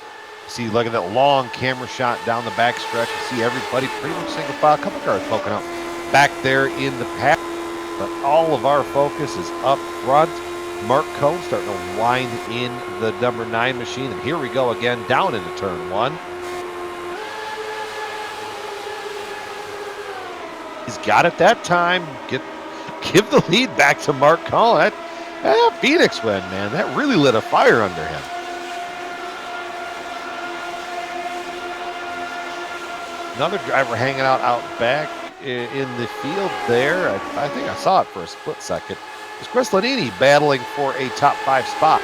See, look at that long camera shot down the back stretch. You see everybody pretty much single file. A couple cars poking out back there in the pack. But all of our focus is up front. Mark Cohn starting to wind in the number 9 machine. And here we go again, down into turn 1. He's got it that time. Give the lead back to Mark Cohn. That Phoenix win, man, that really lit a fire under him. Another driver hanging out back in the field there. I think I saw it for a split second. It's Chris Lanini battling for a top 5 spot.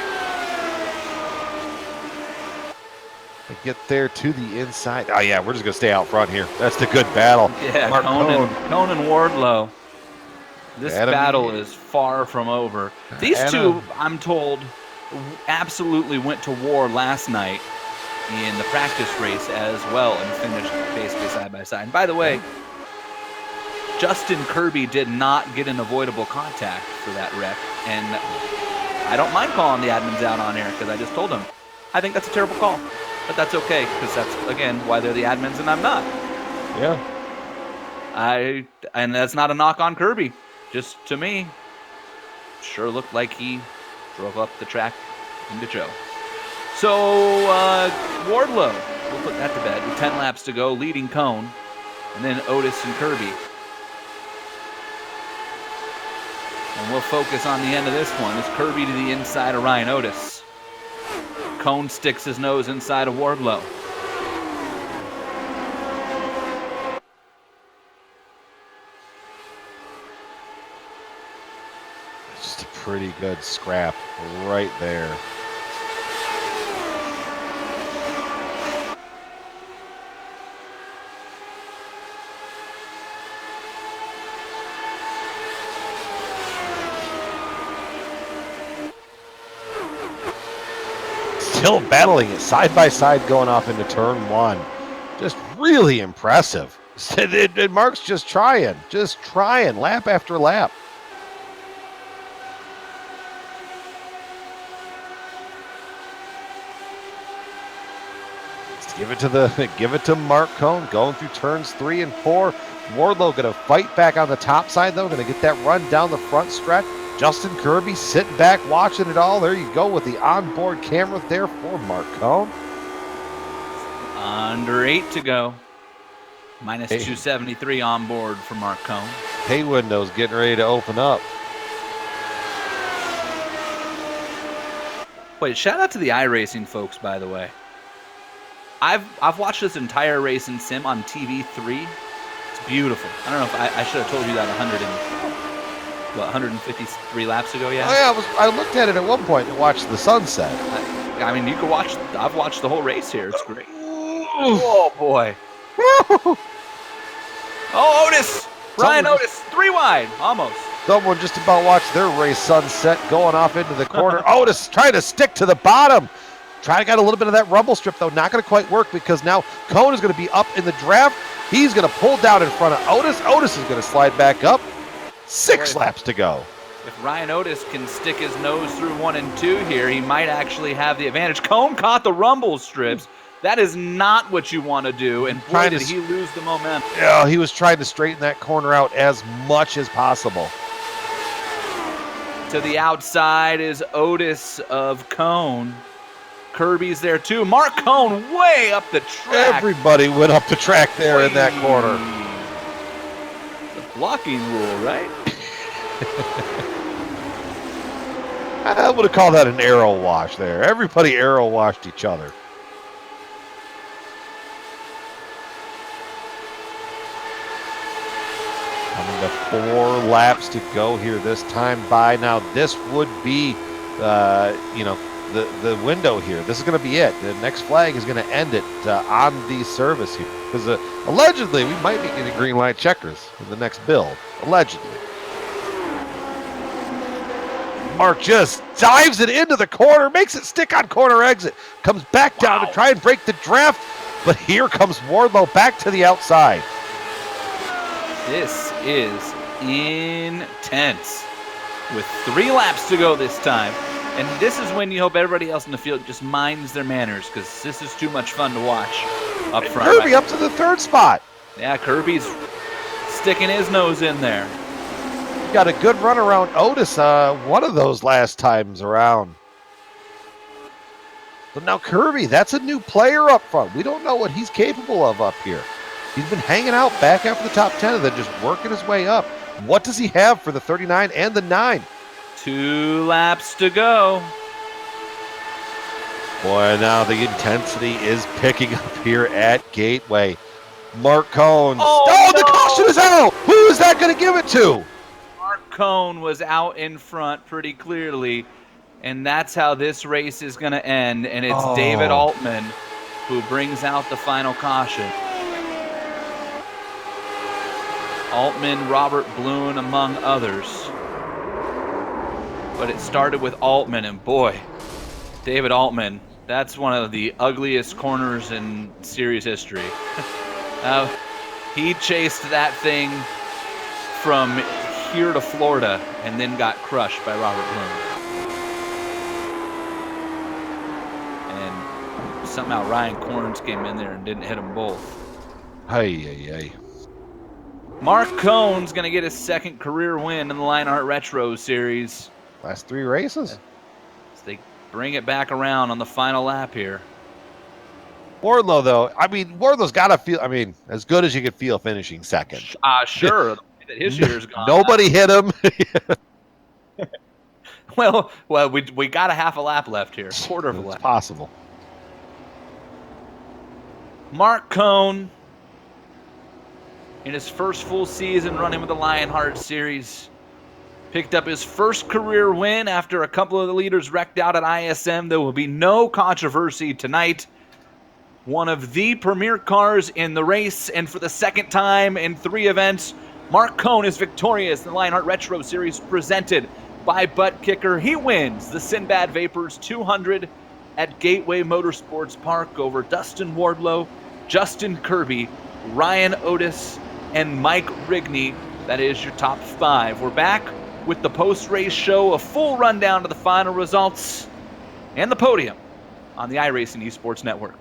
They get there to the inside. Oh yeah, we're just gonna stay out front here. That's the good battle. Yeah, Mark Cohn and Wardlow. This Adam, battle is far from over. These two, I'm told, absolutely went to war last night in the practice race as well and finished basically side by side. And by the way, Justin Kirby did not get an avoidable contact for that wreck, and I don't mind calling the admins out on air because I just told them I think that's a terrible call, but that's okay because that's again why they're the admins and I'm not. Yeah. And that's not a knock on Kirby. Just to me, sure looked like he drove up the track into Joe. So, Wardlow, we'll put that to bed with 10 laps to go, leading Cohn, and then Otis and Kirby. And we'll focus on the end of this one. It's Kirby to the inside of Ryan Otis. Cohn sticks his nose inside of Wardlow. Just a pretty good scrap right there. Still battling it side by side going off into turn 1. Just really impressive. Mark's just trying lap after lap. Give it to Mark Cohn going through turns 3 and 4. Wardlow going to fight back on the top side though, going to get that run down the front stretch. Justin Kirby sitting back watching it all. There you go with the onboard camera there for Mark Cohn. Under 8 to go. Minus 273 on board for Mark Cohn. Pay window's getting ready to open up. Wait, shout out to the iRacing folks, by the way. I've watched this entire race in sim on TV3. It's beautiful. I don't know if I should have told you that 153 laps ago, yeah? Oh yeah, I looked at it at one point and watched the sunset. I mean, you can watch. I've watched the whole race here. It's great. Oh boy. Oh, Otis! Ryan Otis, 3 wide, almost. Someone just about watched their race sunset going off into the corner. Otis trying to stick to the bottom. Trying to get a little bit of that rumble strip, though. Not going to quite work because now Cohn is going to be up in the draft. He's going to pull down in front of Otis. Otis is going to slide back up. 6 laps to go. If Ryan Otis can stick his nose through 1 and 2 here, he might actually have the advantage. Cohn caught the rumble strips. That is not what you want to do, and boy, did he lose the momentum. Yeah, he was trying to straighten that corner out as much as possible. To the outside is Otis of Cohn. Kirby's there too. Mark Cohn way up the track. Everybody went up the track there in that corner. It's a blocking rule, right? I would have called that an arrow wash there. Everybody arrow washed each other. 4 laps to go here this time by. Now, this would be, the window here. This is going to be it. The next flag is going to end it on the service here. Because allegedly, we might be getting green light checkers in the next build. Allegedly. Mark just dives it into the corner, makes it stick on corner exit, comes back down to try and break the draft, but here comes Wardlow back to the outside. This is intense with 3 laps to go this time. And this is when you hope everybody else in the field just minds their manners, because this is too much fun to watch up front. Kirby up to the 3rd spot. Yeah, Kirby's sticking his nose in there. Got a good run around Otis one of those last times around. But now Kirby, that's a new player up front. We don't know what he's capable of up here. He's been hanging out back after the top 10 and then just working his way up. What does he have for the 39 and the 9? 2 laps to go. Boy, now the intensity is picking up here at Gateway. Mark Cohn. Oh, the caution is out! Who is that going to give it to? Mark Cohn was out in front pretty clearly, and that's how this race is going to end. And it's David Altman who brings out the final caution. Altman, Robert Bloom, among others. But it started with Altman, and boy, David Altman, that's one of the ugliest corners in series history. He chased that thing from here to Florida and then got crushed by Robert Bloom. And somehow Ryan Corns came in there and didn't hit them both. Hey. Mark Cohn's going to get his 2nd career win in the Lionheart Retro Series. Last 3 races. As they bring it back around on the final lap here. Wardlow, though, Wardlow's got to feel, as good as you could feel finishing 2nd. Sure. His year's gone. Nobody hit him. Well, we got a half a lap left here. Quarter of a lap. It's possible. Mark Cohn, in his first full season running with the Lionheart Series, picked up his 1st career win after a couple of the leaders wrecked out at ISM. There will be no controversy tonight. One of the premier cars in the race, and for the 2nd time in 3 events, Mark Cohn is victorious in the Lionheart Retro Series presented by Butt Kicker. He wins the Sinbad Vapors 200 at Gateway Motorsports Park over Dustin Wardlow, Justin Kirby, Ryan Otis, and Mike Rigney. That is your top 5. We're back with the post-race show, a full rundown of the final results, and the podium on the iRacing Esports Network.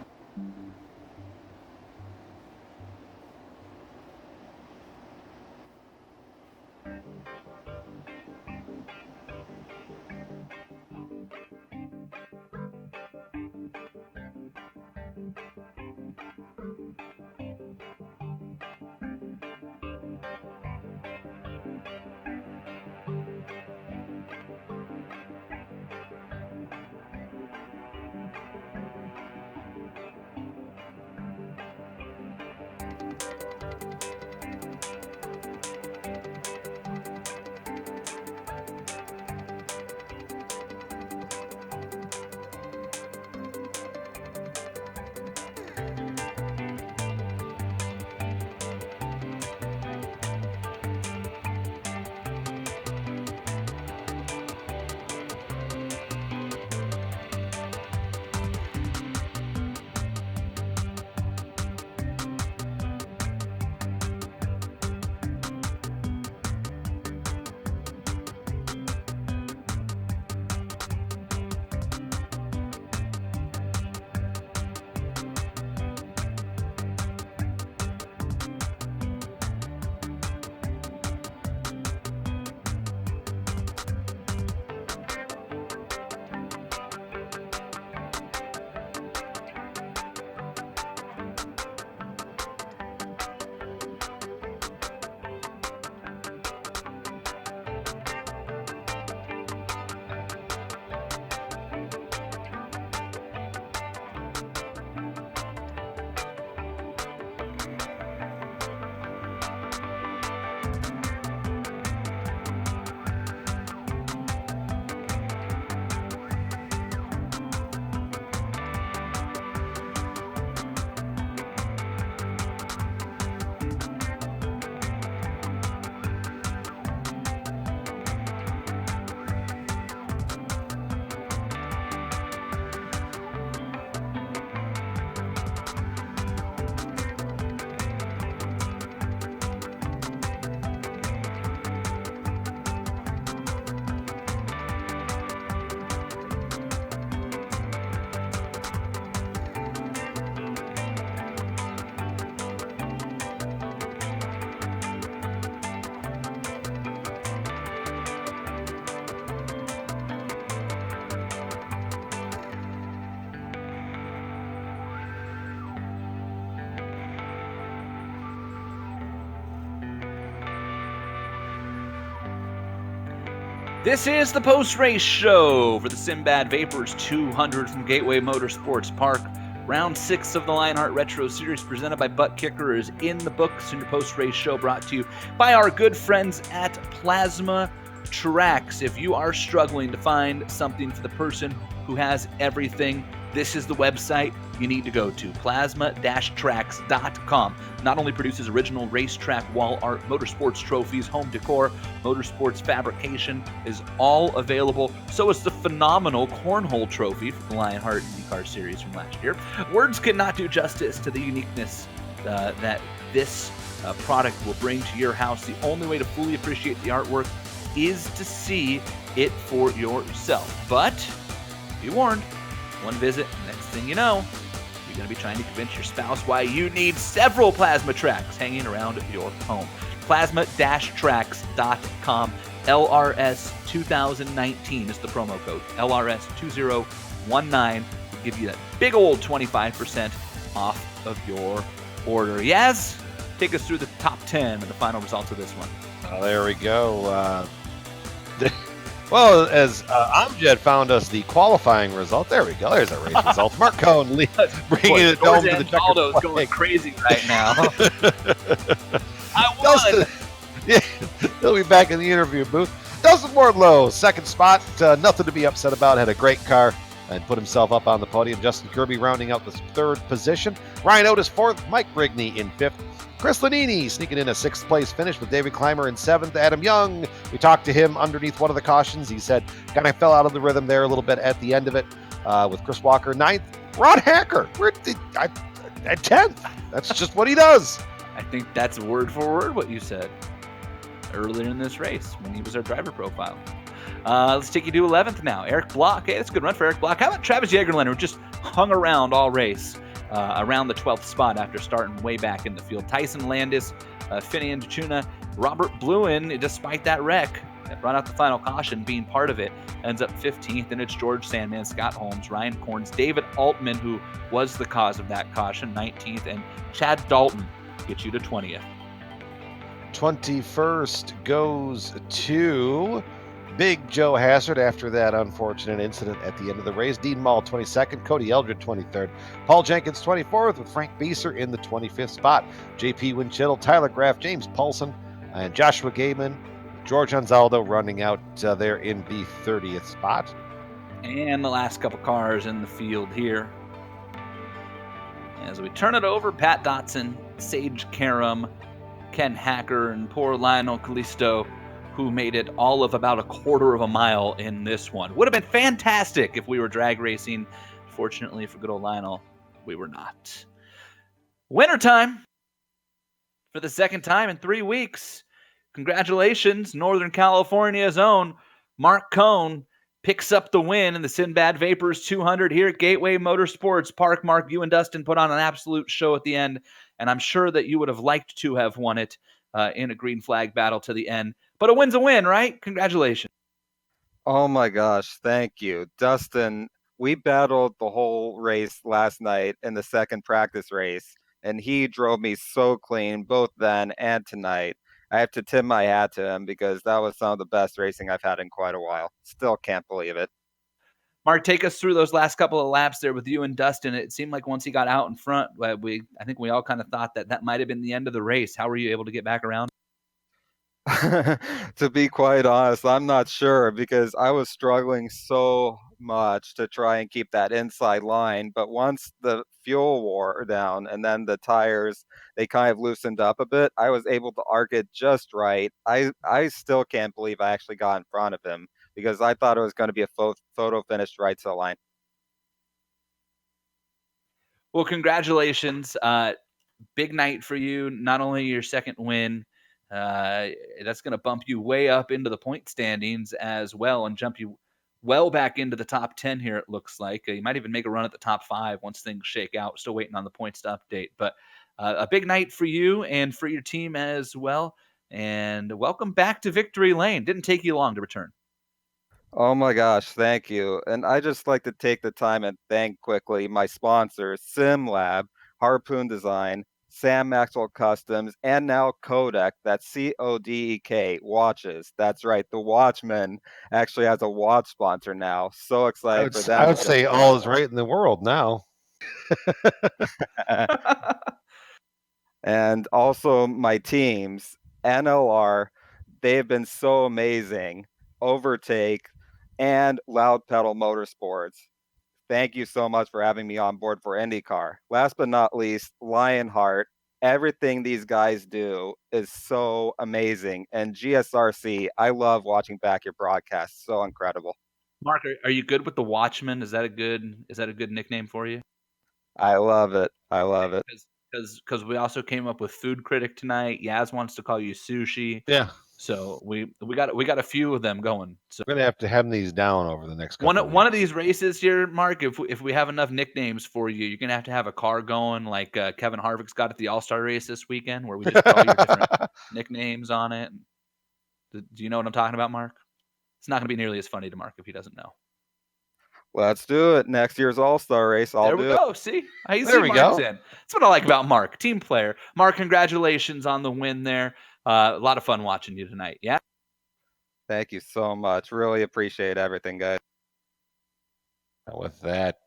This is the post-race show for the Sinbad Vapors 200 from Gateway Motorsports Park. Round 6 of the Lionheart Retro Series presented by Butt Kicker is in the books, and your post-race show brought to you by our good friends at Plasma Tracks. If you are struggling to find something for the person who has everything, this is the website you need to go to, plasma-tracks.com. Not only produces original racetrack wall art, motorsports trophies, home decor, motorsports fabrication is all available. So is the phenomenal cornhole trophy from the Lionheart IndyCar Series from last year. Words cannot do justice to the uniqueness that this product will bring to your house. The only way to fully appreciate the artwork is to see it for yourself. But be warned, one visit, next thing you know, you're going to be trying to convince your spouse why you need several plasma tracks hanging around your home. Plasma-tracks.com. LRS 2019 is the promo code. LRS 2019 will give you that big old 25% off of your order. Yaz, take us through the top 10 and the final results of this one. There we go. Well, as Amjad found us the qualifying result. There we go. There's our race results. Mark Cohn bringing it home to the Aldo's going crazy right now. I won. Dustin, yeah, he'll be back in the interview booth. Dustin Wardlow, second spot. Nothing to be upset about. Had a great car and put himself up on the podium. Justin Kirby rounding out the third position. Ryan Otis fourth. Mike Brigney in fifth. Chris Lanini sneaking in a sixth place finish with David Clymer in seventh. Adam Young, we talked to him underneath one of the cautions. He said kind of fell out of the rhythm there a little bit at the end of it with Chris Walker ninth. Rod Hacker, we're at 10th. That's just what he does. I think that's word for word what you said earlier in this race when he was our driver profile. Let's take you to 11th now. Eric Block. Hey, that's a good run for Eric Block. How about Travis Jagerlander, who just hung around all race? Around the 12th spot after starting way back in the field. Tyson Landis, Finian DeChuna, Robert Bluen, despite that wreck that brought out the final caution, being part of it, ends up 15th, and it's Jorge Sandman, Scott Holmes, Ryan Corns, David Altman, who was the cause of that caution, 19th, and Chad Dalton gets you to 20th. 21st goes to Big Joe Hassard after that unfortunate incident at the end of the race. Dean Mall, 22nd. Cody Eldred, 23rd. Paul Jenkins, 24th, with Frank Beeser in the 25th spot. JP Winchittle, Tyler Graff, James Paulson, and Joshua Gaiman. George Anzaldo running out there in the 30th spot. And the last couple cars in the field here. As we turn it over, Pat Dotson, Sage Karam, Ken Hacker, and poor Lionel Callisto, who made it all of about a quarter of a mile in this one. Would have been fantastic if we were drag racing. Fortunately for good old Lionel, we were not. Winter time for the second time in 3 weeks. Congratulations, Northern California's own Mark Cohn picks up the win in the Sinbad Vapors 200 here at Gateway Motorsports Park. Mark, you and Dustin put on an absolute show at the end, and I'm sure that you would have liked to have won it in a green flag battle to the end. But a win's a win, right? Congratulations. Oh my gosh, thank you. Dustin, we battled the whole race last night in the second practice race, and he drove me so clean both then and tonight. I have to tip my hat to him because that was some of the best racing I've had in quite a while. Still can't believe it. Mark, take us through those last couple of laps there with you and Dustin. It seemed like once he got out in front, I think we all kind of thought that might have been the end of the race. How were you able to get back around? To be quite honest, I'm not sure because I was struggling so much to try and keep that inside line. But once the fuel wore down and then the tires, they kind of loosened up a bit, I was able to arc it just right. I still can't believe I actually got in front of him because I thought it was going to be a photo finish right to the line. Well, congratulations. Big night for you. Not only your second win, that's going to bump you way up into the point standings as well and jump you well back into the top 10 here, it looks like. You might even make a run at the top 5 once things shake out. Still waiting on the points to update. But a big night for you and for your team as well. And welcome back to Victory Lane. Didn't take you long to return. Oh my gosh, thank you. And I just like to take the time and thank quickly my sponsors, SimLab, Harpoon Design, Sam Maxwell Customs, and now Kodak, that's Codek, watches. That's right, the Watchman actually has a watch sponsor now. So excited for them. I would say all is right in the world now. And also my teams, NLR, they have been so amazing. Overtake and Loud Pedal Motorsports. Thank you so much for having me on board for IndyCar. Last but not least, Lionheart. Everything these guys do is so amazing. And GSRC, I love watching back your broadcasts. So incredible. Mark, are you good with the Watchman? Is that a good nickname for you? I love it. I love it. Because we also came up with Food Critic tonight. Yaz wants to call you Sushi. Yeah. So we got a few of them going. So we're gonna have to hem these down over the next couple. One of these races here, Mark. If we have enough nicknames for you, you're gonna have a car going like Kevin Harvick's got at the All-Star race this weekend, where we just put all your different nicknames on it. Do you know what I'm talking about, Mark? It's not gonna be nearly as funny to Mark if he doesn't know. Let's do it. Next year's All-Star race. There we go. See? There we go. That's what I like about Mark. Team player. Mark, congratulations on the win there. A lot of fun watching you tonight. Yeah? Thank you so much. Really appreciate everything, guys. With that,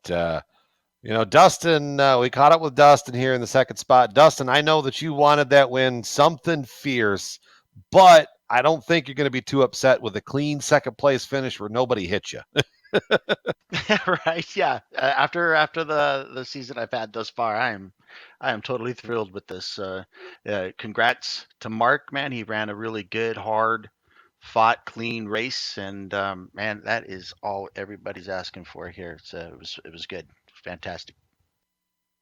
Dustin, we caught up with Dustin here in the second spot. Dustin, I know that you wanted that win, something fierce, but I don't think you're going to be too upset with a clean second place finish where nobody hit you. Right. Yeah. After the season I've had thus far, I am totally thrilled with this. Congrats to Mark, man. He ran a really good, hard fought, clean race, and man, that is all everybody's asking for here. So it was good. Fantastic.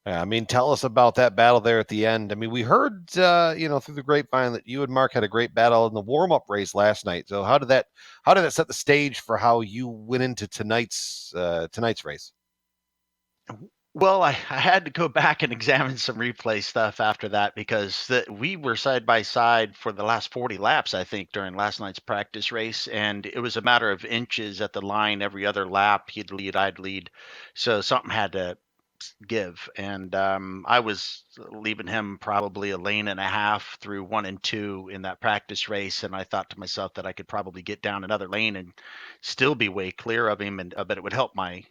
Yeah, tell us about that battle there at the end. We heard, through the grapevine that you and Mark had a great battle in the warm-up race last night. So how did that set the stage for how you went into tonight's race? Well, I had to go back and examine some replay stuff after that because we were side by side for the last 40 laps, I think, during last night's practice race. And it was a matter of inches at the line every other lap. He'd lead, I'd lead. So something had to give. And I was leaving him probably a lane and a half through 1 and 2 in that practice race. And I thought to myself that I could probably get down another lane and still be way clear of him. And but it would help my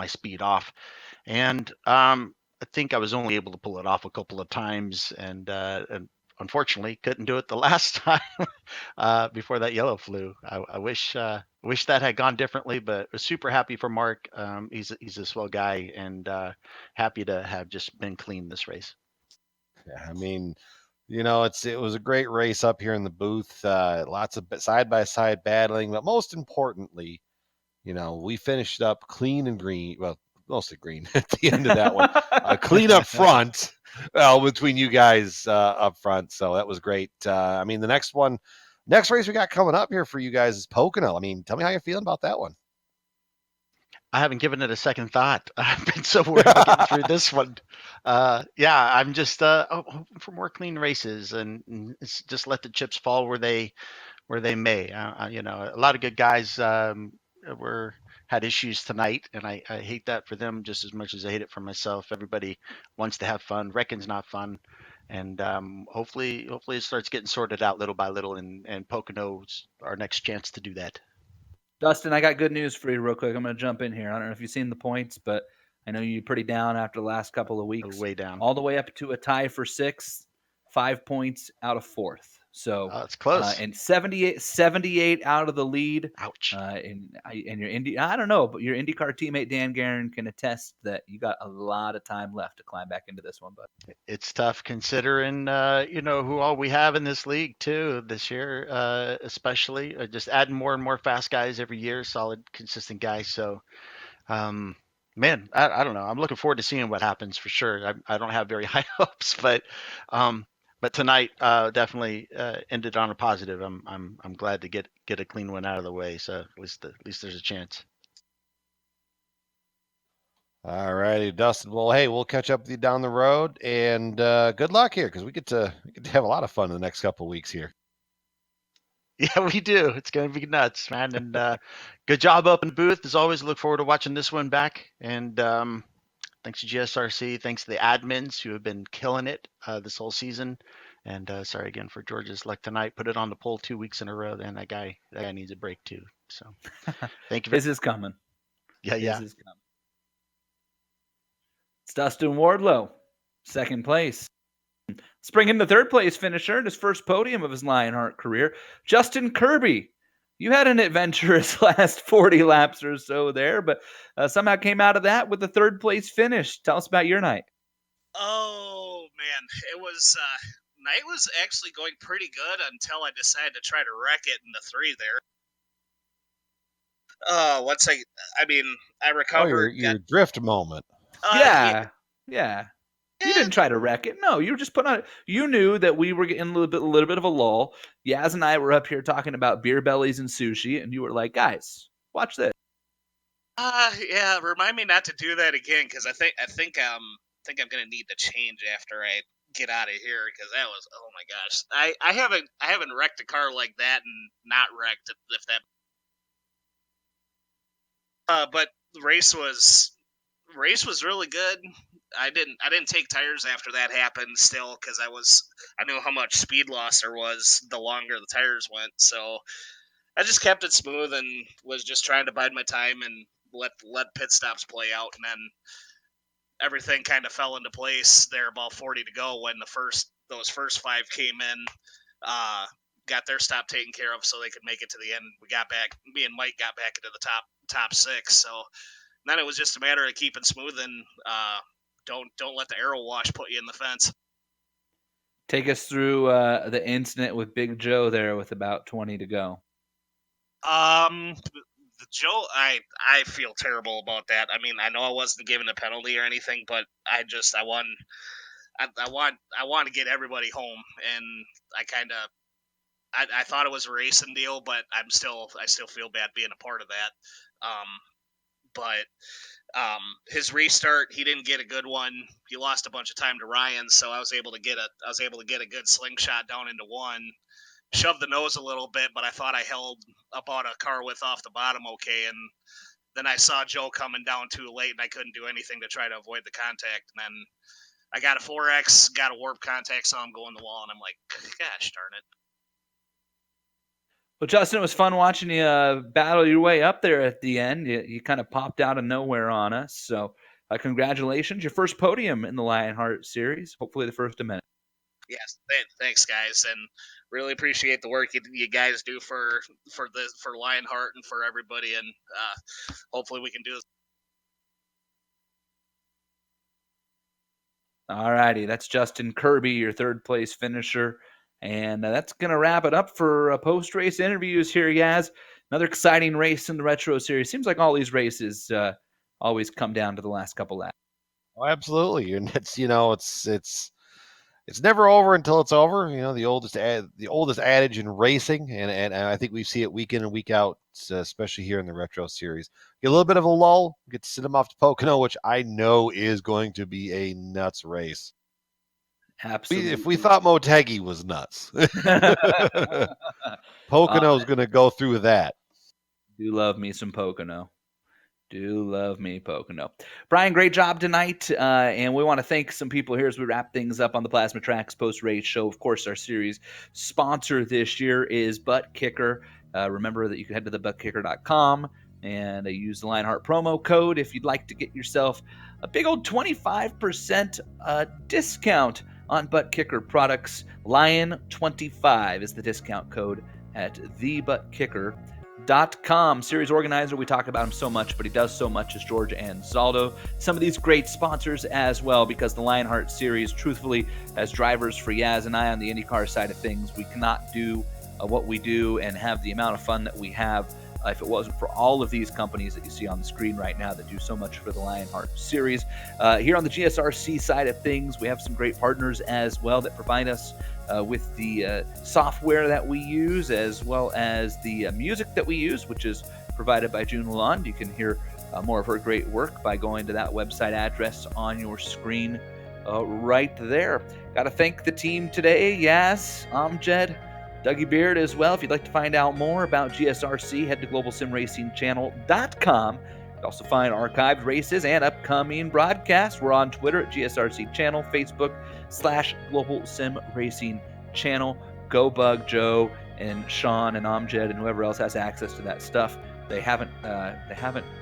speed off. And I think I was only able to pull it off a couple of times, and unfortunately couldn't do it the last time before that yellow flew. I wish that had gone differently, but was super happy for Mark. He's a swell guy, and happy to have just been clean this race. Yeah, it was a great race up here in the booth. Lots of side by side battling, but most importantly, we finished up clean and green. Well, mostly green at the end of that one. Clean up front between you guys up front. So that was great. The next race we got coming up here for you guys is Pocono. Tell me how you're feeling about that one. I haven't given it a second thought. I've been so worried about getting through this one. I'm just hoping for more clean races and just let the chips fall where they may. A lot of good guys had issues tonight, and I hate that for them just as much as I hate it for myself. Everybody wants to have fun. Wrecking's not fun, and hopefully it starts getting sorted out little by little, and Pocono's our next chance to do that. Dustin, I got good news for you real quick. I'm going to jump in here. I don't know if you've seen the points, but I know you're pretty down after the last couple of weeks. Way down. All the way up to a tie for 6th, 5 points out of 4th. So it's close. And 78 out of the lead. Ouch. And your I don't know, but your IndyCar teammate Dan Guerin can attest that you got a lot of time left to climb back into this one, bud. It's tough considering who all we have in this league too this year, especially just adding more and more fast guys every year, solid, consistent guys. So, man, I don't know. I'm looking forward to seeing what happens for sure. I don't have very high hopes, but tonight definitely ended on a positive. I'm glad to get a clean one out of the way. So at least there's a chance. All righty, Dustin. Well, hey, we'll catch up with you down the road, and good luck here because we get to have a lot of fun in the next couple of weeks here. Yeah, we do. It's going to be nuts, man. And good job up in the booth. As always, look forward to watching this one back. And Thanks to GSRC. Thanks to the admins who have been killing it this whole season. And sorry again for George's luck tonight. Put it on the poll 2 weeks in a row. And that guy needs a break too. So thank you. His is coming. Yeah. His is coming. It's Dustin Wardlow, second place. Springing the third place finisher in his first podium of his Lionheart career, Justin Kirby. You had an adventurous last 40 laps or so there, but somehow came out of that with the third place finish. Tell us about your night. Oh, man. It was, night was actually going pretty good until I decided to try to wreck it in the 3 there. I recovered. Your drift moment. Yeah. You didn't try to wreck it. No, you were just put on. You knew that we were getting a little bit of a lull. Yaz and I were up here talking about beer bellies and sushi, and you were like, "Guys, watch this." Yeah. Remind me not to do that again, because I think I'm gonna need to change after I get out of here, because that was, oh my gosh. I haven't wrecked a car like that and not wrecked, if that. But the race was really good. I didn't take tires after that happened still, because I knew how much speed loss there was the longer the tires went. So I just kept it smooth and was just trying to bide my time and let pit stops play out, and then everything kind of fell into place there about 40 to go when those first 5 came in, got their stop taken care of so they could make it to the end. Me and Mike got back into the top 6. So then it was just a matter of keeping smooth and don't let the arrow wash put you in the fence. Take us through the incident with Big Joe there with about 20 to go. Joe, I feel terrible about that. I mean, I know I wasn't given a penalty or anything, but I want to get everybody home, and I thought it was a racing deal, but I still feel bad being a part of that. But his restart, he didn't get a good one. He lost a bunch of time to Ryan, so I was able to get a good slingshot down into 1, shoved the nose a little bit, but I thought I held about a car width off the bottom okay. And then I saw Joe coming down too late, and I couldn't do anything to try to avoid the contact. And then I got a 4X, got a warp contact, saw him go in the wall, and I'm like, gosh darn it. Well, Justin, it was fun watching you battle your way up there at the end. You kind of popped out of nowhere on us. So congratulations. Your first podium in the Lionheart series. Hopefully the first of many. Yes, thanks, guys, and really appreciate the work you guys do for Lionheart and for everybody, and hopefully we can do this. All righty, that's Justin Kirby, your third place finisher. And that's going to wrap it up for post-race interviews here, Yaz. Another exciting race in the Retro Series. Seems like all these races always come down to the last couple laps. Oh, absolutely, and it's never over until it's over. You know, the oldest adage in racing, and I think we see it week in and week out, especially here in the Retro Series. Get a little bit of a lull, get to send them off to Pocono, which I know is going to be a nuts race. Absolutely. If we thought Motegi was nuts, Pocono's going to go through that. Do love me some Pocono. Do love me Pocono. Brian, great job tonight. And we want to thank some people here as we wrap things up on the Plasma Tracks post-race show. Of course, our series sponsor this year is Butt Kicker. Remember that you can head to thebuttkicker.com and use the Lionheart promo code if you'd like to get yourself a big old 25% discount on Butt Kicker products. Lion25 is the discount code at thebuttkicker.com. Series organizer, we talk about him so much, but he does so much as George Anzaldo. Some of these great sponsors as well, because the Lionheart series, truthfully, as drivers for Yaz and I on the IndyCar side of things, we cannot do what we do and have the amount of fun that we have if it wasn't for all of these companies that you see on the screen right now that do so much for the Lionheart series. Here on the GSRC side of things, we have some great partners as well that provide us with the software that we use, as well as the music that we use, which is provided by June Lalonde. You can hear more of her great work by going to that website address on your screen right there. Got to thank the team today, Yaz, Amjed, Dougie Beard as well. If you'd like to find out more about GSRC, head to globalsimracingchannel.com You also find archived races and upcoming broadcasts. We're on Twitter at GSRC Channel, Facebook/Global Sim Racing Channel. Go Bug Joe and Sean and Amjad and whoever else has access to that stuff. They haven't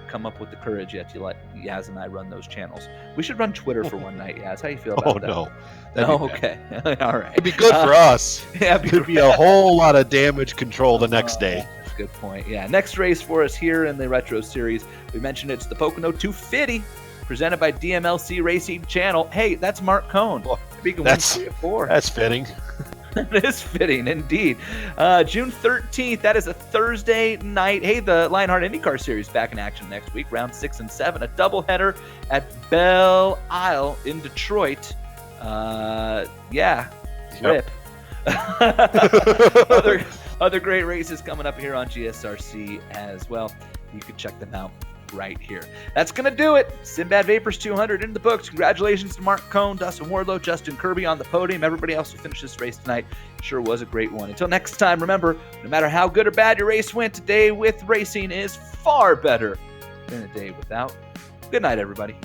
come up with the courage yet to let Yaz and I run those channels. We should run Twitter for one night, Yaz. How you feel about that? No. No, okay. All right. It'd be good for us. Yeah, It'd be a whole lot of damage control the next day. That's a good point. Yeah, next race for us here in the Retro Series. We mentioned it's the Pocono 250, presented by DMLC Racing Channel. Hey, that's Mark Cohn. Speaking of 4. That's fitting. It is fitting, indeed. June 13th, that is a Thursday night. Hey, the Lionheart IndyCar Series back in action next week, round 6 and 7. A doubleheader at Belle Isle in Detroit. Rip. Other great races coming up here on GSRC as well. You can check them out right here. That's going to do it. Sinbad Vapors 200 in the books. Congratulations to Mark Cohn, Dustin Wardlow, Justin Kirby on the podium. Everybody else who finished this race tonight. Sure was a great one. Until next time, remember, no matter how good or bad your race went, a day with racing is far better than a day without. Good night, everybody.